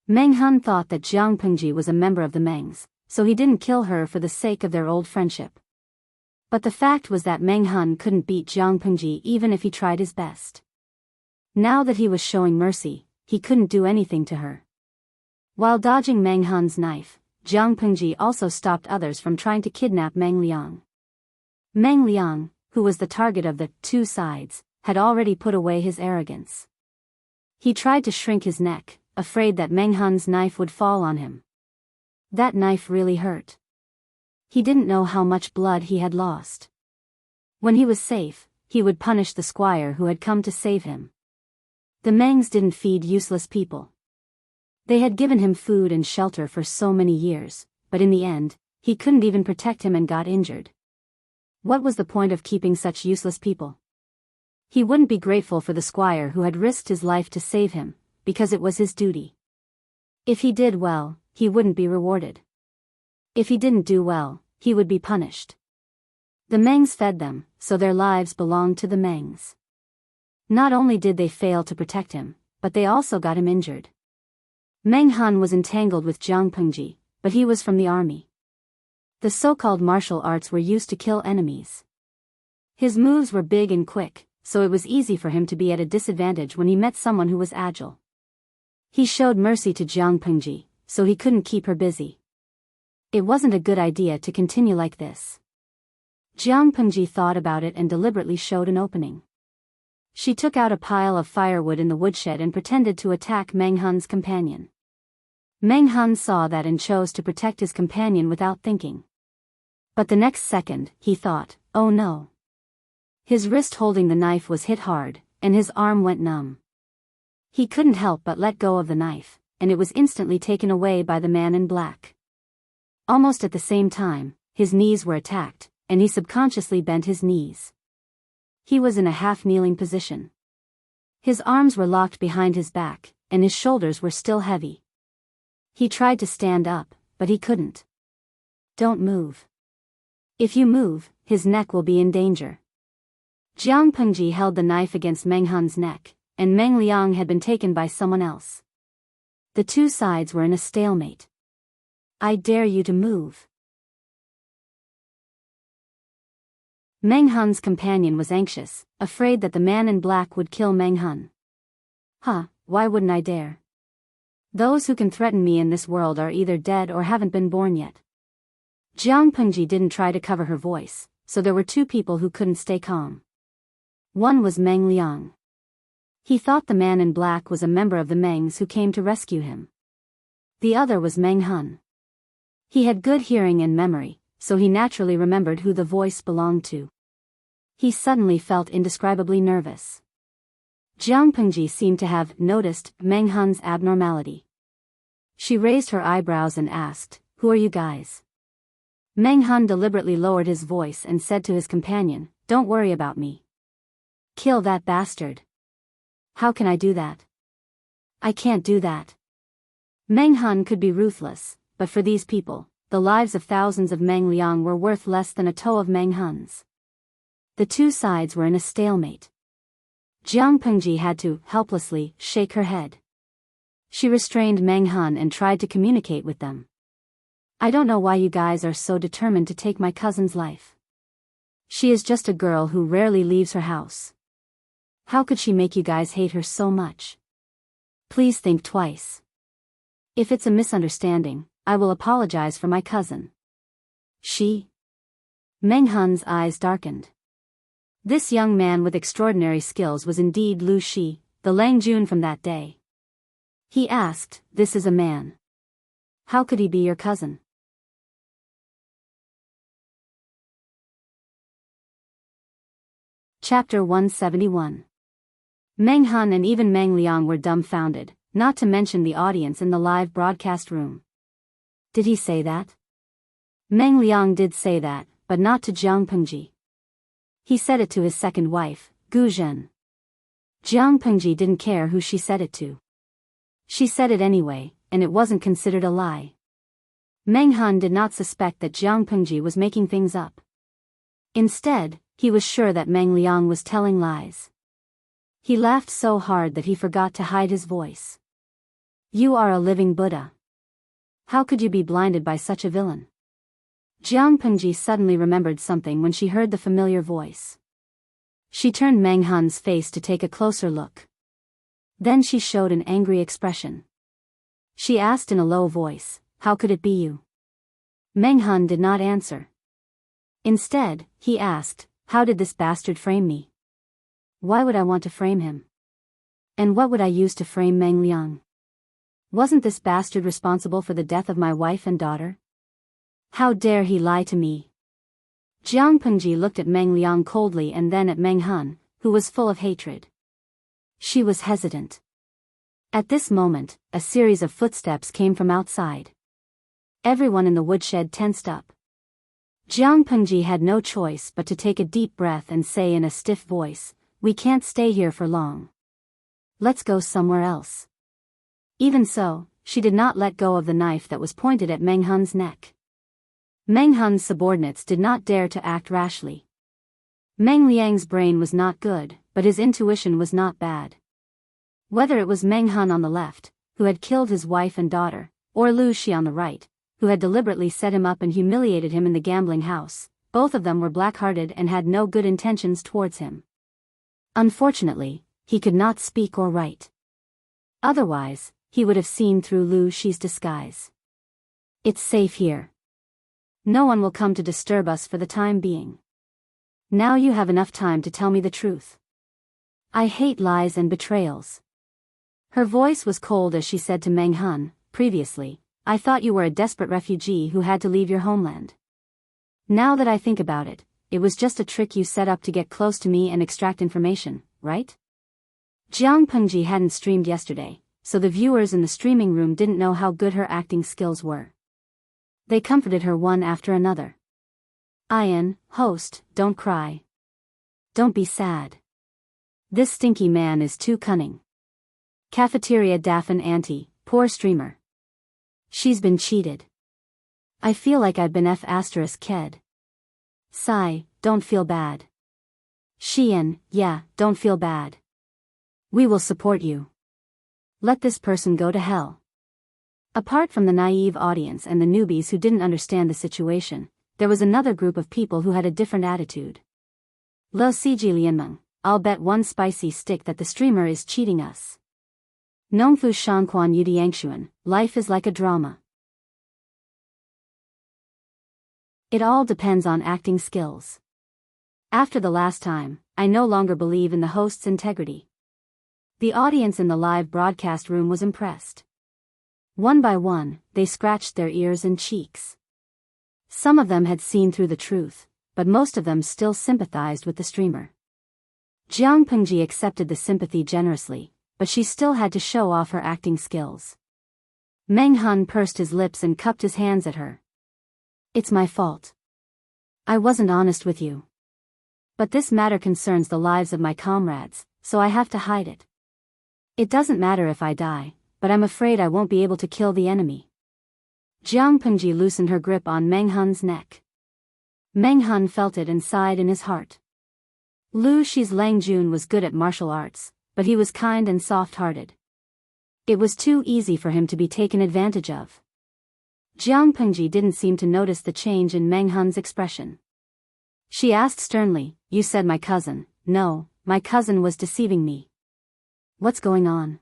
Meng Han thought that Jiang Pengji was a member of the Mengs, so he didn't kill her for the sake of their old friendship. But the fact was that Meng Han couldn't beat Jiang Pengji even if he tried his best. Now that he was showing mercy, he couldn't do anything to her. While dodging Meng Han's knife, Jiang Pengji also stopped others from trying to kidnap Meng Liang. Meng Liang, who was the target of the two sides, had already put away his arrogance. He tried to shrink his neck, afraid that Meng Han's knife would fall on him. That knife really hurt. He didn't know how much blood he had lost. When he was safe, he would punish the squire who had come to save him. The Mengs didn't feed useless people. They had given him food and shelter for so many years, but in the end, he couldn't even protect him and got injured. What was the point of keeping such useless people? He wouldn't be grateful for the squire who had risked his life to save him, because it was his duty. If he did well, he wouldn't be rewarded. If he didn't do well, he would be punished. The Mengs fed them, so their lives belonged to the Mengs. Not only did they fail to protect him, but they also got him injured. Meng Han was entangled with Jiang Pengji, but he was from the army. The so-called martial arts were used to kill enemies. His moves were big and quick, so it was easy for him to be at a disadvantage when he met someone who was agile. He showed mercy to Jiang Pengji, so he couldn't keep her busy. It wasn't a good idea to continue like this. Jiang Pengji thought about it and deliberately showed an opening. She took out a pile of firewood in the woodshed and pretended to attack Meng Han's companion. Meng Hun saw that and chose to protect his companion without thinking. But the next second, he thought, oh no. His wrist holding the knife was hit hard, and his arm went numb. He couldn't help but let go of the knife, and it was instantly taken away by the man in black. Almost at the same time, his knees were attacked, and he subconsciously bent his knees. He was in a half-kneeling position. His arms were locked behind his back, and his shoulders were still heavy. He tried to stand up, but he couldn't. Don't move. If you move, his neck will be in danger. Jiang Pengji held the knife against Meng Hun's neck, and Meng Liang had been taken by someone else. The two sides were in a stalemate. I dare you to move. Meng Hun's companion was anxious, afraid that the man in black would kill Meng Hun. Why wouldn't I dare? Those who can threaten me in this world are either dead or haven't been born yet. Jiang Pengji didn't try to cover her voice, so there were two people who couldn't stay calm. One was Meng Liang. He thought the man in black was a member of the Mengs who came to rescue him. The other was Meng Hun. He had good hearing and memory, so he naturally remembered who the voice belonged to. He suddenly felt indescribably nervous. Jiang Pengji seemed to have noticed Meng Hun's abnormality. She raised her eyebrows and asked, "Who are you guys?" Meng Hun deliberately lowered his voice and said to his companion, "Don't worry about me. Kill that bastard." "How can I do that?" "I can't do that." Meng Hun could be ruthless, but for these people, the lives of thousands of Meng Liang were worth less than a toe of Meng Hun's. The two sides were in a stalemate. Jiang Pengji had to, helplessly, shake her head. She restrained Meng Hun and tried to communicate with them. "I don't know why you guys are so determined to take my cousin's life. She is just a girl who rarely leaves her house. How could she make you guys hate her so much? Please think twice. If it's a misunderstanding, I will apologize for my cousin." "She?" Meng Hun's eyes darkened. This young man with extraordinary skills was indeed Lu Shi, the Lang Jun from that day. He asked, "This is a man. How could he be your cousin?" Chapter 171. Meng Hun and even Meng Liang were dumbfounded, not to mention the audience in the live broadcast room. Did he say that? Meng Liang did say that, but not to Jiang Pengji. He said it to his second wife, Gu Zhen. Jiang Pengji didn't care who she said it to. She said it anyway, and it wasn't considered a lie. Meng Hun did not suspect that Jiang Pengji was making things up. Instead, he was sure that Meng Liang was telling lies. He laughed so hard that he forgot to hide his voice. "You are a living Buddha. How could you be blinded by such a villain?" Jiang Pengji suddenly remembered something when she heard the familiar voice. She turned Meng Hun's face to take a closer look. Then she showed an angry expression. She asked in a low voice, "How could it be you?" Meng Hun did not answer. Instead, he asked, "How did this bastard frame me?" "Why would I want to frame him? And what would I use to frame Meng Liang? Wasn't this bastard responsible for the death of my wife and daughter? How dare he lie to me?" Jiang Pengji looked at Meng Liang coldly and then at Meng Hun, who was full of hatred. She was hesitant. At this moment, a series of footsteps came from outside. Everyone in the woodshed tensed up. Jiang Pengji had no choice but to take a deep breath and say in a stiff voice, "We can't stay here for long. Let's go somewhere else." Even so, she did not let go of the knife that was pointed at Meng Hun's neck. Meng Hun's subordinates did not dare to act rashly. Meng Liang's brain was not good, but his intuition was not bad. Whether it was Meng Hun on the left, who had killed his wife and daughter, or Lu Shi on the right, who had deliberately set him up and humiliated him in the gambling house, both of them were black-hearted and had no good intentions towards him. Unfortunately, he could not speak or write. Otherwise, he would have seen through Lu Shi's disguise. "It's safe here. No one will come to disturb us for the time being. Now you have enough time to tell me the truth. I hate lies and betrayals." Her voice was cold as she said to Meng Hun, previously, I thought you were a desperate refugee who had to leave your homeland. Now that I think about it, it was just a trick you set up to get close to me and extract information, right? Jiang Pengji hadn't streamed yesterday, so the viewers in the streaming room didn't know how good her acting skills were. They comforted her one after another. Ian, host, don't cry. Don't be sad. This stinky man is too cunning. Cafeteria Daffin Auntie, poor streamer. She's been cheated. I feel like I've been F***ked. Sigh, don't feel bad. Xian, yeah, don't feel bad. We will support you. Let this person go to hell. Apart from the naive audience and the newbies who didn't understand the situation, there was another group of people who had a different attitude. Lo Siji Lianmeng, I'll bet one spicy stick that the streamer is cheating us. Nongfu Shangquan Yudiangshuan, life is like a drama. It all depends on acting skills. After the last time, I no longer believe in the host's integrity. The audience in the live broadcast room was impressed. One by one, they scratched their ears and cheeks. Some of them had seen through the truth, but most of them still sympathized with the streamer. Jiang Pengji accepted the sympathy generously, but she still had to show off her acting skills. Meng Hun pursed his lips and cupped his hands at her. It's my fault. I wasn't honest with you. But this matter concerns the lives of my comrades, so I have to hide it. It doesn't matter if I die, but I'm afraid I won't be able to kill the enemy. Jiang Pengji loosened her grip on Meng Hun's neck. Meng Hun felt it and sighed in his heart. Lu Shi's Lang Jun was good at martial arts, but he was kind and soft-hearted. It was too easy for him to be taken advantage of. Jiang Pengji didn't seem to notice the change in Meng Hun's expression. She asked sternly, "You said my cousin." "No, my cousin was deceiving me." "What's going on?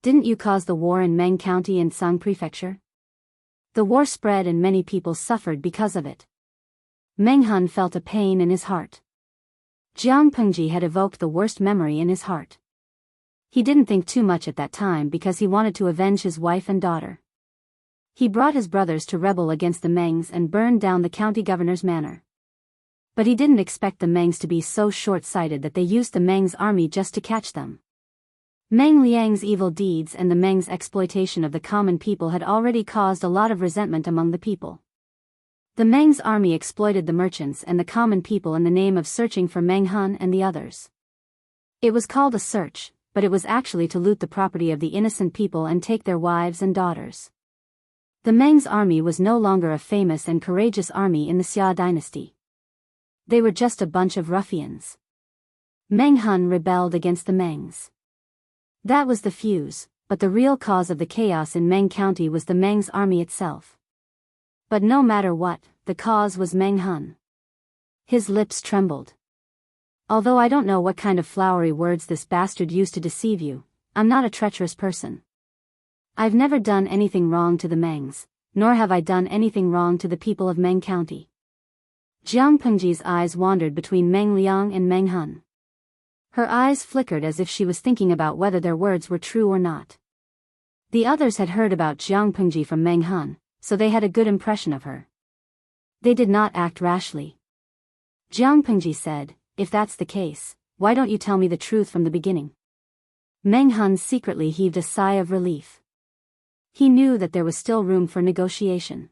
Didn't you cause the war in Meng County and Sang Prefecture?" "The war spread and many people suffered because of it." Meng Hun felt a pain in his heart. Jiang Pengji had evoked the worst memory in his heart. He didn't think too much at that time because he wanted to avenge his wife and daughter. He brought his brothers to rebel against the Mengs and burned down the county governor's manor. But he didn't expect the Mengs to be so short-sighted that they used the Mengs' army just to catch them. Meng Liang's evil deeds and the Mengs' exploitation of the common people had already caused a lot of resentment among the people. The Mengs' army exploited the merchants and the common people in the name of searching for Meng Hun and the others. It was called a search, but it was actually to loot the property of the innocent people and take their wives and daughters. The Mengs' army was no longer a famous and courageous army in the Xia dynasty. They were just a bunch of ruffians. Meng Hun rebelled against the Mengs. That was the fuse, but the real cause of the chaos in Meng County was the Mengs' army itself. But no matter what, the cause was Meng Hun. His lips trembled. "Although I don't know what kind of flowery words this bastard used to deceive you, I'm not a treacherous person. I've never done anything wrong to the Mengs, nor have I done anything wrong to the people of Meng County." Jiang Pengji's eyes wandered between Meng Liang and Meng Hun. Her eyes flickered as if she was thinking about whether their words were true or not. The others had heard about Jiang Pengji from Meng Hun, so they had a good impression of her. They did not act rashly. Jiang Pengji said, "If that's the case, why don't you tell me the truth from the beginning?" Meng Hun secretly heaved a sigh of relief. He knew that there was still room for negotiation.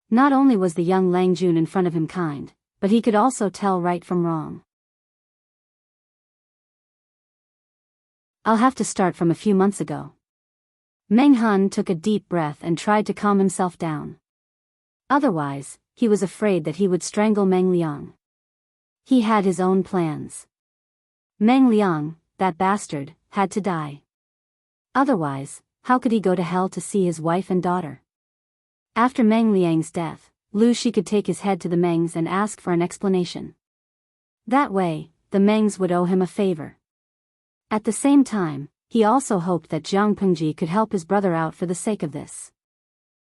Not only was the young Lang Jun in front of him kind, but he could also tell right from wrong. "I'll have to start from a few months ago." Meng Hun took a deep breath and tried to calm himself down. Otherwise, he was afraid that he would strangle Meng Liang. He had his own plans. Meng Liang, that bastard, had to die. Otherwise, how could he go to hell to see his wife and daughter? After Meng Liang's death, Lu Shi could take his head to the Mengs and ask for an explanation. That way, the Mengs would owe him a favor. At the same time, he also hoped that Jiang Pengji could help his brother out for the sake of this.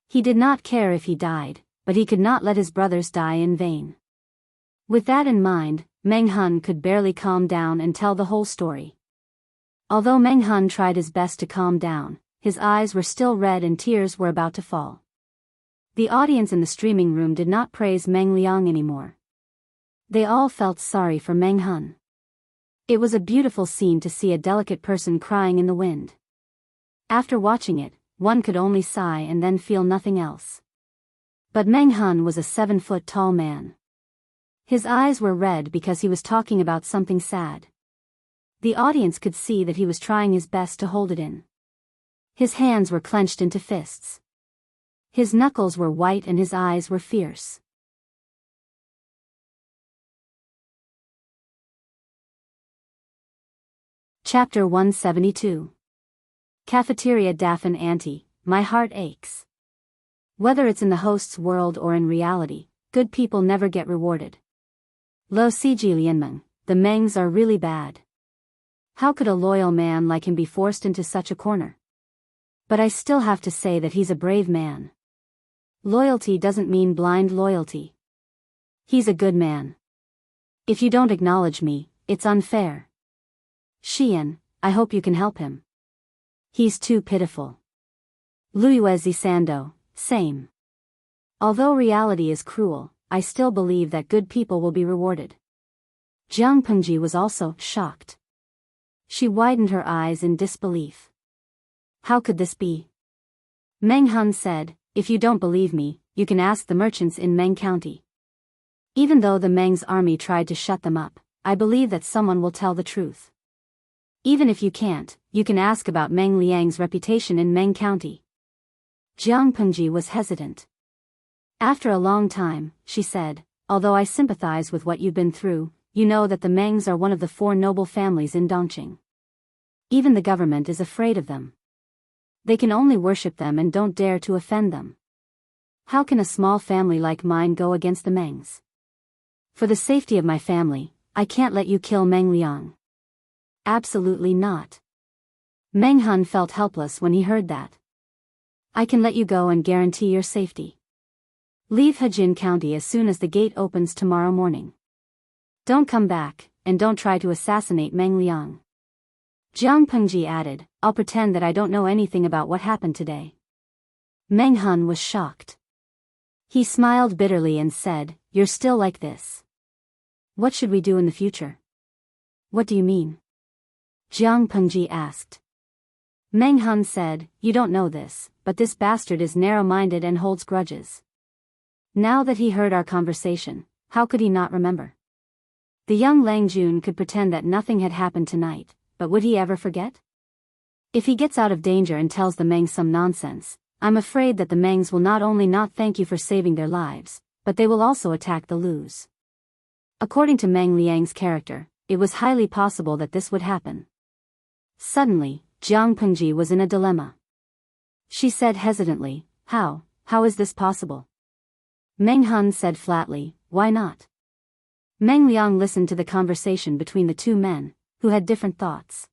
He did not care if he died, but he could not let his brothers die in vain. With that in mind, Meng Hun could barely calm down and tell the whole story. Although Meng Hun tried his best to calm down, his eyes were still red and tears were about to fall. The audience in the streaming room did not praise Meng Liang anymore. They all felt sorry for Meng Hun. It was a beautiful scene to see a delicate person crying in the wind. After watching it, one could only sigh and then feel nothing else. But Meng Hun was a 7-foot-tall man. His eyes were red because he was talking about something sad. The audience could see that he was trying his best to hold it in. His hands were clenched into fists. His knuckles were white and his eyes were fierce. Chapter 172. Cafeteria Daffin Auntie, my heart aches. Whether it's in the host's world or in reality, good people never get rewarded. Lo Siji Lianmeng, the Mengs are really bad. How could a loyal man like him be forced into such a corner? But I still have to say that he's a brave man. Loyalty doesn't mean blind loyalty. He's a good man. If you don't acknowledge me, it's unfair. Xian, I hope you can help him. He's too pitiful. Luiwezi Sando, same. Although reality is cruel, I still believe that good people will be rewarded. Jiang Pengji was also shocked. She widened her eyes in disbelief. How could this be? Meng Hun said, if you don't believe me, you can ask the merchants in Meng County. Even though the Meng's army tried to shut them up, I believe that someone will tell the truth. Even if you can't, you can ask about Meng Liang's reputation in Meng County. Jiang Pengji was hesitant. After a long time, she said, although I sympathize with what you've been through, you know that the Mengs are one of the 4 noble families in Dongqing. Even the government is afraid of them. They can only worship them and don't dare to offend them. How can a small family like mine go against the Mengs? For the safety of my family, I can't let you kill Meng Liang. Absolutely not. Meng Hun felt helpless when he heard that. I can let you go and guarantee your safety. Leave Hejin County as soon as the gate opens tomorrow morning. Don't come back, and don't try to assassinate Meng Liang. Jiang Pengji added, I'll pretend that I don't know anything about what happened today. Meng Hun was shocked. He smiled bitterly and said, you're still like this. What should we do in the future? What do you mean? Jiang Pengji asked. Meng Hun said, you don't know this, but this bastard is narrow-minded and holds grudges. Now that he heard our conversation, how could he not remember? The young Lang Jun could pretend that nothing had happened tonight, but would he ever forget? If he gets out of danger and tells the Mengs some nonsense, I'm afraid that the Mengs will not only not thank you for saving their lives, but they will also attack the Lus. According to Meng Liang's character, it was highly possible that this would happen. Suddenly, Jiang Pengji was in a dilemma. She said hesitantly, how is this possible? Meng Hun said flatly, why not? Meng Liang listened to the conversation between the 2 men, who had different thoughts.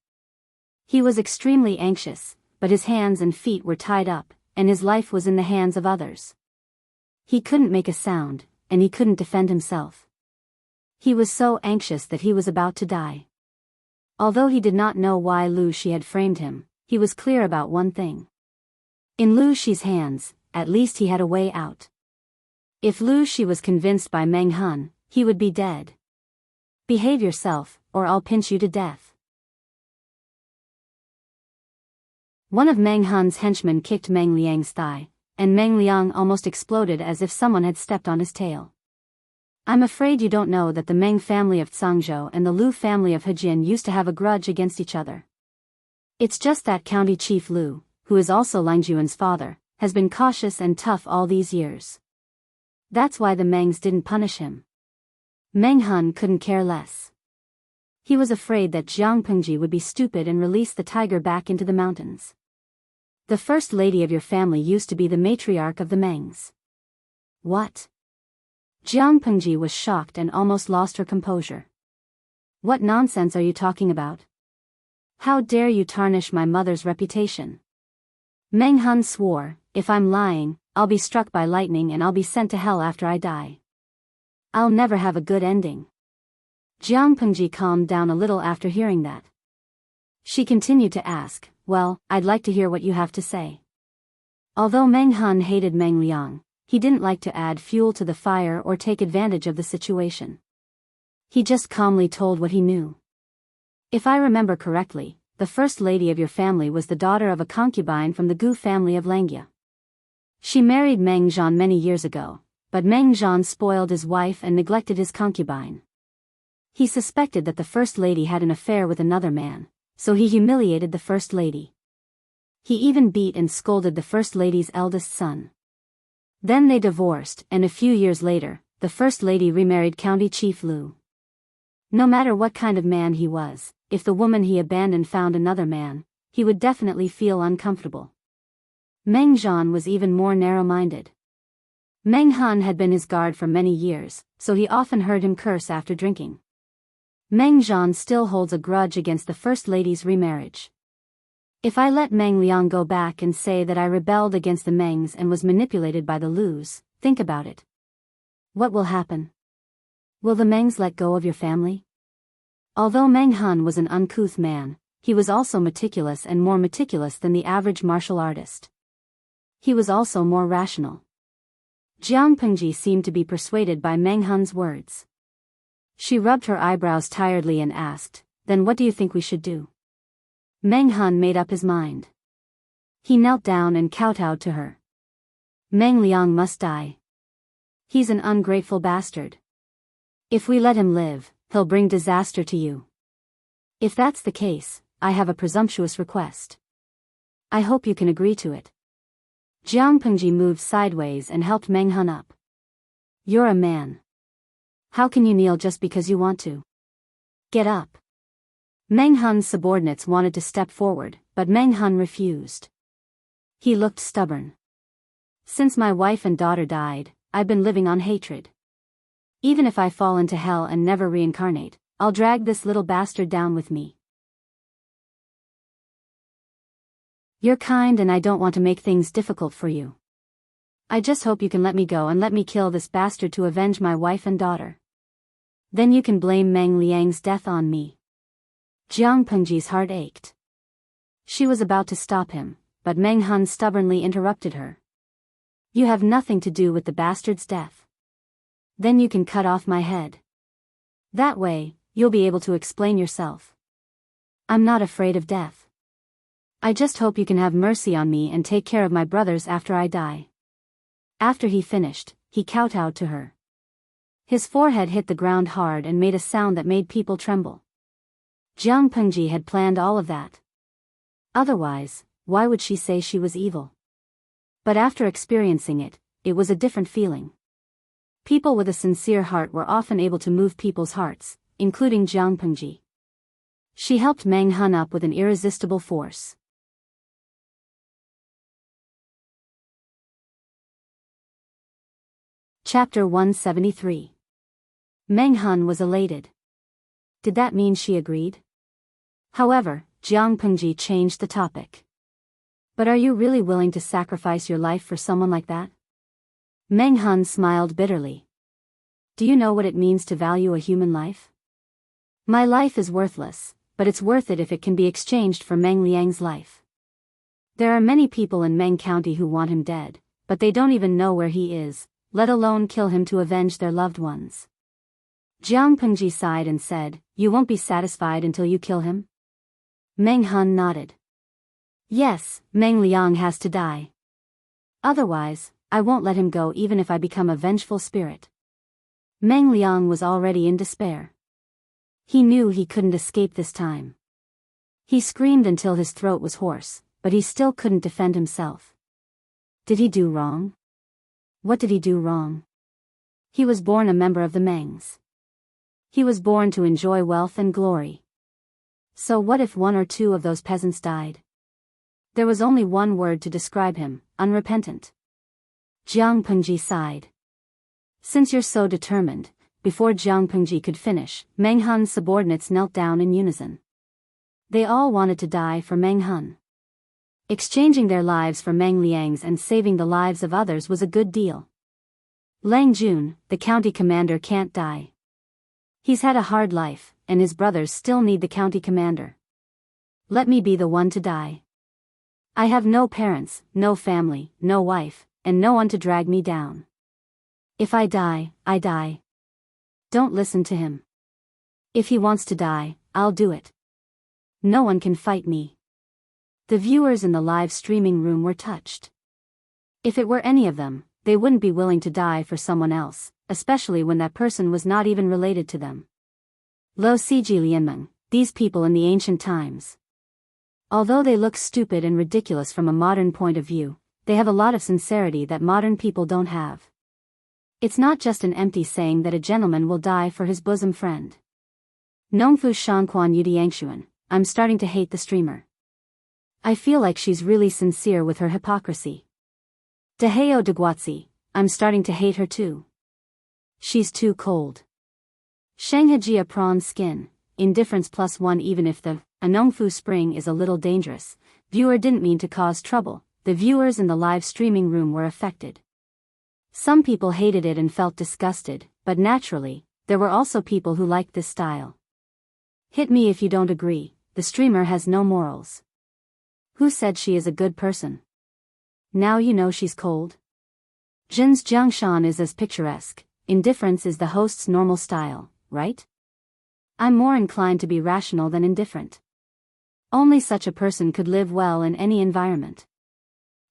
He was extremely anxious, but his hands and feet were tied up, and his life was in the hands of others. He couldn't make a sound, and he couldn't defend himself. He was so anxious that he was about to die. Although he did not know why Lu Shi had framed him, he was clear about one thing. In Lu Shi's hands, at least he had a way out. If Lu Shi was convinced by Meng Hun, he would be dead. Behave yourself, or I'll pinch you to death. One of Meng Hun's henchmen kicked Meng Liang's thigh, and Meng Liang almost exploded as if someone had stepped on his tail. I'm afraid you don't know that the Meng family of Zhangzhou and the Lu family of Hejin used to have a grudge against each other. It's just that County Chief Lu, who is also Lang Juan's father, has been cautious and tough all these years. That's why the Mengs didn't punish him. Meng Hun couldn't care less. He was afraid that Jiang Pengji would be stupid and release the tiger back into the mountains. The first lady of your family used to be the matriarch of the Mengs. What? Jiang Pengji was shocked and almost lost her composure. What nonsense are you talking about? How dare you tarnish my mother's reputation? Meng Hun swore, if I'm lying, I'll be struck by lightning and I'll be sent to hell after I die. I'll never have a good ending. Jiang Pengji calmed down a little after hearing that. She continued to ask, well, I'd like to hear what you have to say. Although Meng Hun hated Meng Liang, he didn't like to add fuel to the fire or take advantage of the situation. He just calmly told what he knew. If I remember correctly, the first lady of your family was the daughter of a concubine from the Gu family of Langia. She married Meng Zhan many years ago, but Meng Zhan spoiled his wife and neglected his concubine. He suspected that the first lady had an affair with another man, so he humiliated the first lady. He even beat and scolded the first lady's eldest son. Then they divorced, and a few years later, the first lady remarried County Chief Lu. No matter what kind of man he was, if the woman he abandoned found another man, he would definitely feel uncomfortable. Meng Zhan was even more narrow-minded. Meng Hun had been his guard for many years, so he often heard him curse after drinking. Meng Zhan still holds a grudge against the first lady's remarriage. If I let Meng Liang go back and say that I rebelled against the Mengs and was manipulated by the Lus, think about it. What will happen? Will the Mengs let go of your family? Although Meng Hun was an uncouth man, he was also meticulous and more meticulous than the average martial artist. He was also more rational. Jiang Pengji seemed to be persuaded by Meng Hun's words. She rubbed her eyebrows tiredly and asked, "Then what do you think we should do?" Meng Hun made up his mind. He knelt down and kowtowed to her. Meng Liang must die. He's an ungrateful bastard. If we let him live, he'll bring disaster to you. If that's the case, I have a presumptuous request. I hope you can agree to it. Jiang Pengji moved sideways and helped Meng Hun up. You're a man. How can you kneel just because you want to? Get up. Meng Hun's subordinates wanted to step forward, but Meng Hun refused. He looked stubborn. Since my wife and daughter died, I've been living on hatred. Even if I fall into hell and never reincarnate, I'll drag this little bastard down with me. You're kind and I don't want to make things difficult for you. I just hope you can let me go and let me kill this bastard to avenge my wife and daughter. Then you can blame Meng Liang's death on me. Jiang Pengji's heart ached. She was about to stop him, but Meng Hun stubbornly interrupted her. You have nothing to do with the bastard's death. Then you can cut off my head. That way, you'll be able to explain yourself. I'm not afraid of death. I just hope you can have mercy on me and take care of my brothers after I die. After he finished, he kowtowed to her. His forehead hit the ground hard and made a sound that made people tremble. Jiang Pengji had planned all of that. Otherwise, why would she say she was evil? But after experiencing it, it was a different feeling. People with a sincere heart were often able to move people's hearts, including Jiang Pengji. She helped Meng Hun up with an irresistible force. Chapter 173. Meng Hun was elated. Did that mean she agreed? However, Jiang Pengji changed the topic. But are you really willing to sacrifice your life for someone like that? Meng Hun smiled bitterly. Do you know what it means to value a human life? My life is worthless, but it's worth it if it can be exchanged for Meng Liang's life. There are many people in Meng County who want him dead, but they don't even know where he is, let alone kill him to avenge their loved ones. Jiang Pengji sighed and said, You won't be satisfied until you kill him? Meng Hun nodded. Yes, Meng Liang has to die. Otherwise, I won't let him go even if I become a vengeful spirit. Meng Liang was already in despair. He knew he couldn't escape this time. He screamed until his throat was hoarse, but he still couldn't defend himself. Did he do wrong? What did he do wrong? He was born a member of the Mengs. He was born to enjoy wealth and glory. So what if one or two of those peasants died? There was only one word to describe him, unrepentant. Jiang Pengji sighed. Since you're so determined, before Jiang Pengji could finish, Meng Hun's subordinates knelt down in unison. They all wanted to die for Meng Hun. Exchanging their lives for Meng Liang's and saving the lives of others was a good deal. Lang Jun, the county commander, can't die. He's had a hard life, and his brothers still need the county commander. Let me be the one to die. I have no parents, no family, no wife, and no one to drag me down. If I die, I die. Don't listen to him. If he wants to die, I'll do it. No one can fight me. The viewers in the live streaming room were touched. If it were any of them, they wouldn't be willing to die for someone else, especially when that person was not even related to them. Lo Siji Lianmeng, these people in the ancient times. Although they look stupid and ridiculous from a modern point of view, they have a lot of sincerity that modern people don't have. It's not just an empty saying that a gentleman will die for his bosom friend. Nongfu Shanquan Yudiangshuan, I'm starting to hate the streamer. I feel like she's really sincere with her hypocrisy. Deheo Deguatsi, I'm starting to hate her too. She's too cold. Shanghajia prawn skin, indifference +1 even if the Anongfu spring is a little dangerous. Viewer didn't mean to cause trouble. The viewers in the live streaming room were affected. Some people hated it and felt disgusted, but naturally, there were also people who liked this style. Hit me if you don't agree, the streamer has no morals. Who said she is a good person? Now you know she's cold? Jin's Jiangshan is as picturesque, indifference is the host's normal style, right? I'm more inclined to be rational than indifferent. Only such a person could live well in any environment.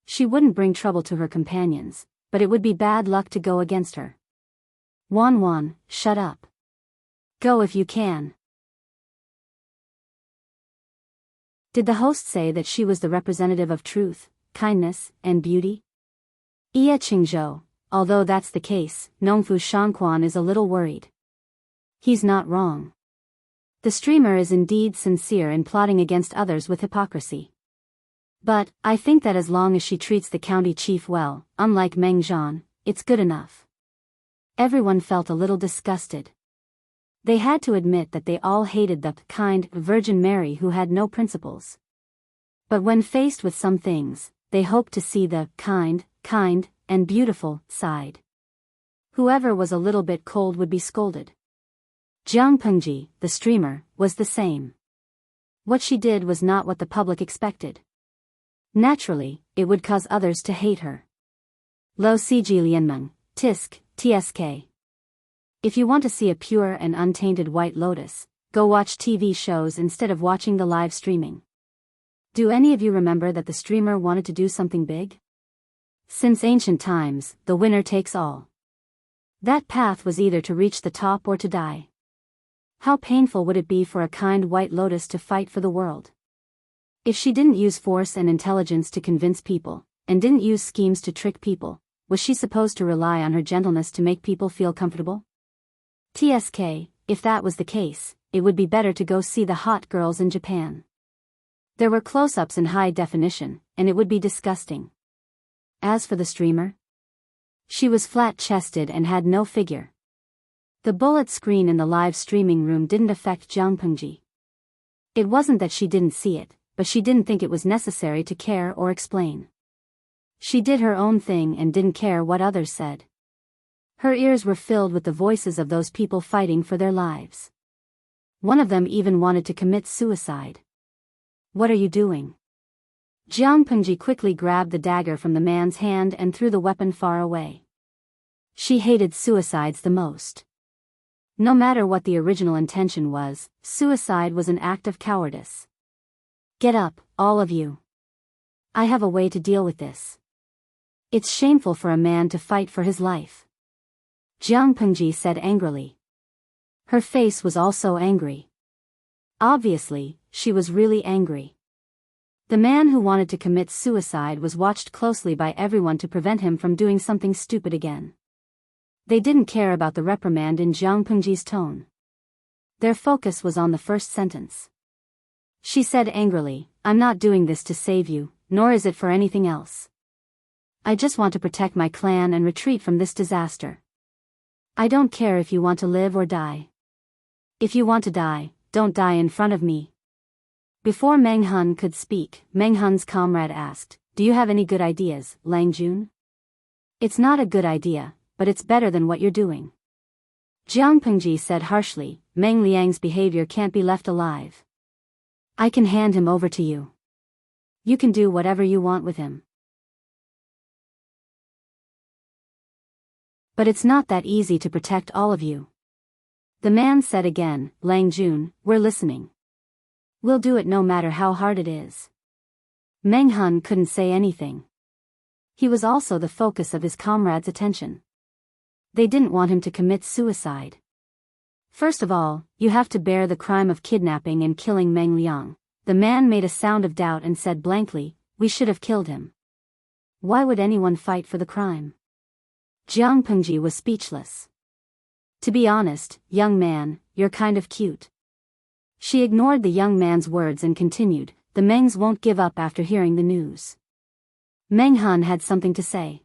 She wouldn't bring trouble to her companions, but it would be bad luck to go against her. Wan, shut up. Go if you can. Did the host say that she was the representative of truth, kindness, and beauty? Iya Qingzhou, although that's the case, Nongfu Shanquan is a little worried. He's not wrong. The streamer is indeed sincere in plotting against others with hypocrisy. But, I think that as long as she treats the county chief well, unlike Meng Zhan, it's good enough. Everyone felt a little disgusted. They had to admit that they all hated the kind Virgin Mary who had no principles. But when faced with some things, they hoped to see the kind, and beautiful side. Whoever was a little bit cold would be scolded. Jiang Pengji, the streamer, was the same. What she did was not what the public expected. Naturally, it would cause others to hate her. Lo Siji Lianmeng, TSK. If you want to see a pure and untainted white lotus, go watch TV shows instead of watching the live streaming. Do any of you remember that the streamer wanted to do something big? Since ancient times, the winner takes all. That path was either to reach the top or to die. How painful would it be for a kind white lotus to fight for the world? If she didn't use force and intelligence to convince people, and didn't use schemes to trick people, was she supposed to rely on her gentleness to make people feel comfortable? TSK, if that was the case, it would be better to go see the hot girls in Japan. There were close-ups in high definition, and it would be disgusting. As for the streamer, she was flat-chested and had no figure. The bullet screen in the live streaming room didn't affect Jiang Pengji. It wasn't that she didn't see it, but she didn't think it was necessary to care or explain. She did her own thing and didn't care what others said. Her ears were filled with the voices of those people fighting for their lives. One of them even wanted to commit suicide. What are you doing? Jiang Pengji quickly grabbed the dagger from the man's hand and threw the weapon far away. She hated suicides the most. No matter what the original intention was, suicide was an act of cowardice. Get up, all of you. I have a way to deal with this. It's shameful for a man to fight for his life. Jiang Pengji said angrily. Her face was also angry. Obviously, she was really angry. The man who wanted to commit suicide was watched closely by everyone to prevent him from doing something stupid again. They didn't care about the reprimand in Jiang Pengji's tone. Their focus was on the first sentence. She said angrily, I'm not doing this to save you, nor is it for anything else. I just want to protect my clan and retreat from this disaster. I don't care if you want to live or die. If you want to die, don't die in front of me. Before Meng Hun could speak, Meng Hun's comrade asked, do you have any good ideas, Lang Jun? It's not a good idea, but it's better than what you're doing. Jiang Pengji said harshly, Meng Liang's behavior can't be left alive. I can hand him over to you. You can do whatever you want with him. But it's not that easy to protect all of you. The man said again, Lang Jun, we're listening. We'll do it no matter how hard it is. Meng Hun couldn't say anything. He was also the focus of his comrades' attention. They didn't want him to commit suicide. First of all, you have to bear the crime of kidnapping and killing Meng Liang. The man made a sound of doubt and said blankly, we should have killed him. Why would anyone fight for the crime? Jiang Pengji was speechless. To be honest, young man, you're kind of cute. She ignored the young man's words and continued, the Mengs won't give up after hearing the news. Meng Han had something to say.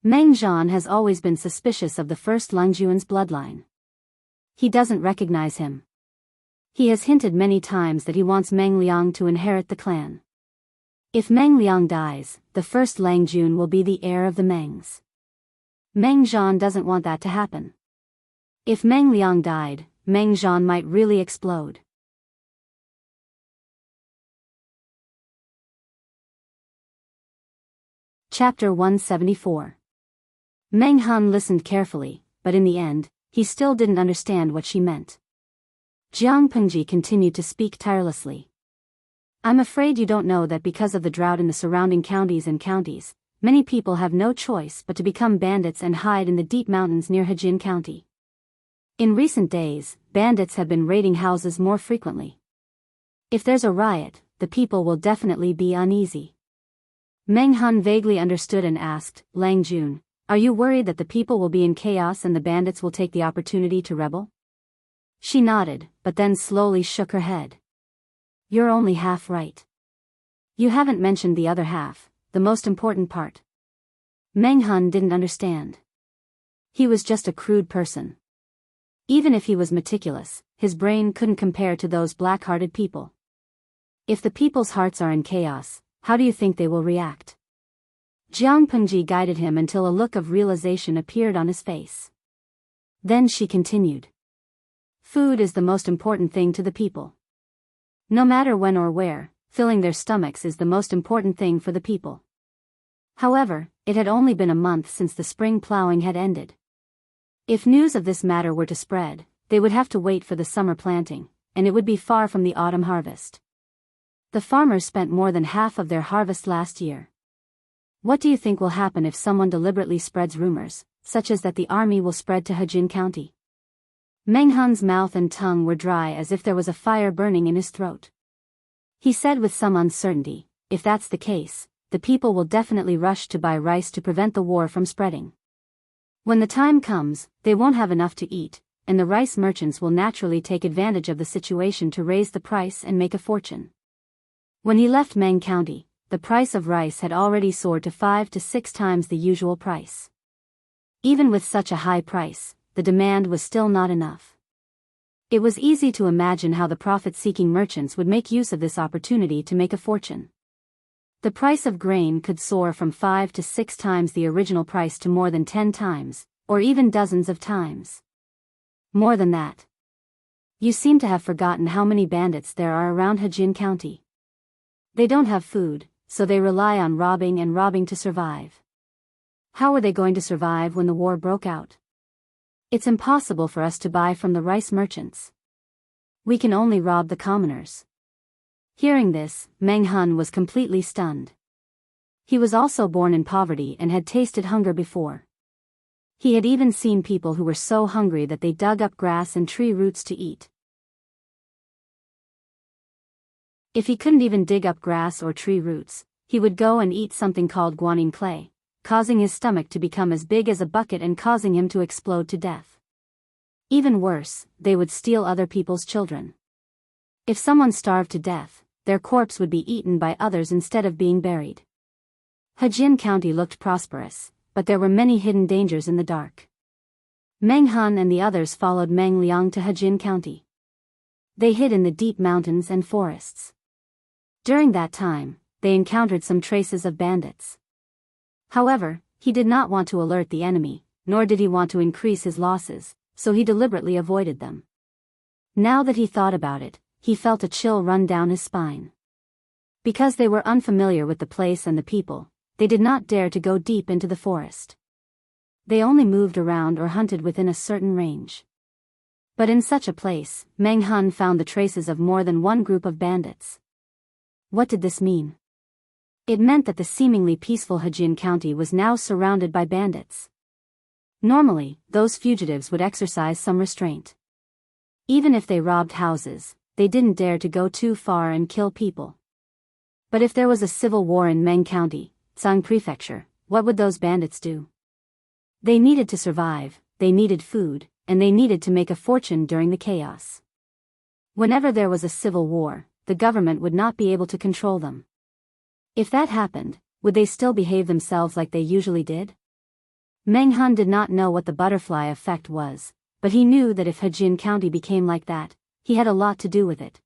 Meng Zhan has always been suspicious of the first Langjuan's bloodline. He doesn't recognize him. He has hinted many times that he wants Meng Liang to inherit the clan. If Meng Liang dies, the first Langjun will be the heir of the Mengs. Meng Zhan doesn't want that to happen. If Meng Liang died, Meng Zhan might really explode. Chapter 174. Meng Han listened carefully, but in the end, he still didn't understand what she meant. Jiang Pengji continued to speak tirelessly. I'm afraid you don't know that because of the drought in the surrounding counties, many people have no choice but to become bandits and hide in the deep mountains near Hejin County. In recent days, bandits have been raiding houses more frequently. If there's a riot, the people will definitely be uneasy. Meng Hun vaguely understood and asked, Lang Jun, are you worried that the people will be in chaos and the bandits will take the opportunity to rebel? She nodded, but then slowly shook her head. You're only half right. You haven't mentioned the other half, the most important part. Meng Hun didn't understand. He was just a crude person. Even if he was meticulous, his brain couldn't compare to those black-hearted people. If the people's hearts are in chaos, how do you think they will react? Jiang Pengji guided him until a look of realization appeared on his face. Then she continued. Food is the most important thing to the people. No matter when or where, filling their stomachs is the most important thing for the people. However, it had only been a month since the spring plowing had ended. If news of this matter were to spread, they would have to wait for the summer planting, and it would be far from the autumn harvest. The farmers spent more than half of their harvest last year. What do you think will happen if someone deliberately spreads rumors, such as that the army will spread to Hejin County? Meng Hun's mouth and tongue were dry as if there was a fire burning in his throat. He said with some uncertainty, if that's the case, the people will definitely rush to buy rice to prevent the war from spreading. When the time comes, they won't have enough to eat, and the rice merchants will naturally take advantage of the situation to raise the price and make a fortune. When he left Meng County, the price of rice had already soared to 5 to 6 times the usual price. Even with such a high price, the demand was still not enough. It was easy to imagine how the profit-seeking merchants would make use of this opportunity to make a fortune. The price of grain could soar from 5 to 6 times the original price to more than 10 times, or even dozens of times. More than that. You seem to have forgotten how many bandits there are around Hejin County. They don't have food, so they rely on robbing to survive. How are they going to survive when the war broke out? It's impossible for us to buy from the rice merchants. We can only rob the commoners. Hearing this, Meng Hun was completely stunned. He was also born in poverty and had tasted hunger before. He had even seen people who were so hungry that they dug up grass and tree roots to eat. If he couldn't even dig up grass or tree roots, he would go and eat something called guanine clay, causing his stomach to become as big as a bucket and causing him to explode to death. Even worse, they would steal other people's children. If someone starved to death, their corpse would be eaten by others instead of being buried. Hejin County looked prosperous, but there were many hidden dangers in the dark. Meng Han and the others followed Meng Liang to Hejin County. They hid in the deep mountains and forests. During that time, they encountered some traces of bandits. However, he did not want to alert the enemy, nor did he want to increase his losses, so he deliberately avoided them. Now that he thought about it, he felt a chill run down his spine. Because they were unfamiliar with the place and the people, they did not dare to go deep into the forest. They only moved around or hunted within a certain range. But in such a place, Meng Hun found the traces of more than one group of bandits. What did this mean? It meant that the seemingly peaceful Hejian County was now surrounded by bandits. Normally, those fugitives would exercise some restraint. Even if they robbed houses, they didn't dare to go too far and kill people. But if there was a civil war in Meng County, Tsang Prefecture, what would those bandits do? They needed to survive, they needed food, and they needed to make a fortune during the chaos. Whenever there was a civil war, the government would not be able to control them. If that happened, would they still behave themselves like they usually did? Meng Hun did not know what the butterfly effect was, but he knew that if Hejian County became like that, he had a lot to do with it.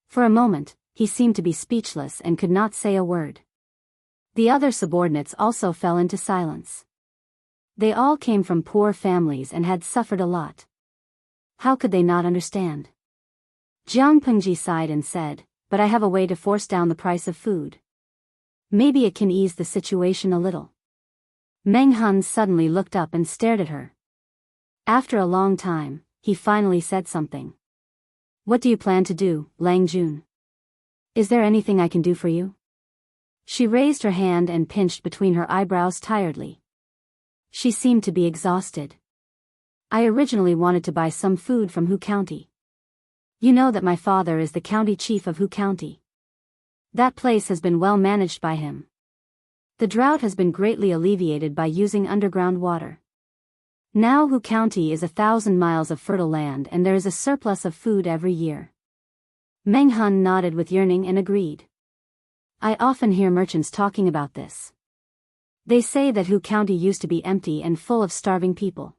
For a moment, he seemed to be speechless and could not say a word. The other subordinates also fell into silence. They all came from poor families and had suffered a lot. How could they not understand? Jiang Pengji sighed and said, "But I have a way to force down the price of food. Maybe it can ease the situation a little." Meng Hun suddenly looked up and stared at her. After a long time, he finally said something. "What do you plan to do, Lang Jun? Is there anything I can do for you?" She raised her hand and pinched between her eyebrows tiredly. She seemed to be exhausted. "I originally wanted to buy some food from Hu County. You know that my father is the county chief of Hu County. That place has been well managed by him. The drought has been greatly alleviated by using underground water. Now Hu County is 1,000 miles of fertile land and there is a surplus of food every year." Meng Hun nodded with yearning and agreed. "I often hear merchants talking about this. They say that Hu County used to be empty and full of starving people.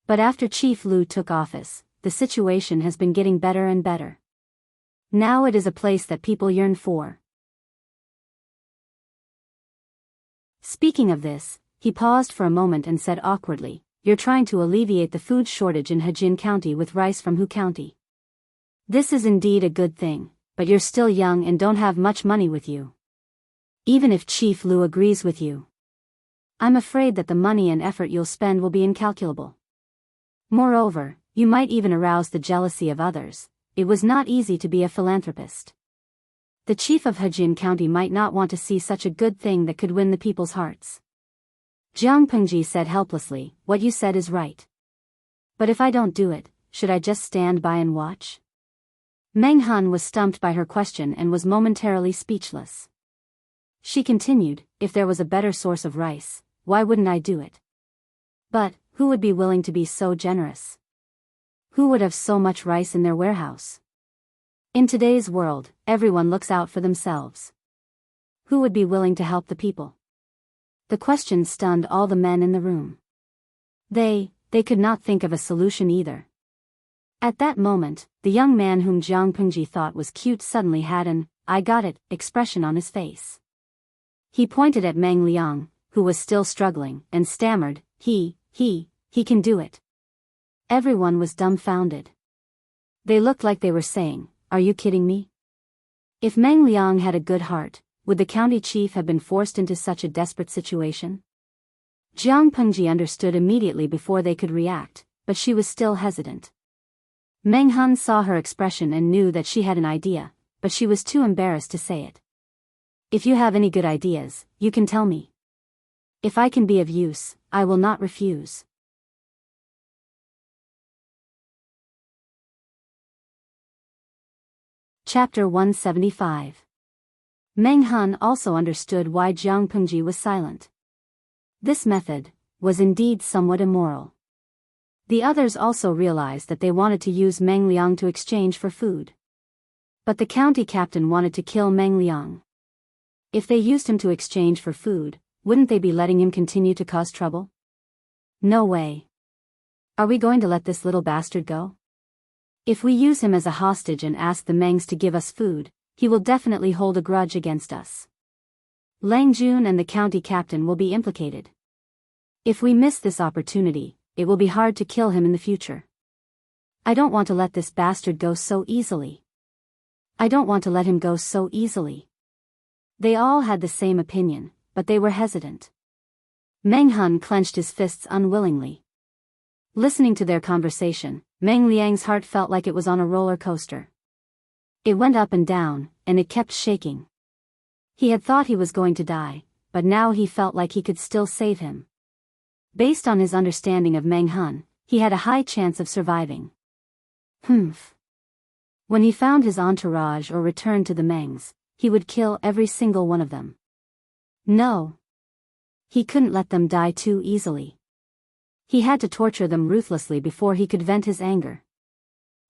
But after Chief Lu took office, the situation has been getting better and better. Now it is a place that people yearn for." Speaking of this, he paused for a moment and said awkwardly, "You're trying to alleviate the food shortage in Hejian County with rice from Hu County. This is indeed a good thing, but you're still young and don't have much money with you. Even if Chief Lu agrees with you, I'm afraid that the money and effort you'll spend will be incalculable. Moreover, you might even arouse the jealousy of others. It was not easy to be a philanthropist. The chief of Hejian County might not want to see such a good thing that could win the people's hearts." Jiang Pengji said helplessly, "What you said is right. But if I don't do it, should I just stand by and watch?" Meng Hun was stumped by her question and was momentarily speechless. She continued, "If there was a better source of rice, why wouldn't I do it? But, who would be willing to be so generous? Who would have so much rice in their warehouse? In today's world, everyone looks out for themselves. Who would be willing to help the people?" The question stunned all the men in the room. They could not think of a solution either. At that moment, the young man whom Jiang Pengji thought was cute suddenly had an "I got it" expression on his face. He pointed at Meng Liang, who was still struggling, and stammered, He can do it." Everyone was dumbfounded. They looked like they were saying, "Are you kidding me?" If Meng Liang had a good heart, would the county chief have been forced into such a desperate situation? Jiang Pengji understood immediately before they could react, but she was still hesitant. Meng Hun saw her expression and knew that she had an idea, but she was too embarrassed to say it. "If you have any good ideas, you can tell me. If I can be of use, I will not refuse." Chapter 175. Meng Hun also understood why Jiang Pengji was silent. This method was indeed somewhat immoral. The others also realized that they wanted to use Meng Liang to exchange for food. But the county captain wanted to kill Meng Liang. If they used him to exchange for food, wouldn't they be letting him continue to cause trouble? No way. Are we going to let this little bastard go? If we use him as a hostage and ask the Mengs to give us food, he will definitely hold a grudge against us. Lang Jun and the county captain will be implicated. If we miss this opportunity, it will be hard to kill him in the future. I don't want to let this bastard go so easily. I don't want to let him go so easily. They all had the same opinion, but they were hesitant. Meng Hun clenched his fists unwillingly. Listening to their conversation, Meng Liang's heart felt like it was on a roller coaster. It went up and down, and it kept shaking. He had thought he was going to die, but now he felt like he could still save him. Based on his understanding of Meng Hun, he had a high chance of surviving. Humph. When he found his entourage or returned to the Mengs, he would kill every single one of them. No. He couldn't let them die too easily. He had to torture them ruthlessly before he could vent his anger.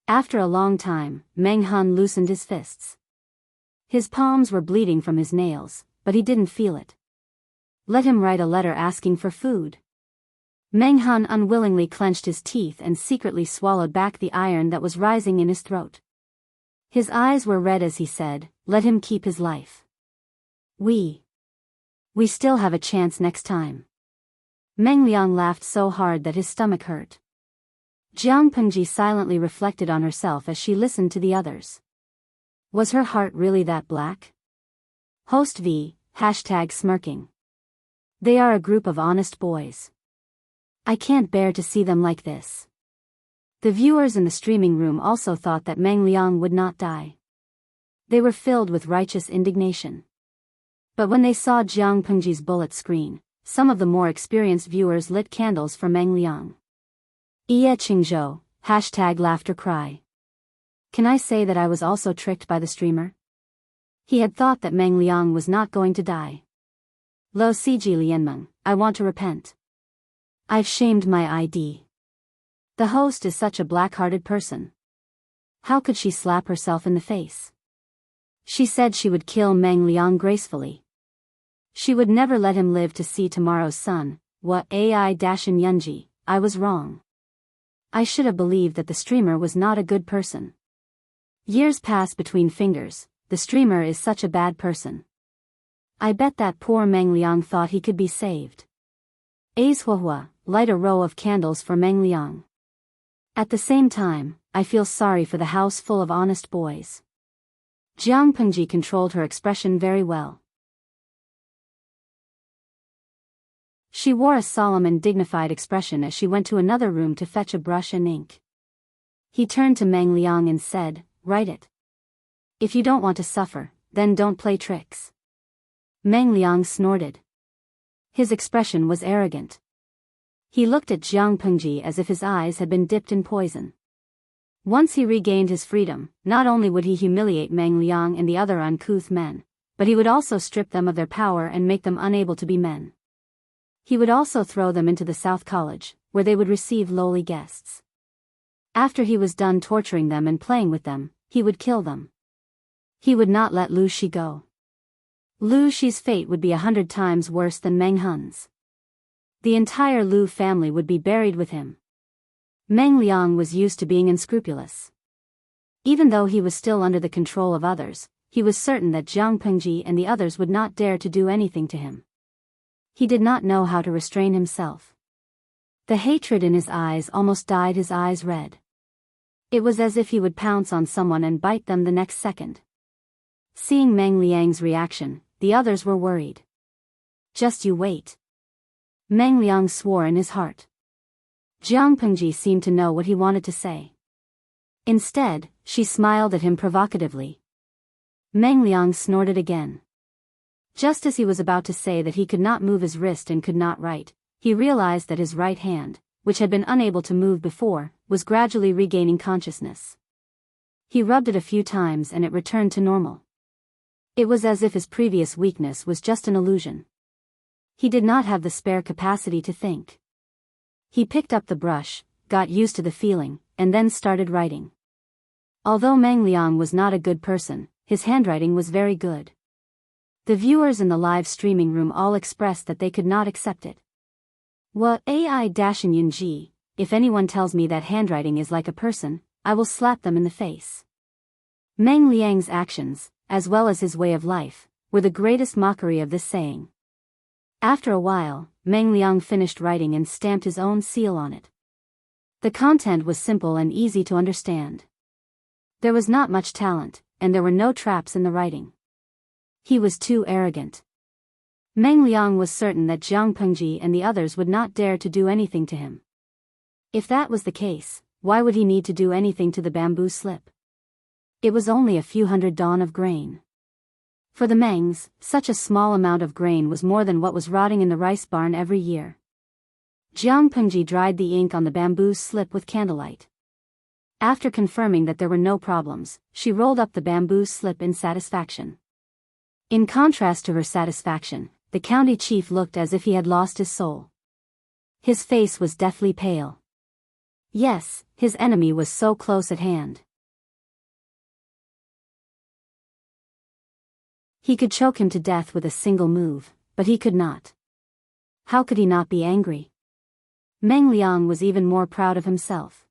After a long time, Meng Hun loosened his fists. His palms were bleeding from his nails, but he didn't feel it. Let him write a letter asking for food. Meng Hun unwillingly clenched his teeth and secretly swallowed back the iron that was rising in his throat. His eyes were red as he said, "Let him keep his life. We still have a chance next time." Meng Liang laughed so hard that his stomach hurt. Jiang Pengji silently reflected on herself as she listened to the others. Was her heart really that black? Host V, #smirking. They are a group of honest boys. I can't bear to see them like this. The viewers in the streaming room also thought that Meng Liang would not die. They were filled with righteous indignation. But when they saw Jiang Pengji's bullet screen, some of the more experienced viewers lit candles for Meng Liang. Iya Qingzhou, #laughter cry. Can I say that I was also tricked by the streamer? He had thought that Meng Liang was not going to die. Lo Ciji Lianmeng, I want to repent. I've shamed my ID. The host is such a black-hearted person. How could she slap herself in the face? She said she would kill Meng Liang gracefully. She would never let him live to see tomorrow's sun. What ai-in Yunji, I was wrong. I should have believed that the streamer was not a good person. Years pass between fingers, the streamer is such a bad person. I bet that poor Meng Liang thought he could be saved. Aizhuahua, light a row of candles for Meng Liang. At the same time, I feel sorry for the house full of honest boys. Jiang Pengji controlled her expression very well. She wore a solemn and dignified expression as she went to another room to fetch a brush and ink. He turned to Meng Liang and said, "Write it. If you don't want to suffer, then don't play tricks." Meng Liang snorted. His expression was arrogant. He looked at Jiang Pengji as if his eyes had been dipped in poison. Once he regained his freedom, not only would he humiliate Meng Liang and the other uncouth men, but he would also strip them of their power and make them unable to be men. He would also throw them into the South College, where they would receive lowly guests. After he was done torturing them and playing with them, he would kill them. He would not let Lu Shi go. Lu Shi's fate would be 100 times worse than Meng Hun's. The entire Lu family would be buried with him. Meng Liang was used to being unscrupulous. Even though he was still under the control of others, he was certain that Jiang Pengji and the others would not dare to do anything to him. He did not know how to restrain himself. The hatred in his eyes almost dyed his eyes red. It was as if he would pounce on someone and bite them the next second. Seeing Meng Liang's reaction, the others were worried. Just you wait. Meng Liang swore in his heart. Jiang Pengji seemed to know what he wanted to say. Instead, she smiled at him provocatively. Meng Liang snorted again. Just as he was about to say that he could not move his wrist and could not write, he realized that his right hand, which had been unable to move before, was gradually regaining consciousness. He rubbed it a few times and it returned to normal. It was as if his previous weakness was just an illusion. He did not have the spare capacity to think. He picked up the brush, got used to the feeling, and then started writing. Although Meng Liang was not a good person, his handwriting was very good. The viewers in the live streaming room all expressed that they could not accept it. What ai-in if anyone tells me that handwriting is like a person, I will slap them in the face. Meng Liang's actions, as well as his way of life, were the greatest mockery of this saying. After a while, Meng Liang finished writing and stamped his own seal on it. The content was simple and easy to understand. There was not much talent, and there were no traps in the writing. He was too arrogant. Meng Liang was certain that Jiang Pengji and the others would not dare to do anything to him. If that was the case, why would he need to do anything to the bamboo slip? It was only a few hundred dawn of grain. For the Mengs, such a small amount of grain was more than what was rotting in the rice barn every year. Jiang Pengji dried the ink on the bamboo slip with candlelight. After confirming that there were no problems, she rolled up the bamboo slip in satisfaction. In contrast to her satisfaction, the county chief looked as if he had lost his soul. His face was deathly pale. Yes, his enemy was so close at hand. He could choke him to death with a single move, but he could not. How could he not be angry? Meng Liang was even more proud of himself.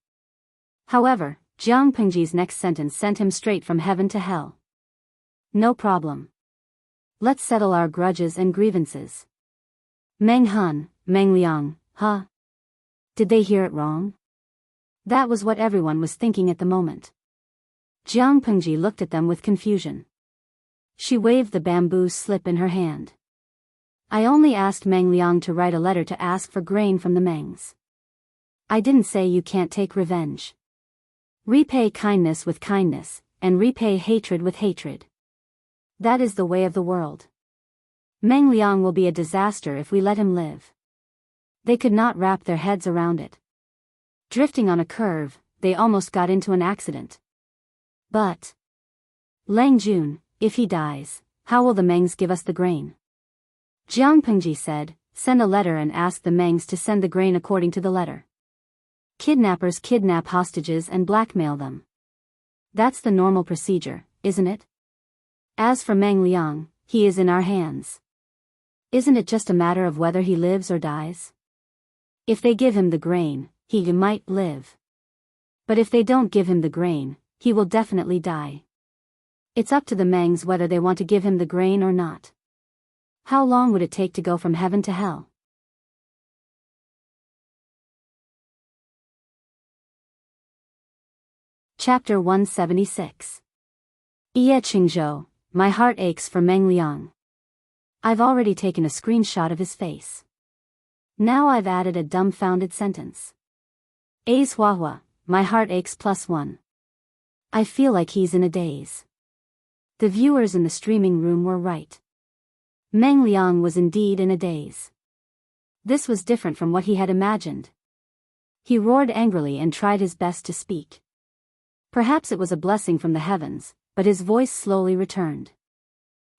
However, Jiang Pengji's next sentence sent him straight from heaven to hell. No problem. Let's settle our grudges and grievances. Meng Hun, Meng Liang, huh? Did they hear it wrong? That was what everyone was thinking at the moment. Jiang Pengji looked at them with confusion. She waved the bamboo slip in her hand. I only asked Meng Liang to write a letter to ask for grain from the Mengs. I didn't say you can't take revenge. Repay kindness with kindness, and repay hatred with hatred. That is the way of the world. Meng Liang will be a disaster if we let him live. They could not wrap their heads around it. Drifting on a curve, they almost got into an accident. But Lang Jun, if he dies, how will the Mengs give us the grain? Jiang Pengji said, send a letter and ask the Mengs to send the grain according to the letter. Kidnappers kidnap hostages and blackmail them. That's the normal procedure, isn't it? As for Meng Liang, he is in our hands. Isn't it just a matter of whether he lives or dies? If they give him the grain, he might live. But if they don't give him the grain, he will definitely die. It's up to the Mengs whether they want to give him the grain or not. How long would it take to go from heaven to hell? Chapter 176. Ye Qingzhou, my heart aches for Meng Liang. I've already taken a screenshot of his face. Now I've added a dumbfounded sentence. A's Huahua, my heart aches +1. I feel like he's in a daze. The viewers in the streaming room were right. Meng Liang was indeed in a daze. This was different from what he had imagined. He roared angrily and tried his best to speak. Perhaps it was a blessing from the heavens, but his voice slowly returned.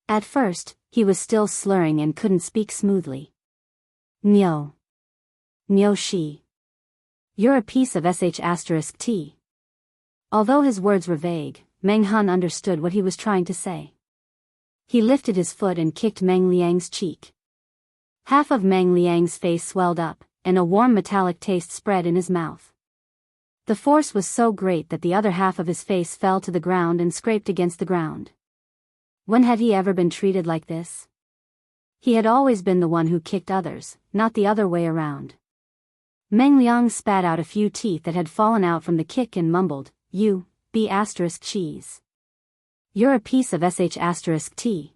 At first, he was still slurring and couldn't speak smoothly. Niu. Niu Shi. You're a piece of sh*t. Although his words were vague, Meng Hun understood what he was trying to say. He lifted his foot and kicked Meng Liang's cheek. Half of Meng Liang's face swelled up, and a warm metallic taste spread in his mouth. The force was so great that the other half of his face fell to the ground and scraped against the ground. When had he ever been treated like this? He had always been the one who kicked others, not the other way around. Meng Liang spat out a few teeth that had fallen out from the kick and mumbled, You, B***cheese. You're a piece of sh*t.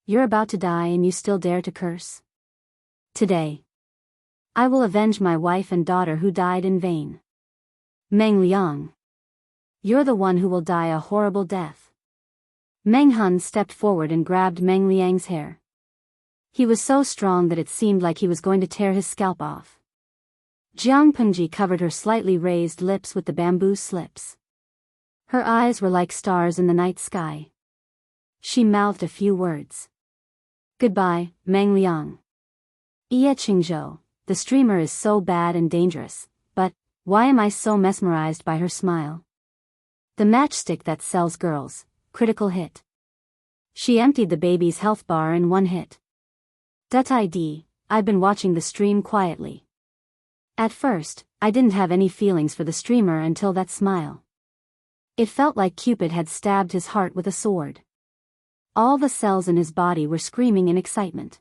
You're about to die and you still dare to curse? Today, I will avenge my wife and daughter who died in vain. Meng Liang. You're the one who will die a horrible death. Meng Hun stepped forward and grabbed Meng Liang's hair. He was so strong that it seemed like he was going to tear his scalp off. Jiang Pengji covered her slightly raised lips with the bamboo slips. Her eyes were like stars in the night sky. She mouthed a few words. Goodbye, Meng Liang. Ye Qingzhou, the streamer is so bad and dangerous, but why am I so mesmerized by her smile? The matchstick that sells girls, critical hit. She emptied the baby's health bar in one hit. I've been watching the stream quietly. At first, I didn't have any feelings for the streamer until that smile. It felt like Cupid had stabbed his heart with a sword. All the cells in his body were screaming in excitement.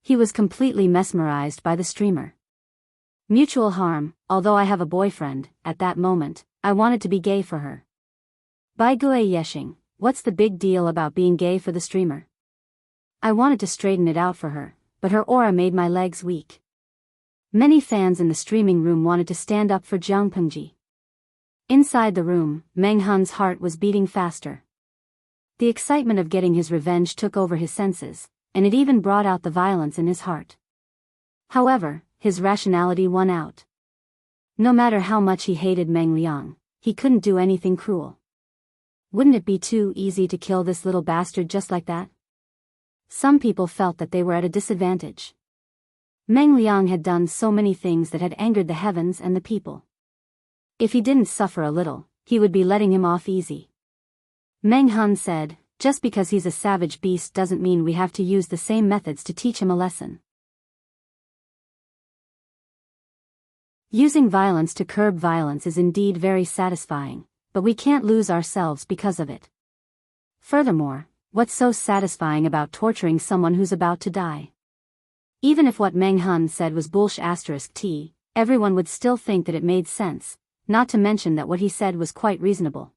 He was completely mesmerized by the streamer. Mutual harm, although I have a boyfriend, at that moment, I wanted to be gay for her. Bai Gue Yeshing, what's the big deal about being gay for the streamer? I wanted to straighten it out for her, but her aura made my legs weak. Many fans in the streaming room wanted to stand up for Jiang Pengji. Inside the room, Meng Hun's heart was beating faster. The excitement of getting his revenge took over his senses, and it even brought out the violence in his heart. However, his rationality won out. No matter how much he hated Meng Liang, he couldn't do anything cruel. Wouldn't it be too easy to kill this little bastard just like that? Some people felt that they were at a disadvantage. Meng Liang had done so many things that had angered the heavens and the people. If he didn't suffer a little, he would be letting him off easy. Meng Hun said, just because he's a savage beast doesn't mean we have to use the same methods to teach him a lesson. Using violence to curb violence is indeed very satisfying, but we can't lose ourselves because of it. Furthermore, what's so satisfying about torturing someone who's about to die? Even if what Meng Hun said was bullsh*t, everyone would still think that it made sense, not to mention that what he said was quite reasonable.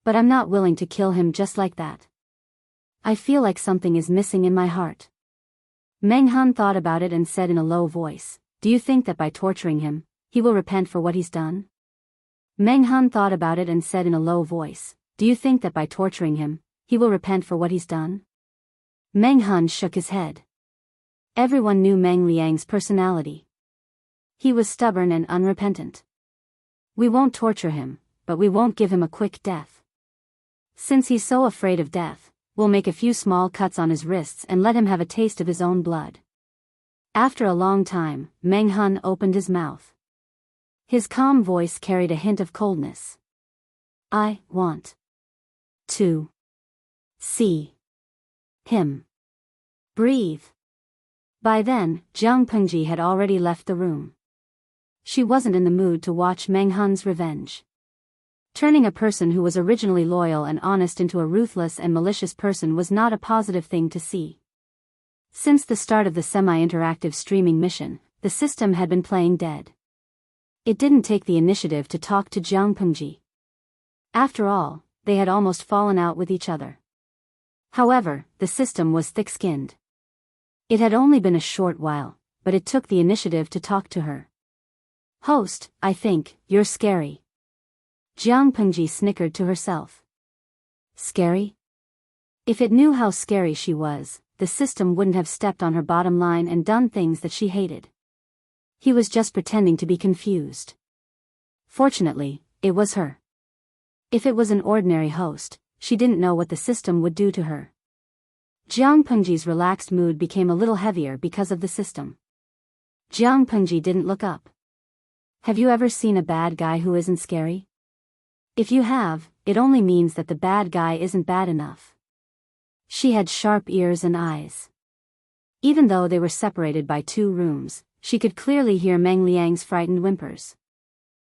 But I'm not willing to kill him just like that. I feel like something is missing in my heart. Meng Hun thought about it and said in a low voice, do you think that by torturing him, he will repent for what he's done? Meng Hun thought about it and said in a low voice, do you think that by torturing him, he will repent for what he's done? Meng Hun shook his head. Everyone knew Meng Liang's personality. He was stubborn and unrepentant. We won't torture him, but we won't give him a quick death. Since he's so afraid of death, we'll make a few small cuts on his wrists and let him have a taste of his own blood. After a long time, Meng Hun opened his mouth. His calm voice carried a hint of coldness. I want to see him breathe. By then, Jiang Pengji had already left the room. She wasn't in the mood to watch Meng Hun's revenge. Turning a person who was originally loyal and honest into a ruthless and malicious person was not a positive thing to see. Since the start of the semi-interactive streaming mission, the system had been playing dead. It didn't take the initiative to talk to Jiang Pengji. After all, they had almost fallen out with each other. However, the system was thick-skinned. It had only been a short while, but it took the initiative to talk to her. Host, I think, you're scary. Jiang Pengji snickered to herself. Scary? If it knew how scary she was, the system wouldn't have stepped on her bottom line and done things that she hated. He was just pretending to be confused. Fortunately, it was her. If it was an ordinary host, she didn't know what the system would do to her. Jiang Pengji's relaxed mood became a little heavier because of the system. Jiang Pengji didn't look up. Have you ever seen a bad guy who isn't scary? If you have, it only means that the bad guy isn't bad enough. She had sharp ears and eyes. Even though they were separated by 2 rooms, she could clearly hear Meng Liang's frightened whimpers.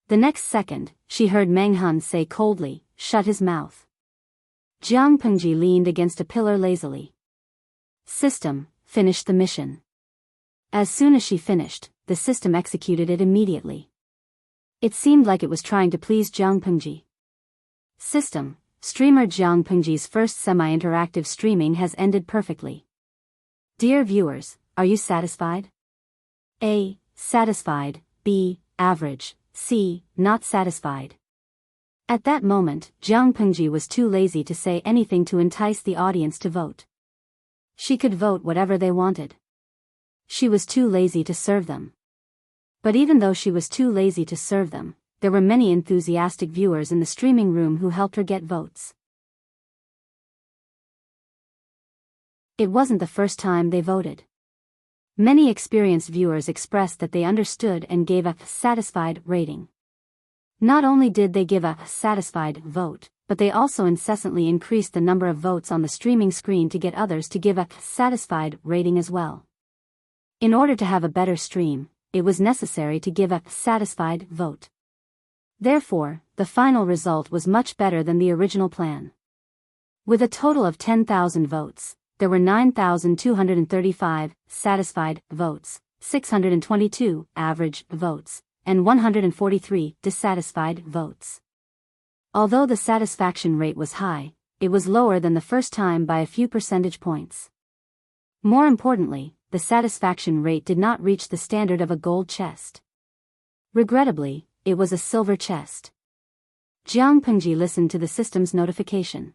The next second, she heard Meng Hun say coldly, shut his mouth. Jiang Pengji leaned against a pillar lazily. System, finish the mission. As soon as she finished, the system executed it immediately. It seemed like it was trying to please Jiang Pengji. System, streamer Jiang Pengji's first semi-interactive streaming has ended perfectly. Dear viewers, are you satisfied? A. Satisfied, B. Average, C. Not satisfied. At that moment, Jiang Pengji was too lazy to say anything to entice the audience to vote. She could vote whatever they wanted. She was too lazy to serve them. But even though she was too lazy to serve them, there were many enthusiastic viewers in the streaming room who helped her get votes. It wasn't the first time they voted. Many experienced viewers expressed that they understood and gave a satisfied rating. Not only did they give a satisfied vote, but they also incessantly increased the number of votes on the streaming screen to get others to give a satisfied rating as well. In order to have a better stream, it was necessary to give a satisfied vote. Therefore, the final result was much better than the original plan. With a total of 10,000 votes, there were 9,235 satisfied votes, 622 average votes, and 143 dissatisfied votes. Although the satisfaction rate was high, it was lower than the first time by a few percentage points. More importantly, the satisfaction rate did not reach the standard of a gold chest. Regrettably, it was a silver chest. Jiang Pengji listened to the system's notification.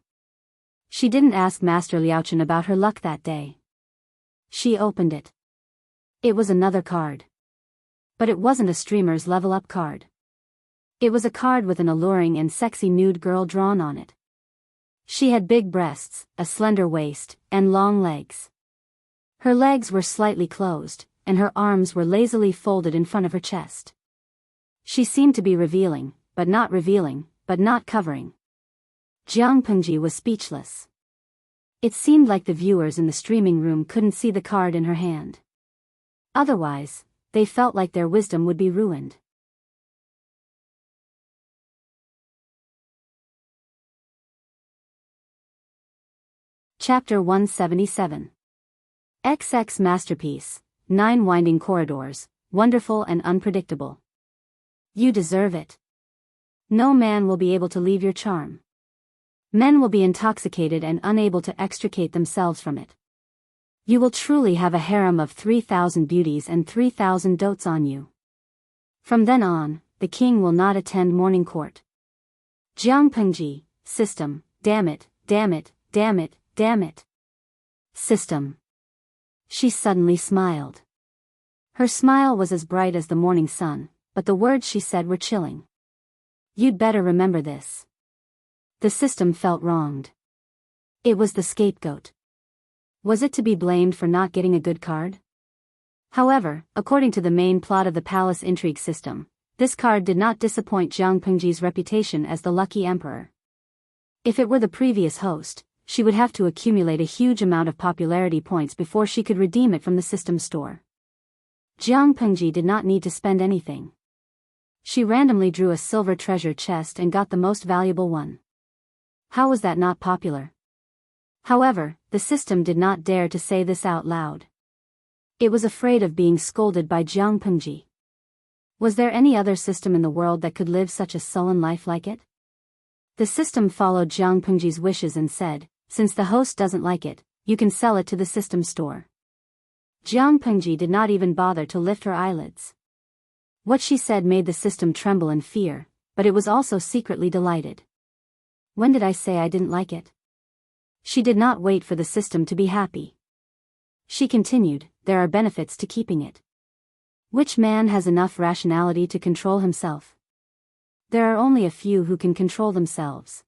She didn't ask Master Liaochen about her luck that day. She opened it. It was another card. But it wasn't a streamer's level-up card. It was a card with an alluring and sexy nude girl drawn on it. She had big breasts, a slender waist, and long legs. Her legs were slightly closed, and her arms were lazily folded in front of her chest. She seemed to be revealing, but not covering. Jiang Pengji was speechless. It seemed like the viewers in the streaming room couldn't see the card in her hand. Otherwise, they felt like their wisdom would be ruined. Chapter 177. XX Masterpiece, 9 Winding Corridors, Wonderful and Unpredictable. You deserve it. No man will be able to leave your charm. Men will be intoxicated and unable to extricate themselves from it. You will truly have a harem of 3,000 beauties and 3,000 dotes on you. From then on, the king will not attend morning court. Jiang Pengji, system, damn it, damn it, damn it, damn it. System. She suddenly smiled. Her smile was as bright as the morning sun, but the words she said were chilling. You'd better remember this. The system felt wronged. It was the scapegoat. Was it to be blamed for not getting a good card? However, according to the main plot of the palace intrigue system, this card did not disappoint Jiang Pengji's reputation as the lucky emperor. If it were the previous host, she would have to accumulate a huge amount of popularity points before she could redeem it from the system store. Jiang Pengji did not need to spend anything. She randomly drew a silver treasure chest and got the most valuable one. How was that not popular? However, the system did not dare to say this out loud. It was afraid of being scolded by Jiang Pengji. Was there any other system in the world that could live such a sullen life like it? The system followed Jiang Pengji's wishes and said, since the host doesn't like it, you can sell it to the system store. Jiang Pengji did not even bother to lift her eyelids. What she said made the system tremble in fear, but it was also secretly delighted. When did I say I didn't like it? She did not wait for the system to be happy. She continued, there are benefits to keeping it. Which man has enough rationality to control himself? There are only a few who can control themselves.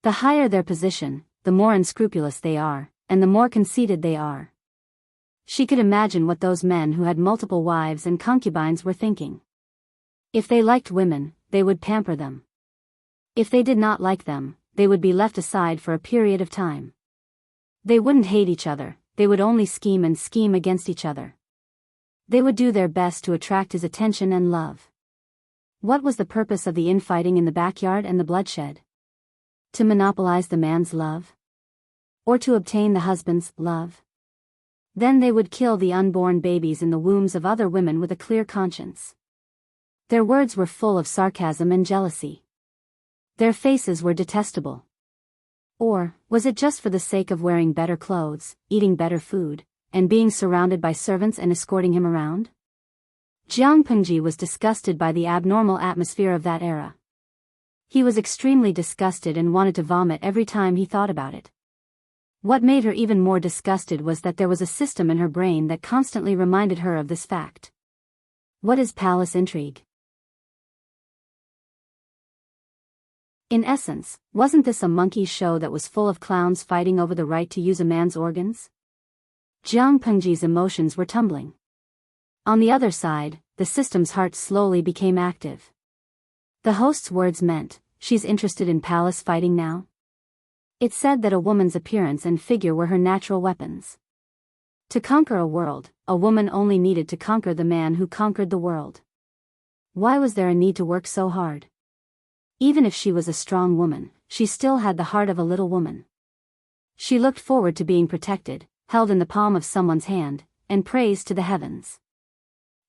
The higher their position, the more unscrupulous they are, and the more conceited they are. She could imagine what those men who had multiple wives and concubines were thinking. If they liked women, they would pamper them. If they did not like them, they would be left aside for a period of time. They wouldn't hate each other, they would only scheme against each other. They would do their best to attract his attention and love. What was the purpose of the infighting in the backyard and the bloodshed? To monopolize the man's love? Or to obtain the husband's love? Then they would kill the unborn babies in the wombs of other women with a clear conscience. Their words were full of sarcasm and jealousy. Their faces were detestable. Or, was it just for the sake of wearing better clothes, eating better food, and being surrounded by servants and escorting him around? Jiang Pengji was disgusted by the abnormal atmosphere of that era. He was extremely disgusted and wanted to vomit every time he thought about it. What made her even more disgusted was that there was a system in her brain that constantly reminded her of this fact. What is palace intrigue? In essence, wasn't this a monkey show that was full of clowns fighting over the right to use a man's organs? Jiang Pengji's emotions were tumbling. On the other side, the system's heart slowly became active. The host's words meant, she's interested in palace fighting now? It said that a woman's appearance and figure were her natural weapons. To conquer a world, a woman only needed to conquer the man who conquered the world. Why was there a need to work so hard? Even if she was a strong woman, she still had the heart of a little woman. She looked forward to being protected, held in the palm of someone's hand, and praised to the heavens.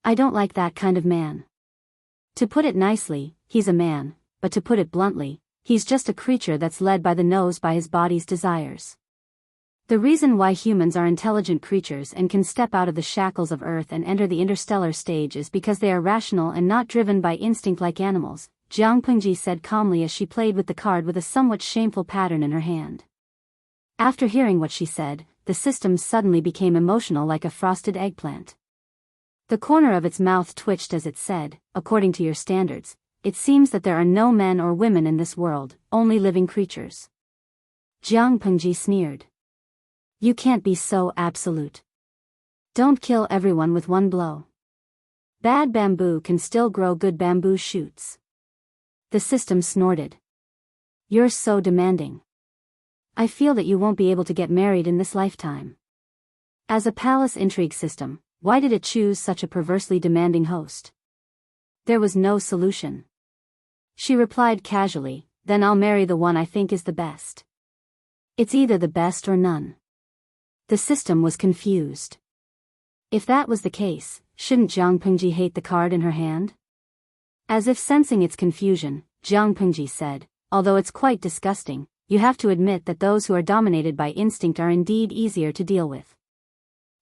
I don't like that kind of man. To put it nicely, he's a man, but to put it bluntly, he's just a creature that's led by the nose by his body's desires. The reason why humans are intelligent creatures and can step out of the shackles of Earth and enter the interstellar stage is because they are rational and not driven by instinct like animals, Jiang Pengji said calmly as she played with the card with a somewhat shameful pattern in her hand. After hearing what she said, the system suddenly became emotional like a frosted eggplant. The corner of its mouth twitched as it said, "According to your standards, it seems that there are no men or women in this world, only living creatures." Jiang Pengji sneered. "You can't be so absolute. Don't kill everyone with one blow. Bad bamboo can still grow good bamboo shoots." The system snorted. "You're so demanding. I feel that you won't be able to get married in this lifetime. As a palace intrigue system, why did it choose such a perversely demanding host?" There was no solution. She replied casually, "Then I'll marry the one I think is the best. It's either the best or none." The system was confused. If that was the case, shouldn't Jiang Pengji hate the card in her hand? As if sensing its confusion, Jiang Pengji said, "Although it's quite disgusting, you have to admit that those who are dominated by instinct are indeed easier to deal with.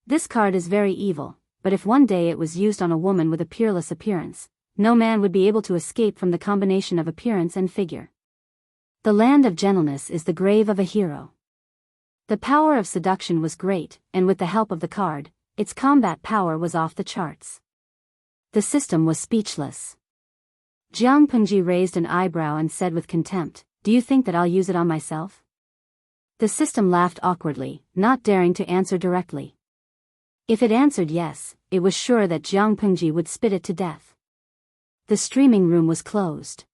This card is very evil, but if one day it was used on a woman with a peerless appearance, no man would be able to escape from the combination of appearance and figure. The land of gentleness is the grave of a hero." The power of seduction was great, and with the help of the card, its combat power was off the charts. The system was speechless. Jiang Pengji raised an eyebrow and said with contempt, "Do you think that I'll use it on myself?" The system laughed awkwardly, not daring to answer directly. If it answered yes, it was sure that Jiang Pengji would spit it to death. The streaming room was closed.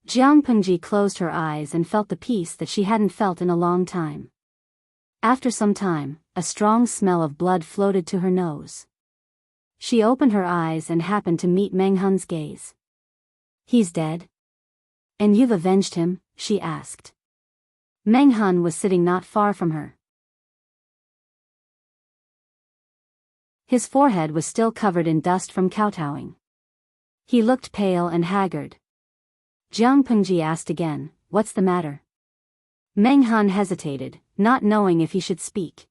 Jiang Pengji closed her eyes and felt the peace that she hadn't felt in a long time. After some time, a strong smell of blood floated to her nose. She opened her eyes and happened to meet Meng Hun's gaze. "He's dead? And you've avenged him?" she asked. Meng Hun was sitting not far from her. His forehead was still covered in dust from kowtowing. He looked pale and haggard. Jiang Pengji asked again, "What's the matter?" Meng Hun hesitated, not knowing if he should speak.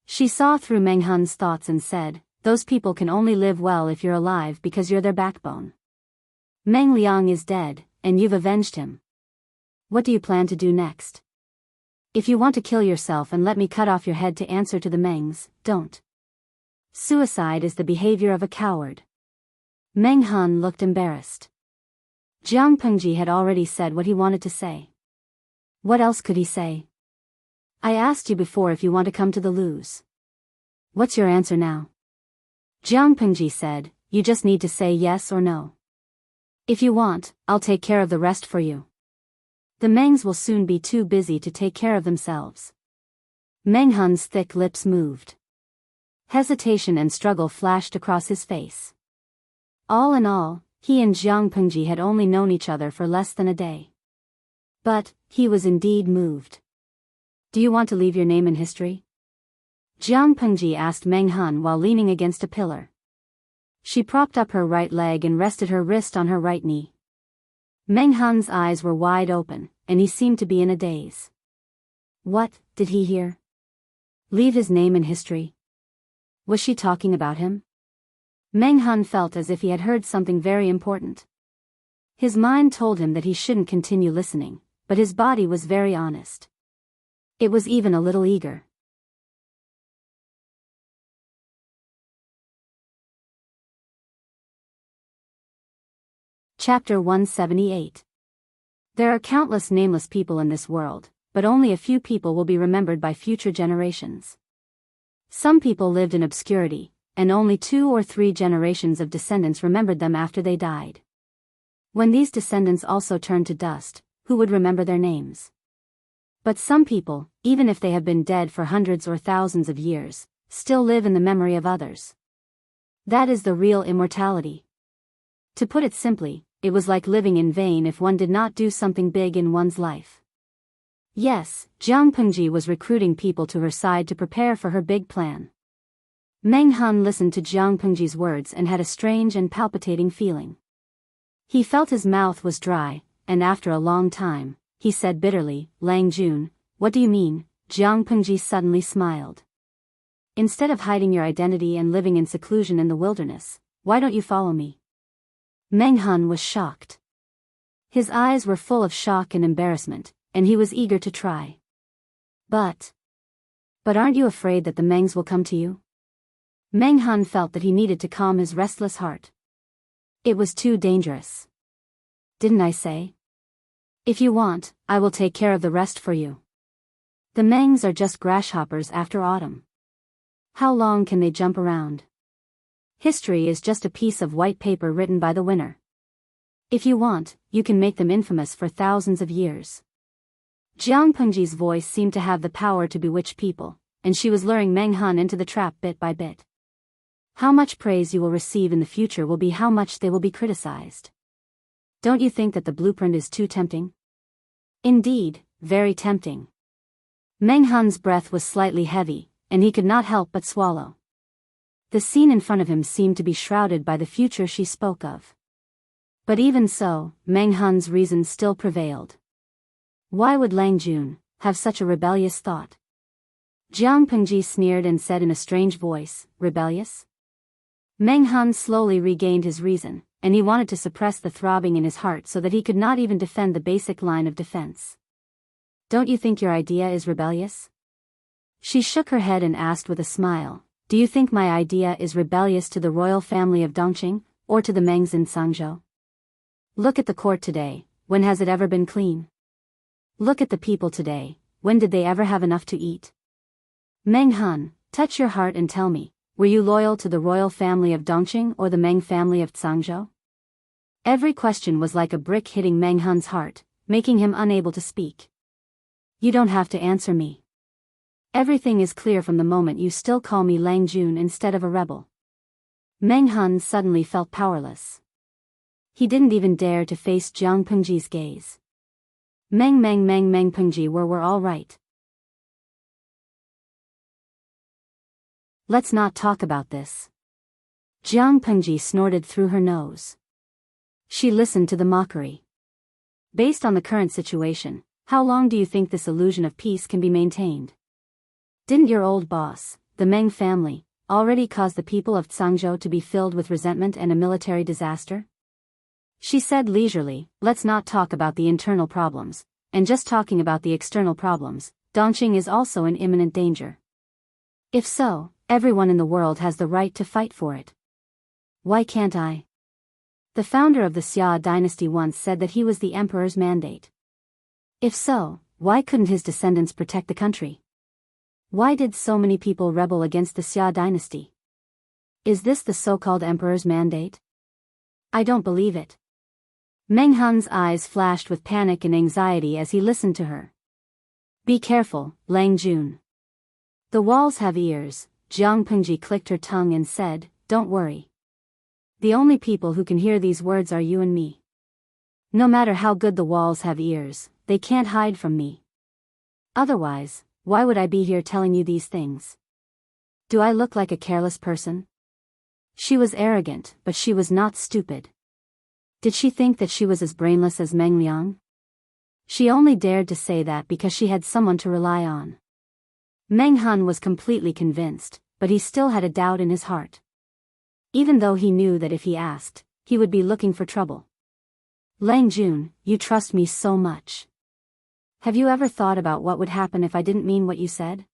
She saw through Meng Hun's thoughts and said, "Those people can only live well if you're alive because you're their backbone. Meng Liang is dead, and you've avenged him. What do you plan to do next? If you want to kill yourself and let me cut off your head to answer to the Mengs, don't. Suicide is the behavior of a coward." Meng Hun looked embarrassed. Jiang Pengji had already said what he wanted to say. What else could he say? "I asked you before if you want to come to the Luz. What's your answer now?" Jiang Pengji said, "You just need to say yes or no. If you want, I'll take care of the rest for you. The Mengs will soon be too busy to take care of themselves." Meng Hun's thick lips moved. Hesitation and struggle flashed across his face. All in all, he and Jiang Pengji had only known each other for less than a day. But, he was indeed moved. "Do you want to leave your name in history?" Jiang Pengji asked Meng Hun while leaning against a pillar. She propped up her right leg and rested her wrist on her right knee. Meng Hun's eyes were wide open, and he seemed to be in a daze. What, did he hear? Leave his name in history? Was she talking about him? Meng Hun felt as if he had heard something very important. His mind told him that he shouldn't continue listening, but his body was very honest. It was even a little eager. Chapter 178. There are countless nameless people in this world, but only a few people will be remembered by future generations. Some people lived in obscurity, and only 2 or 3 generations of descendants remembered them after they died. When these descendants also turned to dust, who would remember their names? But some people, even if they have been dead for hundreds or thousands of years, still live in the memory of others. That is the real immortality. To put it simply, it was like living in vain if one did not do something big in one's life. Yes, Jiang Pengji was recruiting people to her side to prepare for her big plan. Meng Hun listened to Jiang Pengji's words and had a strange and palpitating feeling. He felt his mouth was dry, and after a long time, he said bitterly, Lang Jun, what do you mean? Jiang Pengji suddenly smiled. Instead of hiding your identity and living in seclusion in the wilderness, why don't you follow me? Meng Han was shocked. His eyes were full of shock and embarrassment, and he was eager to try. But aren't you afraid that the Mengs will come to you? Meng Han felt that he needed to calm his restless heart. It was too dangerous. Didn't I say? If you want, I will take care of the rest for you. The Mengs are just grasshoppers after autumn. How long can they jump around? History is just a piece of white paper written by the winner. If you want, you can make them infamous for thousands of years. Jiang Pengji's voice seemed to have the power to bewitch people, and she was luring Meng Han into the trap bit by bit. How much praise you will receive in the future will be how much they will be criticized. Don't you think that the blueprint is too tempting? Indeed, very tempting. Meng Han's breath was slightly heavy, and he could not help but swallow. The scene in front of him seemed to be shrouded by the future she spoke of. But even so, Meng Han's reason still prevailed. Why would Lang Jun have such a rebellious thought? Jiang Pengji sneered and said in a strange voice, rebellious? Meng Han slowly regained his reason, and he wanted to suppress the throbbing in his heart so that he could not even defend the basic line of defense. Don't you think your idea is rebellious? She shook her head and asked with a smile, do you think my idea is rebellious to the royal family of Dongqing, or to the Mengs in Sangzhou? Look at the court today, when has it ever been clean? Look at the people today, when did they ever have enough to eat? Meng Han, touch your heart and tell me, were you loyal to the royal family of Dongqing or the Meng family of Sangzhou? Every question was like a brick hitting Meng Han's heart, making him unable to speak. You don't have to answer me. Everything is clear from the moment you still call me Lang Jun instead of a rebel. Meng Han suddenly felt powerless. He didn't even dare to face Jiang Pengji's gaze. Meng Pengji were all right. Let's not talk about this. Jiang Pengji snorted through her nose. She listened to the mockery. Based on the current situation, how long do you think this illusion of peace can be maintained? Didn't your old boss, the Meng family, already cause the people of Sangzhou to be filled with resentment and a military disaster? She said leisurely, let's not talk about the internal problems, and just talking about the external problems, Dongqing is also in imminent danger. If so, everyone in the world has the right to fight for it. Why can't I? The founder of the Xia dynasty once said that he was the emperor's mandate. If so, why couldn't his descendants protect the country? Why did so many people rebel against the Xia dynasty? Is this the so-called emperor's mandate? I don't believe it. Meng Han's eyes flashed with panic and anxiety as he listened to her. Be careful, Lang Jun. The walls have ears. Jiang Pengji clicked her tongue and said, don't worry. The only people who can hear these words are you and me. No matter how good the walls have ears, they can't hide from me. Otherwise, why would I be here telling you these things? Do I look like a careless person? She was arrogant, but she was not stupid. Did she think that she was as brainless as Meng Liang? She only dared to say that because she had someone to rely on. Meng Han was completely convinced, but he still had a doubt in his heart. Even though he knew that if he asked, he would be looking for trouble. Lang Jun, you trust me so much. Have you ever thought about what would happen if I didn't mean what you said?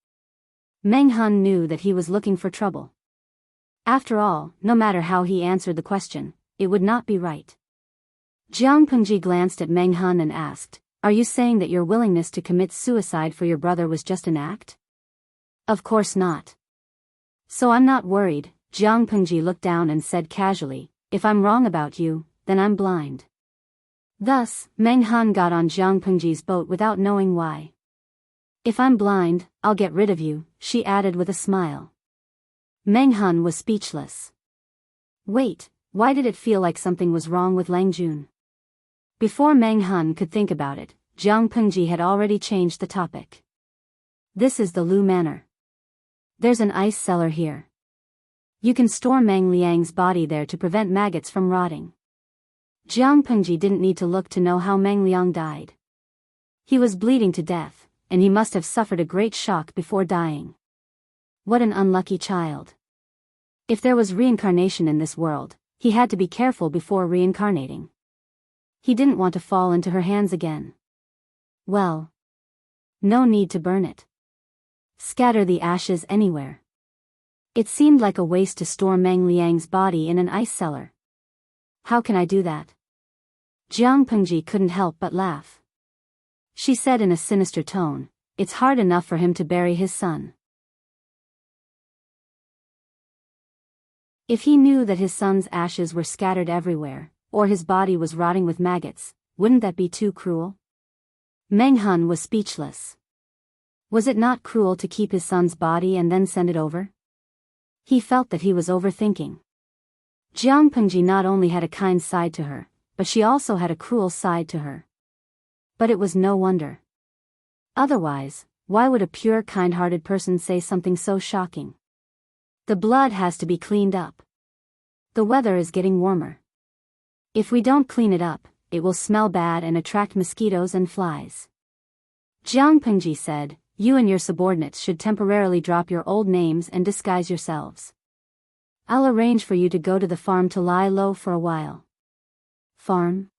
Meng Han knew that he was looking for trouble. After all, no matter how he answered the question, it would not be right. Jiang Pengji glanced at Meng Han and asked, are you saying that your willingness to commit suicide for your brother was just an act? Of course not. So I'm not worried. Jiang Pengji looked down and said casually, if I'm wrong about you, then I'm blind. Thus, Meng Han got on Jiang Pengji's boat without knowing why. If I'm blind, I'll get rid of you, she added with a smile. Meng Han was speechless. Wait, why did it feel like something was wrong with Lang Jun? Before Meng Han could think about it, Jiang Pengji had already changed the topic. This is the Lu Manor. There's an ice cellar here. You can store Meng Liang's body there to prevent maggots from rotting. Jiang Pengji didn't need to look to know how Meng Liang died. He was bleeding to death, and he must have suffered a great shock before dying. What an unlucky child. If there was reincarnation in this world, he had to be careful before reincarnating. He didn't want to fall into her hands again. Well, no need to burn it. Scatter the ashes anywhere. It seemed like a waste to store Meng Liang's body in an ice cellar. How can I do that? Jiang Pengji couldn't help but laugh. She said in a sinister tone, "It's hard enough for him to bury his son. If he knew that his son's ashes were scattered everywhere, or his body was rotting with maggots, wouldn't that be too cruel?" Meng Han was speechless. Was it not cruel to keep his son's body and then send it over? He felt that he was overthinking. Jiang Pengji not only had a kind side to her, but she also had a cruel side to her. But it was no wonder. Otherwise, why would a pure kind-hearted person say something so shocking? The blood has to be cleaned up. The weather is getting warmer. If we don't clean it up, it will smell bad and attract mosquitoes and flies. Jiang Pengji said, "You and your subordinates should temporarily drop your old names and disguise yourselves. I'll arrange for you to go to the farm to lie low for a while." Farm?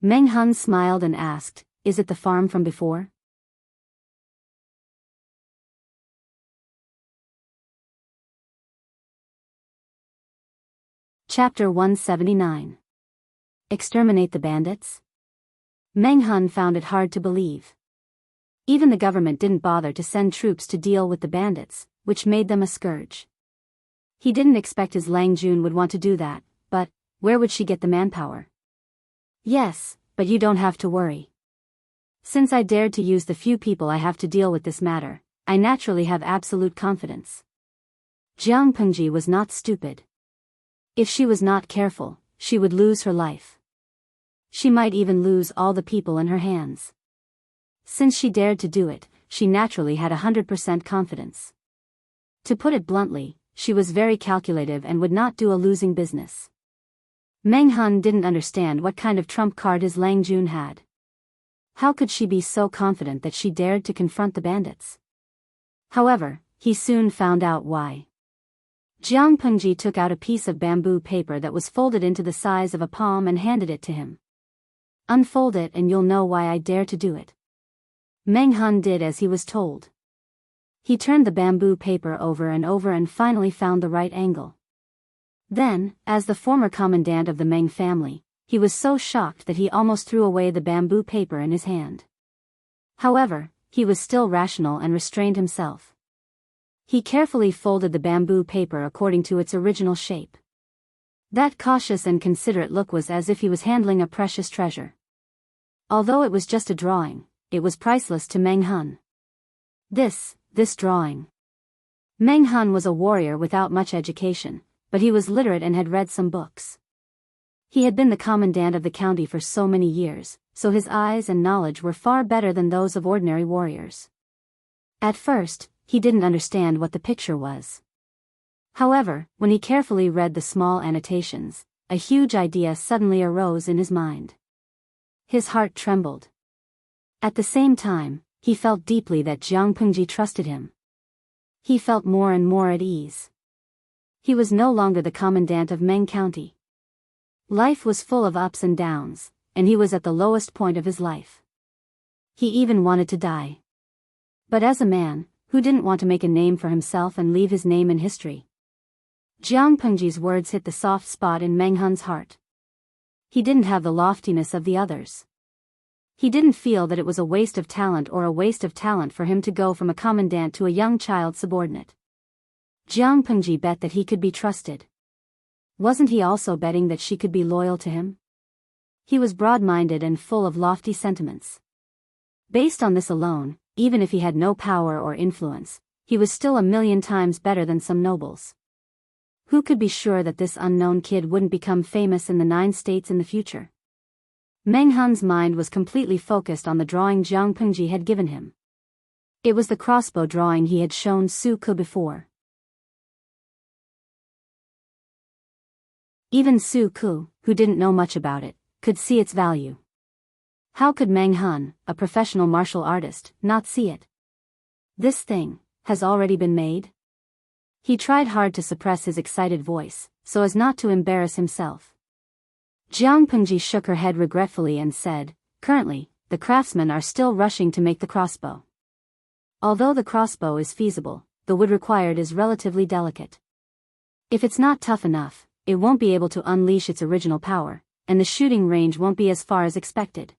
Meng Han smiled and asked, "Is it the farm from before?" Chapter 179. Exterminate the bandits? Meng Han found it hard to believe. Even the government didn't bother to send troops to deal with the bandits, which made them a scourge. He didn't expect his Lang Jun would want to do that, but where would she get the manpower? "Yes, but you don't have to worry. Since I dared to use the few people I have to deal with this matter, I naturally have absolute confidence." Jiang Pengji was not stupid. If she was not careful, she would lose her life. She might even lose all the people in her hands. Since she dared to do it, she naturally had 100% confidence. To put it bluntly, she was very calculative and would not do a losing business. Meng Han didn't understand what kind of trump card his Lang Jun had. How could she be so confident that she dared to confront the bandits? However, he soon found out why. Jiang Pengji took out a piece of bamboo paper that was folded into the size of a palm and handed it to him. "Unfold it and you'll know why I dare to do it." Meng Han did as he was told. He turned the bamboo paper over and finally found the right angle. Then, as the former commandant of the Meng family, he was so shocked that he almost threw away the bamboo paper in his hand. However, he was still rational and restrained himself. He carefully folded the bamboo paper according to its original shape. That cautious and considerate look was as if he was handling a precious treasure. Although it was just a drawing, it was priceless to Meng Han. This drawing. Meng Han was a warrior without much education, but he was literate and had read some books. He had been the commandant of the county for so many years, so his eyes and knowledge were far better than those of ordinary warriors. At first, he didn't understand what the picture was. However, when he carefully read the small annotations, a huge idea suddenly arose in his mind. His heart trembled. At the same time, he felt deeply that Jiang Pengji trusted him. He felt more and more at ease. He was no longer the commandant of Meng County. Life was full of ups and downs, and he was at the lowest point of his life. He even wanted to die. But as a man, who didn't want to make a name for himself and leave his name in history? Jiang Pengji's words hit the soft spot in Meng Han's heart. He didn't have the loftiness of the others. He didn't feel that it was a waste of talent for him to go from a commandant to a young child subordinate. Jiang Pengji bet that he could be trusted. Wasn't he also betting that she could be loyal to him? He was broad-minded and full of lofty sentiments. Based on this alone, even if he had no power or influence, he was still 1,000,000 times better than some nobles. Who could be sure that this unknown kid wouldn't become famous in the 9 states in the future? Meng Han's mind was completely focused on the drawing Jiang Pengji had given him. It was the crossbow drawing he had shown Su Ke before. Even Su Ke, who didn't know much about it, could see its value. How could Meng Han, a professional martial artist, not see it? This thing has already been made? He tried hard to suppress his excited voice, so as not to embarrass himself. Jiang Pengji shook her head regretfully and said, "Currently, the craftsmen are still rushing to make the crossbow. Although the crossbow is feasible, the wood required is relatively delicate. If it's not tough enough, it won't be able to unleash its original power, and the shooting range won't be as far as expected."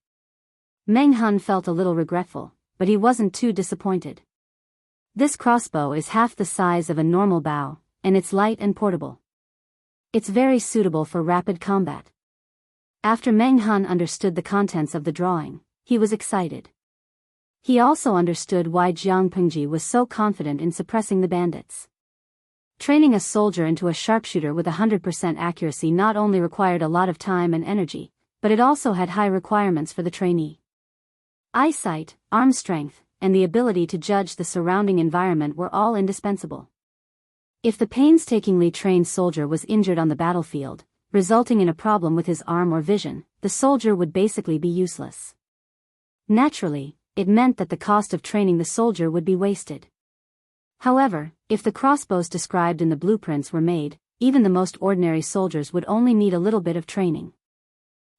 Meng Han felt a little regretful, but he wasn't too disappointed. This crossbow is half the size of a normal bow, and it's light and portable. It's very suitable for rapid combat. After Meng Han understood the contents of the drawing, he was excited. He also understood why Jiang Pengji was so confident in suppressing the bandits. Training a soldier into a sharpshooter with 100% accuracy not only required a lot of time and energy, but it also had high requirements for the trainee. Eyesight, arm strength, and the ability to judge the surrounding environment were all indispensable. If the painstakingly trained soldier was injured on the battlefield, resulting in a problem with his arm or vision, the soldier would basically be useless. Naturally, it meant that the cost of training the soldier would be wasted. However, if the crossbows described in the blueprints were made, even the most ordinary soldiers would only need a little bit of training.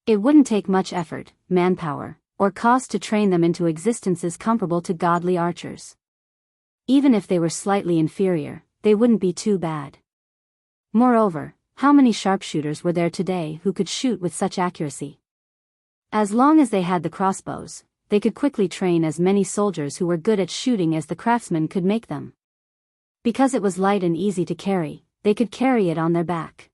It wouldn't take much effort, manpower, or cost to train them into existences comparable to godly archers. Even if they were slightly inferior, they wouldn't be too bad. Moreover, how many sharpshooters were there today who could shoot with such accuracy? As long as they had the crossbows, they could quickly train as many soldiers who were good at shooting as the craftsmen could make them. Because it was light and easy to carry, they could carry it on their back.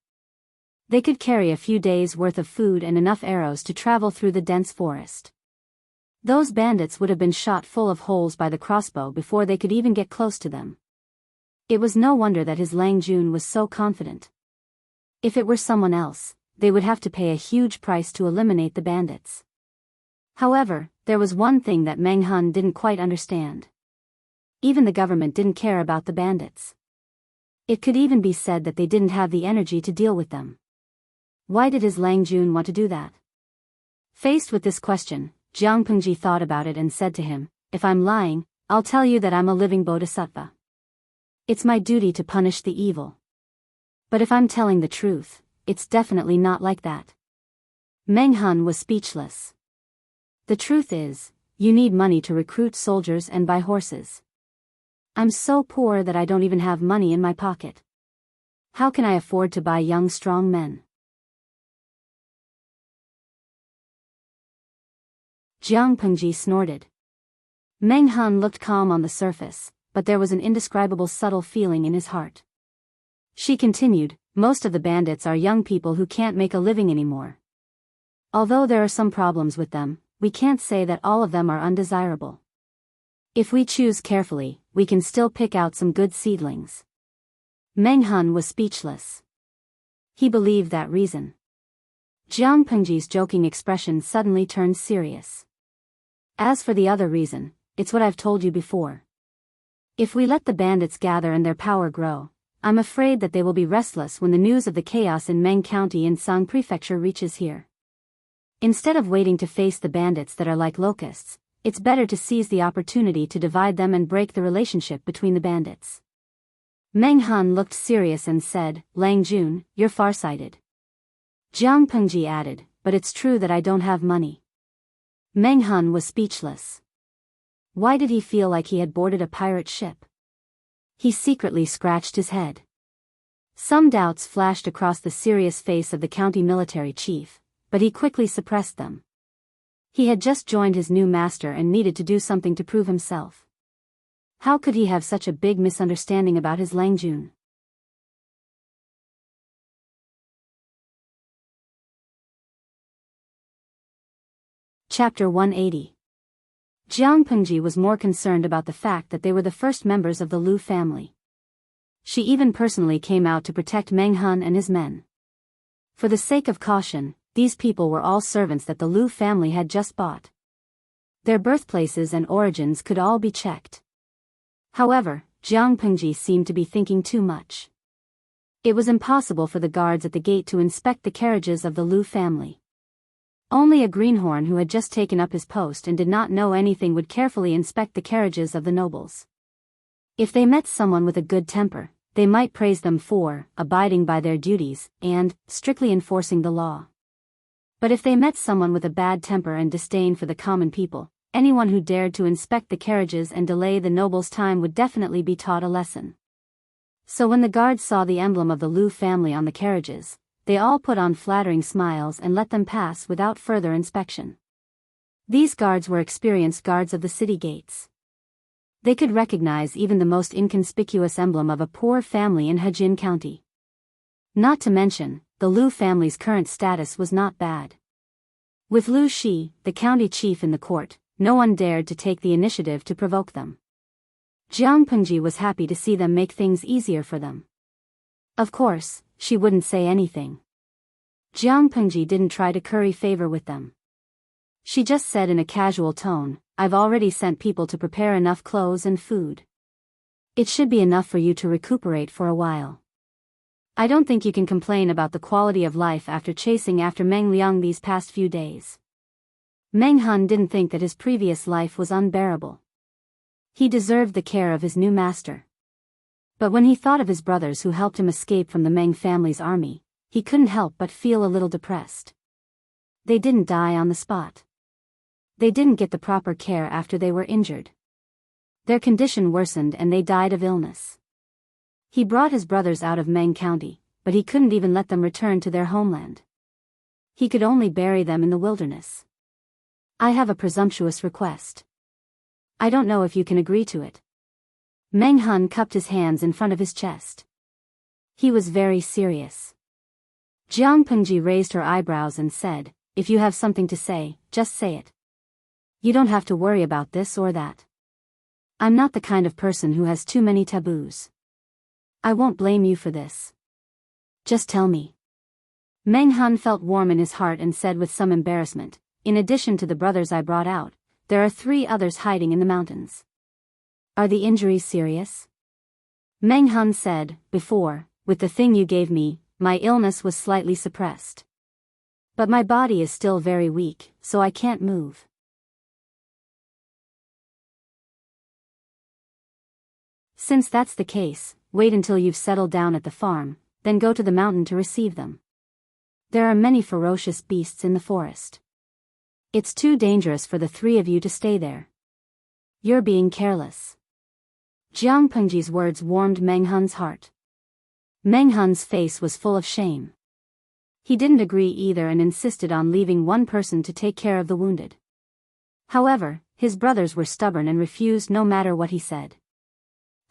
They could carry a few days' worth of food and enough arrows to travel through the dense forest. Those bandits would have been shot full of holes by the crossbow before they could even get close to them. It was no wonder that his Lang Jun was so confident. If it were someone else, they would have to pay a huge price to eliminate the bandits. However, there was one thing that Meng Han didn't quite understand. Even the government didn't care about the bandits. It could even be said that they didn't have the energy to deal with them. Why did his Lang Jun want to do that? Faced with this question, Jiang Pengji thought about it and said to him, "If I'm lying, I'll tell you that I'm a living bodhisattva. It's my duty to punish the evil. But if I'm telling the truth, it's definitely not like that." Meng Han was speechless. The truth is, you need money to recruit soldiers and buy horses. I'm so poor that I don't even have money in my pocket. How can I afford to buy young strong men? Jiang Pengji snorted. Meng Han looked calm on the surface, but there was an indescribable subtle feeling in his heart. She continued, "Most of the bandits are young people who can't make a living anymore. Although there are some problems with them, we can't say that all of them are undesirable. If we choose carefully, we can still pick out some good seedlings." Meng Han was speechless. He believed that reason. Jiang Pengji's joking expression suddenly turned serious. "As for the other reason, it's what I've told you before. If we let the bandits gather and their power grow, I'm afraid that they will be restless when the news of the chaos in Meng County in Sang Prefecture reaches here. Instead of waiting to face the bandits that are like locusts, it's better to seize the opportunity to divide them and break the relationship between the bandits." Meng Han looked serious and said, "Lang Jun, you're farsighted." Jiang Pengji added, "But it's true that I don't have money." Meng Han was speechless. Why did he feel like he had boarded a pirate ship? He secretly scratched his head. Some doubts flashed across the serious face of the county military chief, but he quickly suppressed them. He had just joined his new master and needed to do something to prove himself. How could he have such a big misunderstanding about his Lang Jun? Chapter 180. Jiang Pengji was more concerned about the fact that they were the first members of the Lu family. She even personally came out to protect Meng Han and his men. For the sake of caution, these people were all servants that the Lu family had just bought. Their birthplaces and origins could all be checked. However, Jiang Pengji seemed to be thinking too much. It was impossible for the guards at the gate to inspect the carriages of the Lu family. Only a greenhorn who had just taken up his post and did not know anything would carefully inspect the carriages of the nobles. If they met someone with a good temper, they might praise them for abiding by their duties and strictly enforcing the law. But if they met someone with a bad temper and disdain for the common people, anyone who dared to inspect the carriages and delay the nobles' time would definitely be taught a lesson. So when the guards saw the emblem of the Liu family on the carriages, they all put on flattering smiles and let them pass without further inspection. These guards were experienced guards of the city gates. They could recognize even the most inconspicuous emblem of a poor family in Hejin County. Not to mention, the Liu family's current status was not bad. With Liu Shi, the county chief in the court, no one dared to take the initiative to provoke them. Jiang Pengji was happy to see them make things easier for them. Of course, she wouldn't say anything. Jiang Pengji didn't try to curry favor with them. She just said in a casual tone, "I've already sent people to prepare enough clothes and food. It should be enough for you to recuperate for a while. I don't think you can complain about the quality of life after chasing after Meng Liang these past few days." Meng Han didn't think that his previous life was unbearable. He deserved the care of his new master. But when he thought of his brothers who helped him escape from the Meng family's army, he couldn't help but feel a little depressed. They didn't die on the spot. They didn't get the proper care after they were injured. Their condition worsened and they died of illness. He brought his brothers out of Meng County, but he couldn't even let them return to their homeland. He could only bury them in the wilderness. "I have a presumptuous request. I don't know if you can agree to it." Meng Han cupped his hands in front of his chest. He was very serious. Jiang Pengji raised her eyebrows and said, "If you have something to say, just say it. You don't have to worry about this or that. I'm not the kind of person who has too many taboos. I won't blame you for this. Just tell me." Meng Han felt warm in his heart and said with some embarrassment, "In addition to the brothers I brought out, there are 3 others hiding in the mountains." "Are the injuries serious?" Meng Han said, "Before, with the thing you gave me, my illness was slightly suppressed. But my body is still very weak, so I can't move." "Since that's the case, wait until you've settled down at the farm, then go to the mountain to receive them. There are many ferocious beasts in the forest. It's too dangerous for the 3 of you to stay there. You're being careless." Jiang Pengji's words warmed Meng Han's heart. Meng Han's face was full of shame. He didn't agree either and insisted on leaving one person to take care of the wounded. However, his brothers were stubborn and refused no matter what he said.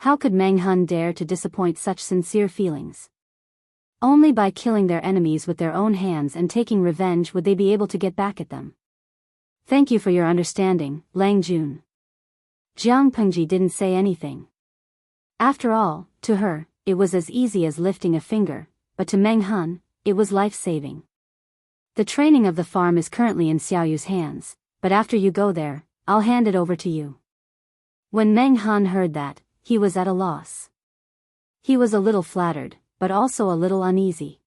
How could Meng Han dare to disappoint such sincere feelings? Only by killing their enemies with their own hands and taking revenge would they be able to get back at them. "Thank you for your understanding, Lang Jun." Jiang Pengji didn't say anything. After all, to her, it was as easy as lifting a finger, but to Meng Han, it was life-saving. "The training of the farm is currently in Xiaoyu's hands, but after you go there, I'll hand it over to you." When Meng Han heard that, he was at a loss. He was a little flattered, but also a little uneasy.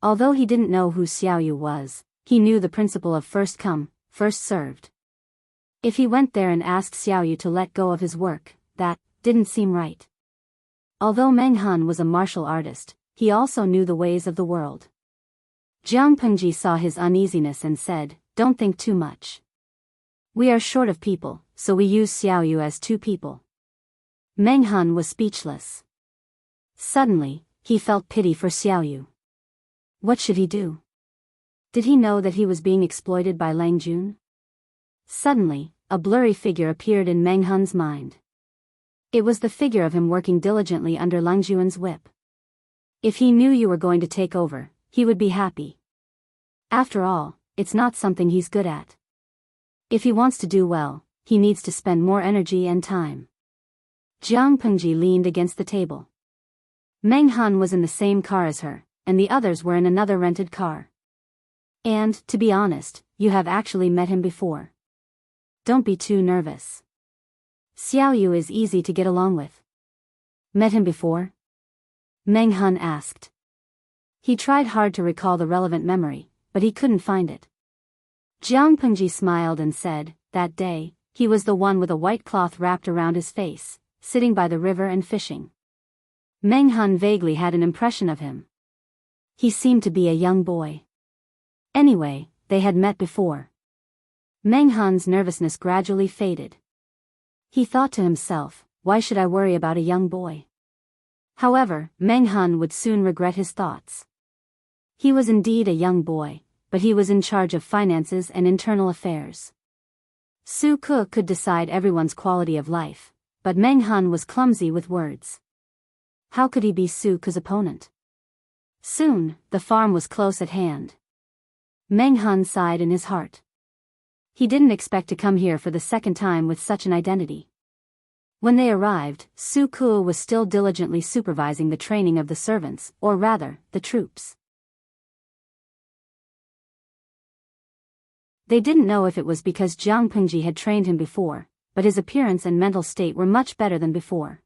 Although he didn't know who Xiaoyu was, he knew the principle of first come, first served. If he went there and asked Xiaoyu to let go of his work, that didn't seem right. Although Meng Han was a martial artist, he also knew the ways of the world. Jiang Pengji saw his uneasiness and said, "Don't think too much. We are short of people, so we use Xiaoyu as 2 people." Meng Han was speechless. Suddenly, he felt pity for Xiaoyu. What should he do? Did he know that he was being exploited by Lang Jun? Suddenly, a blurry figure appeared in Meng Han's mind. It was the figure of him working diligently under Lang Jun's whip. If he knew you were going to take over, he would be happy. After all, it's not something he's good at. If he wants to do well, he needs to spend more energy and time. Jiang Pengji leaned against the table. Meng Han was in the same car as her, and the others were in another rented car. "And, to be honest, you have actually met him before. Don't be too nervous. Xiaoyu is easy to get along with." "Met him before?" Meng Han asked. He tried hard to recall the relevant memory, but he couldn't find it. Jiang Pengji smiled and said, that day, he was the one with a white cloth wrapped around his face, sitting by the river and fishing. Meng Han vaguely had an impression of him. He seemed to be a young boy. Anyway, they had met before. Meng Han's nervousness gradually faded. He thought to himself, why should I worry about a young boy? However, Meng Han would soon regret his thoughts. He was indeed a young boy, but he was in charge of finances and internal affairs. Su Ke could decide everyone's quality of life, but Meng Han was clumsy with words. How could he be Su Ke's opponent? Soon, the farm was close at hand. Meng Han sighed in his heart. He didn't expect to come here for the second time with such an identity. When they arrived, Su Ke was still diligently supervising the training of the servants, or rather, the troops. They didn't know if it was because Jiang Pengji had trained him before, but his appearance and mental state were much better than before.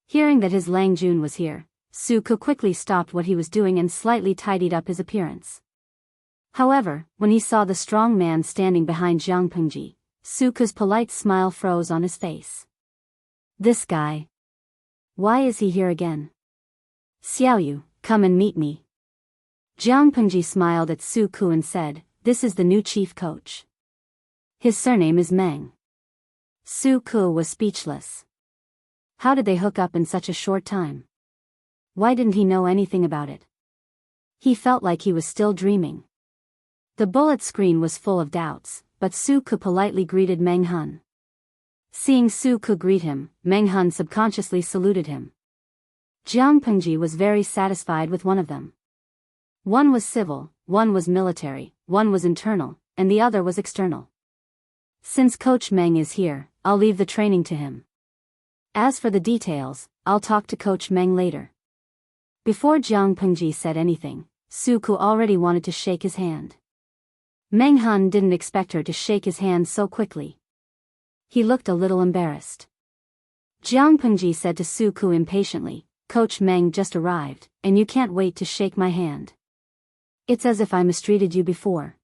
Hearing that his Lang Jun was here, Su Ke quickly stopped what he was doing and slightly tidied up his appearance. However, when he saw the strong man standing behind Jiang Pengji, Su Ke's polite smile froze on his face. This guy. Why is he here again? Xiaoyu, come and meet me. Jiang Pengji smiled at Su Ke and said, this is the new chief coach. His surname is Meng. Su Ke was speechless. How did they hook up in such a short time? Why didn't he know anything about it? He felt like he was still dreaming. The bullet screen was full of doubts, but Su Ke politely greeted Meng Han. Seeing Su Ke greet him, Meng Han subconsciously saluted him. Jiang Pengji was very satisfied with one of them. One was civil, one was military, one was internal, and the other was external. Since Coach Meng is here, I'll leave the training to him. As for the details, I'll talk to Coach Meng later. Before Jiang Pengji said anything, Su Ke already wanted to shake his hand. Meng Han didn't expect her to shake his hand so quickly. He looked a little embarrassed. Jiang Pengji said to Su Ke impatiently, Coach Meng just arrived, and you can't wait to shake my hand. It's as if I mistreated you before.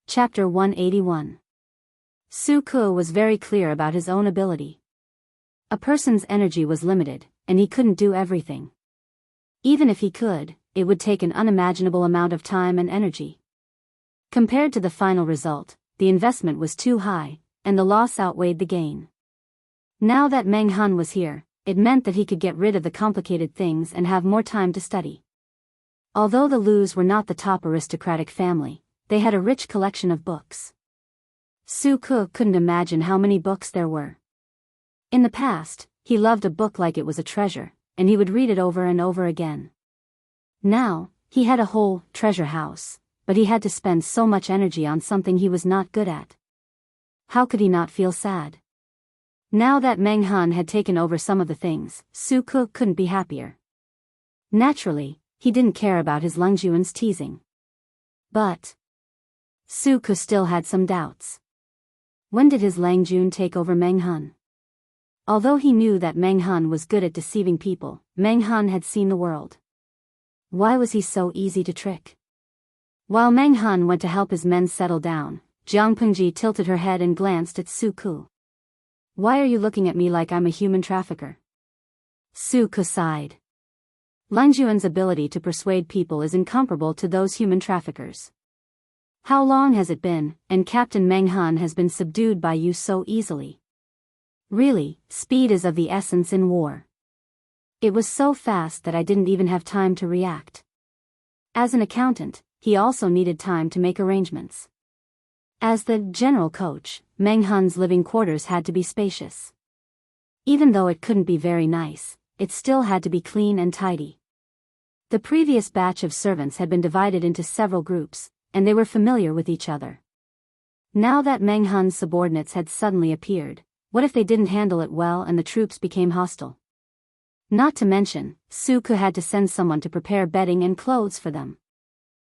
Chapter 181. Su Ke was very clear about his own ability. A person's energy was limited, and he couldn't do everything. Even if he could, it would take an unimaginable amount of time and energy. Compared to the final result, the investment was too high, and the loss outweighed the gain. Now that Meng Han was here, it meant that he could get rid of the complicated things and have more time to study. Although the Lus were not the top aristocratic family, they had a rich collection of books. Su Ke couldn't imagine how many books there were. In the past, he loved a book like it was a treasure, and he would read it over and over again. Now, he had a whole treasure house, but he had to spend so much energy on something he was not good at. How could he not feel sad? Now that Meng Han had taken over some of the things, Su Ke couldn't be happier. Naturally, he didn't care about his Lungjuan's teasing. But Su Ke still had some doubts. When did his Langjun take over Meng Han? Although he knew that Meng Han was good at deceiving people, Meng Han had seen the world. Why was he so easy to trick? While Meng Han went to help his men settle down, Jiang Pengji tilted her head and glanced at Su Ke. Why are you looking at me like I'm a human trafficker? Su Ke sighed. Lungjuan's ability to persuade people is incomparable to those human traffickers. How long has it been, and Captain Meng Han has been subdued by you so easily? Really, speed is of the essence in war. It was so fast that I didn't even have time to react. As an accountant, he also needed time to make arrangements. As the general coach, Meng Han's living quarters had to be spacious. Even though it couldn't be very nice, it still had to be clean and tidy. The previous batch of servants had been divided into several groups, and they were familiar with each other. Now that Meng Han's subordinates had suddenly appeared, what if they didn't handle it well and the troops became hostile? Not to mention, Su Ke had to send someone to prepare bedding and clothes for them.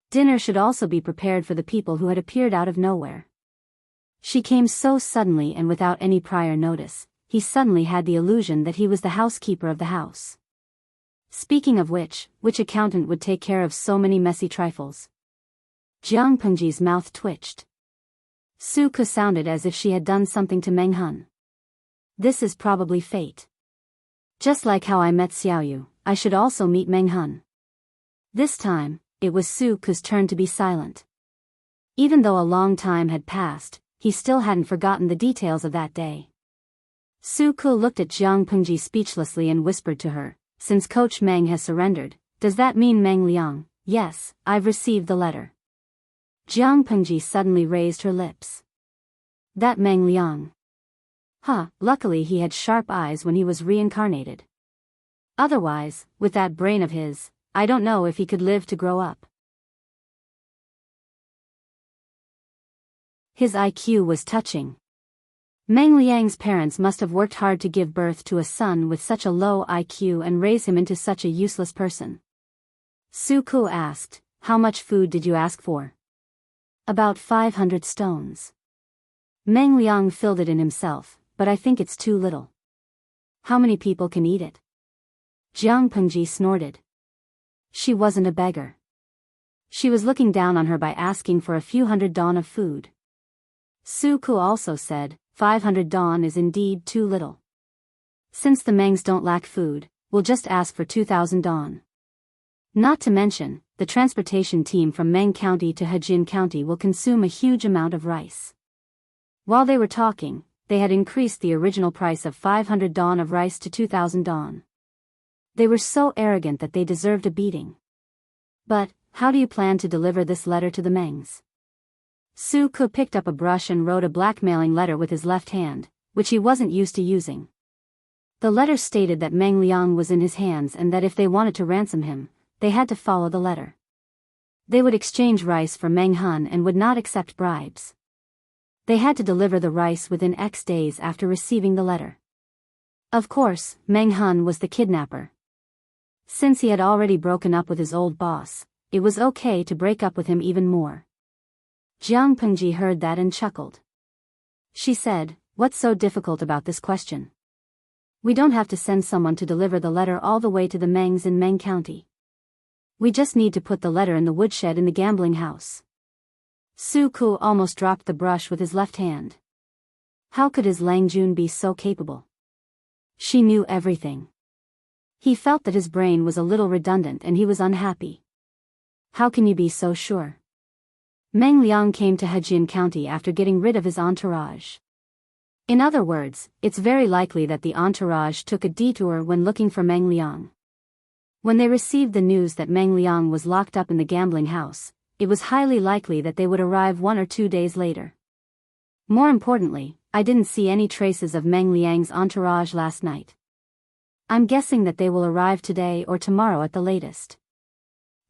Dinner should also be prepared for the people who had appeared out of nowhere. She came so suddenly and without any prior notice, he suddenly had the illusion that he was the housekeeper of the house. Speaking of which accountant would take care of so many messy trifles? Jiang Pengji's mouth twitched. Su Ke sounded as if she had done something to Meng Hun. This is probably fate. Just like how I met Xiaoyu, I should also meet Meng Hun. This time, it was Su Ke's turn to be silent. Even though a long time had passed, he still hadn't forgotten the details of that day. Su Ke looked at Jiang Pengji speechlessly and whispered to her, "Since Coach Meng has surrendered, does that mean Meng Liang?" "Yes, I've received the letter." Jiang Pengji suddenly raised her lips. That Meng Liang. Luckily he had sharp eyes when he was reincarnated. Otherwise, with that brain of his, I don't know if he could live to grow up. His IQ was touching. Meng Liang's parents must have worked hard to give birth to a son with such a low IQ and raise him into such a useless person. Su Ke asked, "How much food did you ask for?" "About 500 stones. Meng Liang filled it in himself, but I think it's too little." "How many people can eat it?" Jiang Pengji snorted. She wasn't a beggar. She was looking down on her by asking for a few hundred dawn of food. Su Ke also said, 500 dawn is indeed too little. Since the Mengs don't lack food, we'll just ask for 2,000 dawn. Not to mention, the transportation team from Meng County to Hejin County will consume a huge amount of rice. While they were talking, they had increased the original price of 500 dawn of rice to 2,000 dawn. They were so arrogant that they deserved a beating. "But, how do you plan to deliver this letter to the Mengs?" Su Ke picked up a brush and wrote a blackmailing letter with his left hand, which he wasn't used to using. The letter stated that Meng Liang was in his hands and that if they wanted to ransom him, they had to follow the letter. They would exchange rice for Meng Hun and would not accept bribes. They had to deliver the rice within X days after receiving the letter. Of course, Meng Hun was the kidnapper. Since he had already broken up with his old boss, it was okay to break up with him even more. Jiang Pengji heard that and chuckled. She said, "What's so difficult about this question? We don't have to send someone to deliver the letter all the way to the Mengs in Meng County. We just need to put the letter in the woodshed in the gambling house." Su Ke almost dropped the brush with his left hand. How could his Lang Jun be so capable? She knew everything. He felt that his brain was a little redundant and he was unhappy. How can you be so sure? Meng Liang came to Hejin County after getting rid of his entourage. In other words, it's very likely that the entourage took a detour when looking for Meng Liang. When they received the news that Meng Liang was locked up in the gambling house, it was highly likely that they would arrive 1 or 2 days later. More importantly, I didn't see any traces of Meng Liang's entourage last night. I'm guessing that they will arrive today or tomorrow at the latest.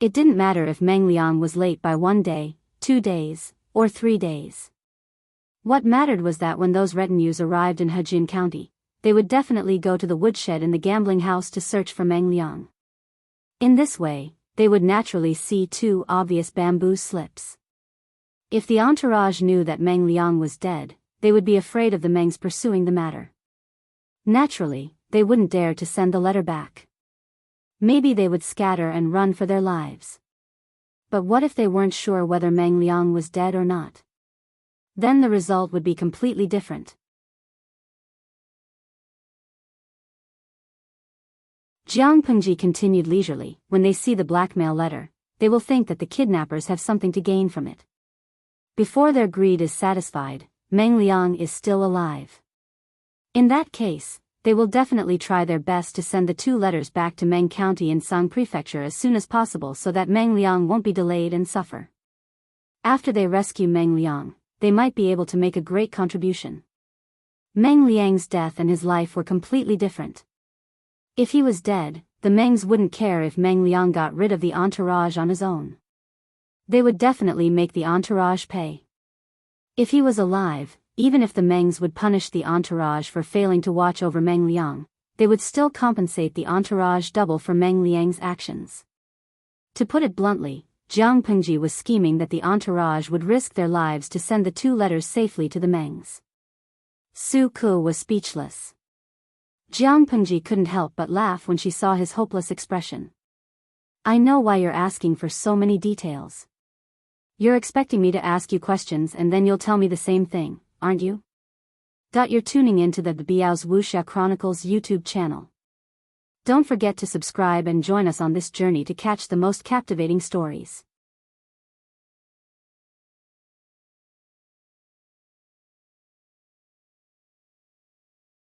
It didn't matter if Meng Liang was late by 1 day, 2 days, or 3 days. What mattered was that when those retinues arrived in Hejin County, they would definitely go to the woodshed in the gambling house to search for Meng Liang. In this way, they would naturally see 2 obvious bamboo slips. If the entourage knew that Meng Liang was dead, they would be afraid of the Mengs pursuing the matter. Naturally, they wouldn't dare to send the letter back. Maybe they would scatter and run for their lives. But what if they weren't sure whether Meng Liang was dead or not? Then the result would be completely different. Jiang Pengji continued leisurely, "When they see the blackmail letter, they will think that the kidnappers have something to gain from it. Before their greed is satisfied, Meng Liang is still alive. In that case, they will definitely try their best to send the 2 letters back to Meng County in Sang Prefecture as soon as possible so that Meng Liang won't be delayed and suffer. After they rescue Meng Liang, they might be able to make a great contribution." Meng Liang's death and his life were completely different. If he was dead, the Mengs wouldn't care if Meng Liang got rid of the entourage on his own. They would definitely make the entourage pay. If he was alive, even if the Mengs would punish the entourage for failing to watch over Meng Liang, they would still compensate the entourage double for Meng Liang's actions. To put it bluntly, Jiang Pengji was scheming that the entourage would risk their lives to send the 2 letters safely to the Mengs. Su Ke was speechless. Jiang Pengji couldn't help but laugh when she saw his hopeless expression. I know why you're asking for so many details. You're expecting me to ask you questions and then you'll tell me the same thing, aren't you? You're tuning into the Biyao's Wuxia Chronicles YouTube channel. Don't forget to subscribe and join us on this journey to catch the most captivating stories.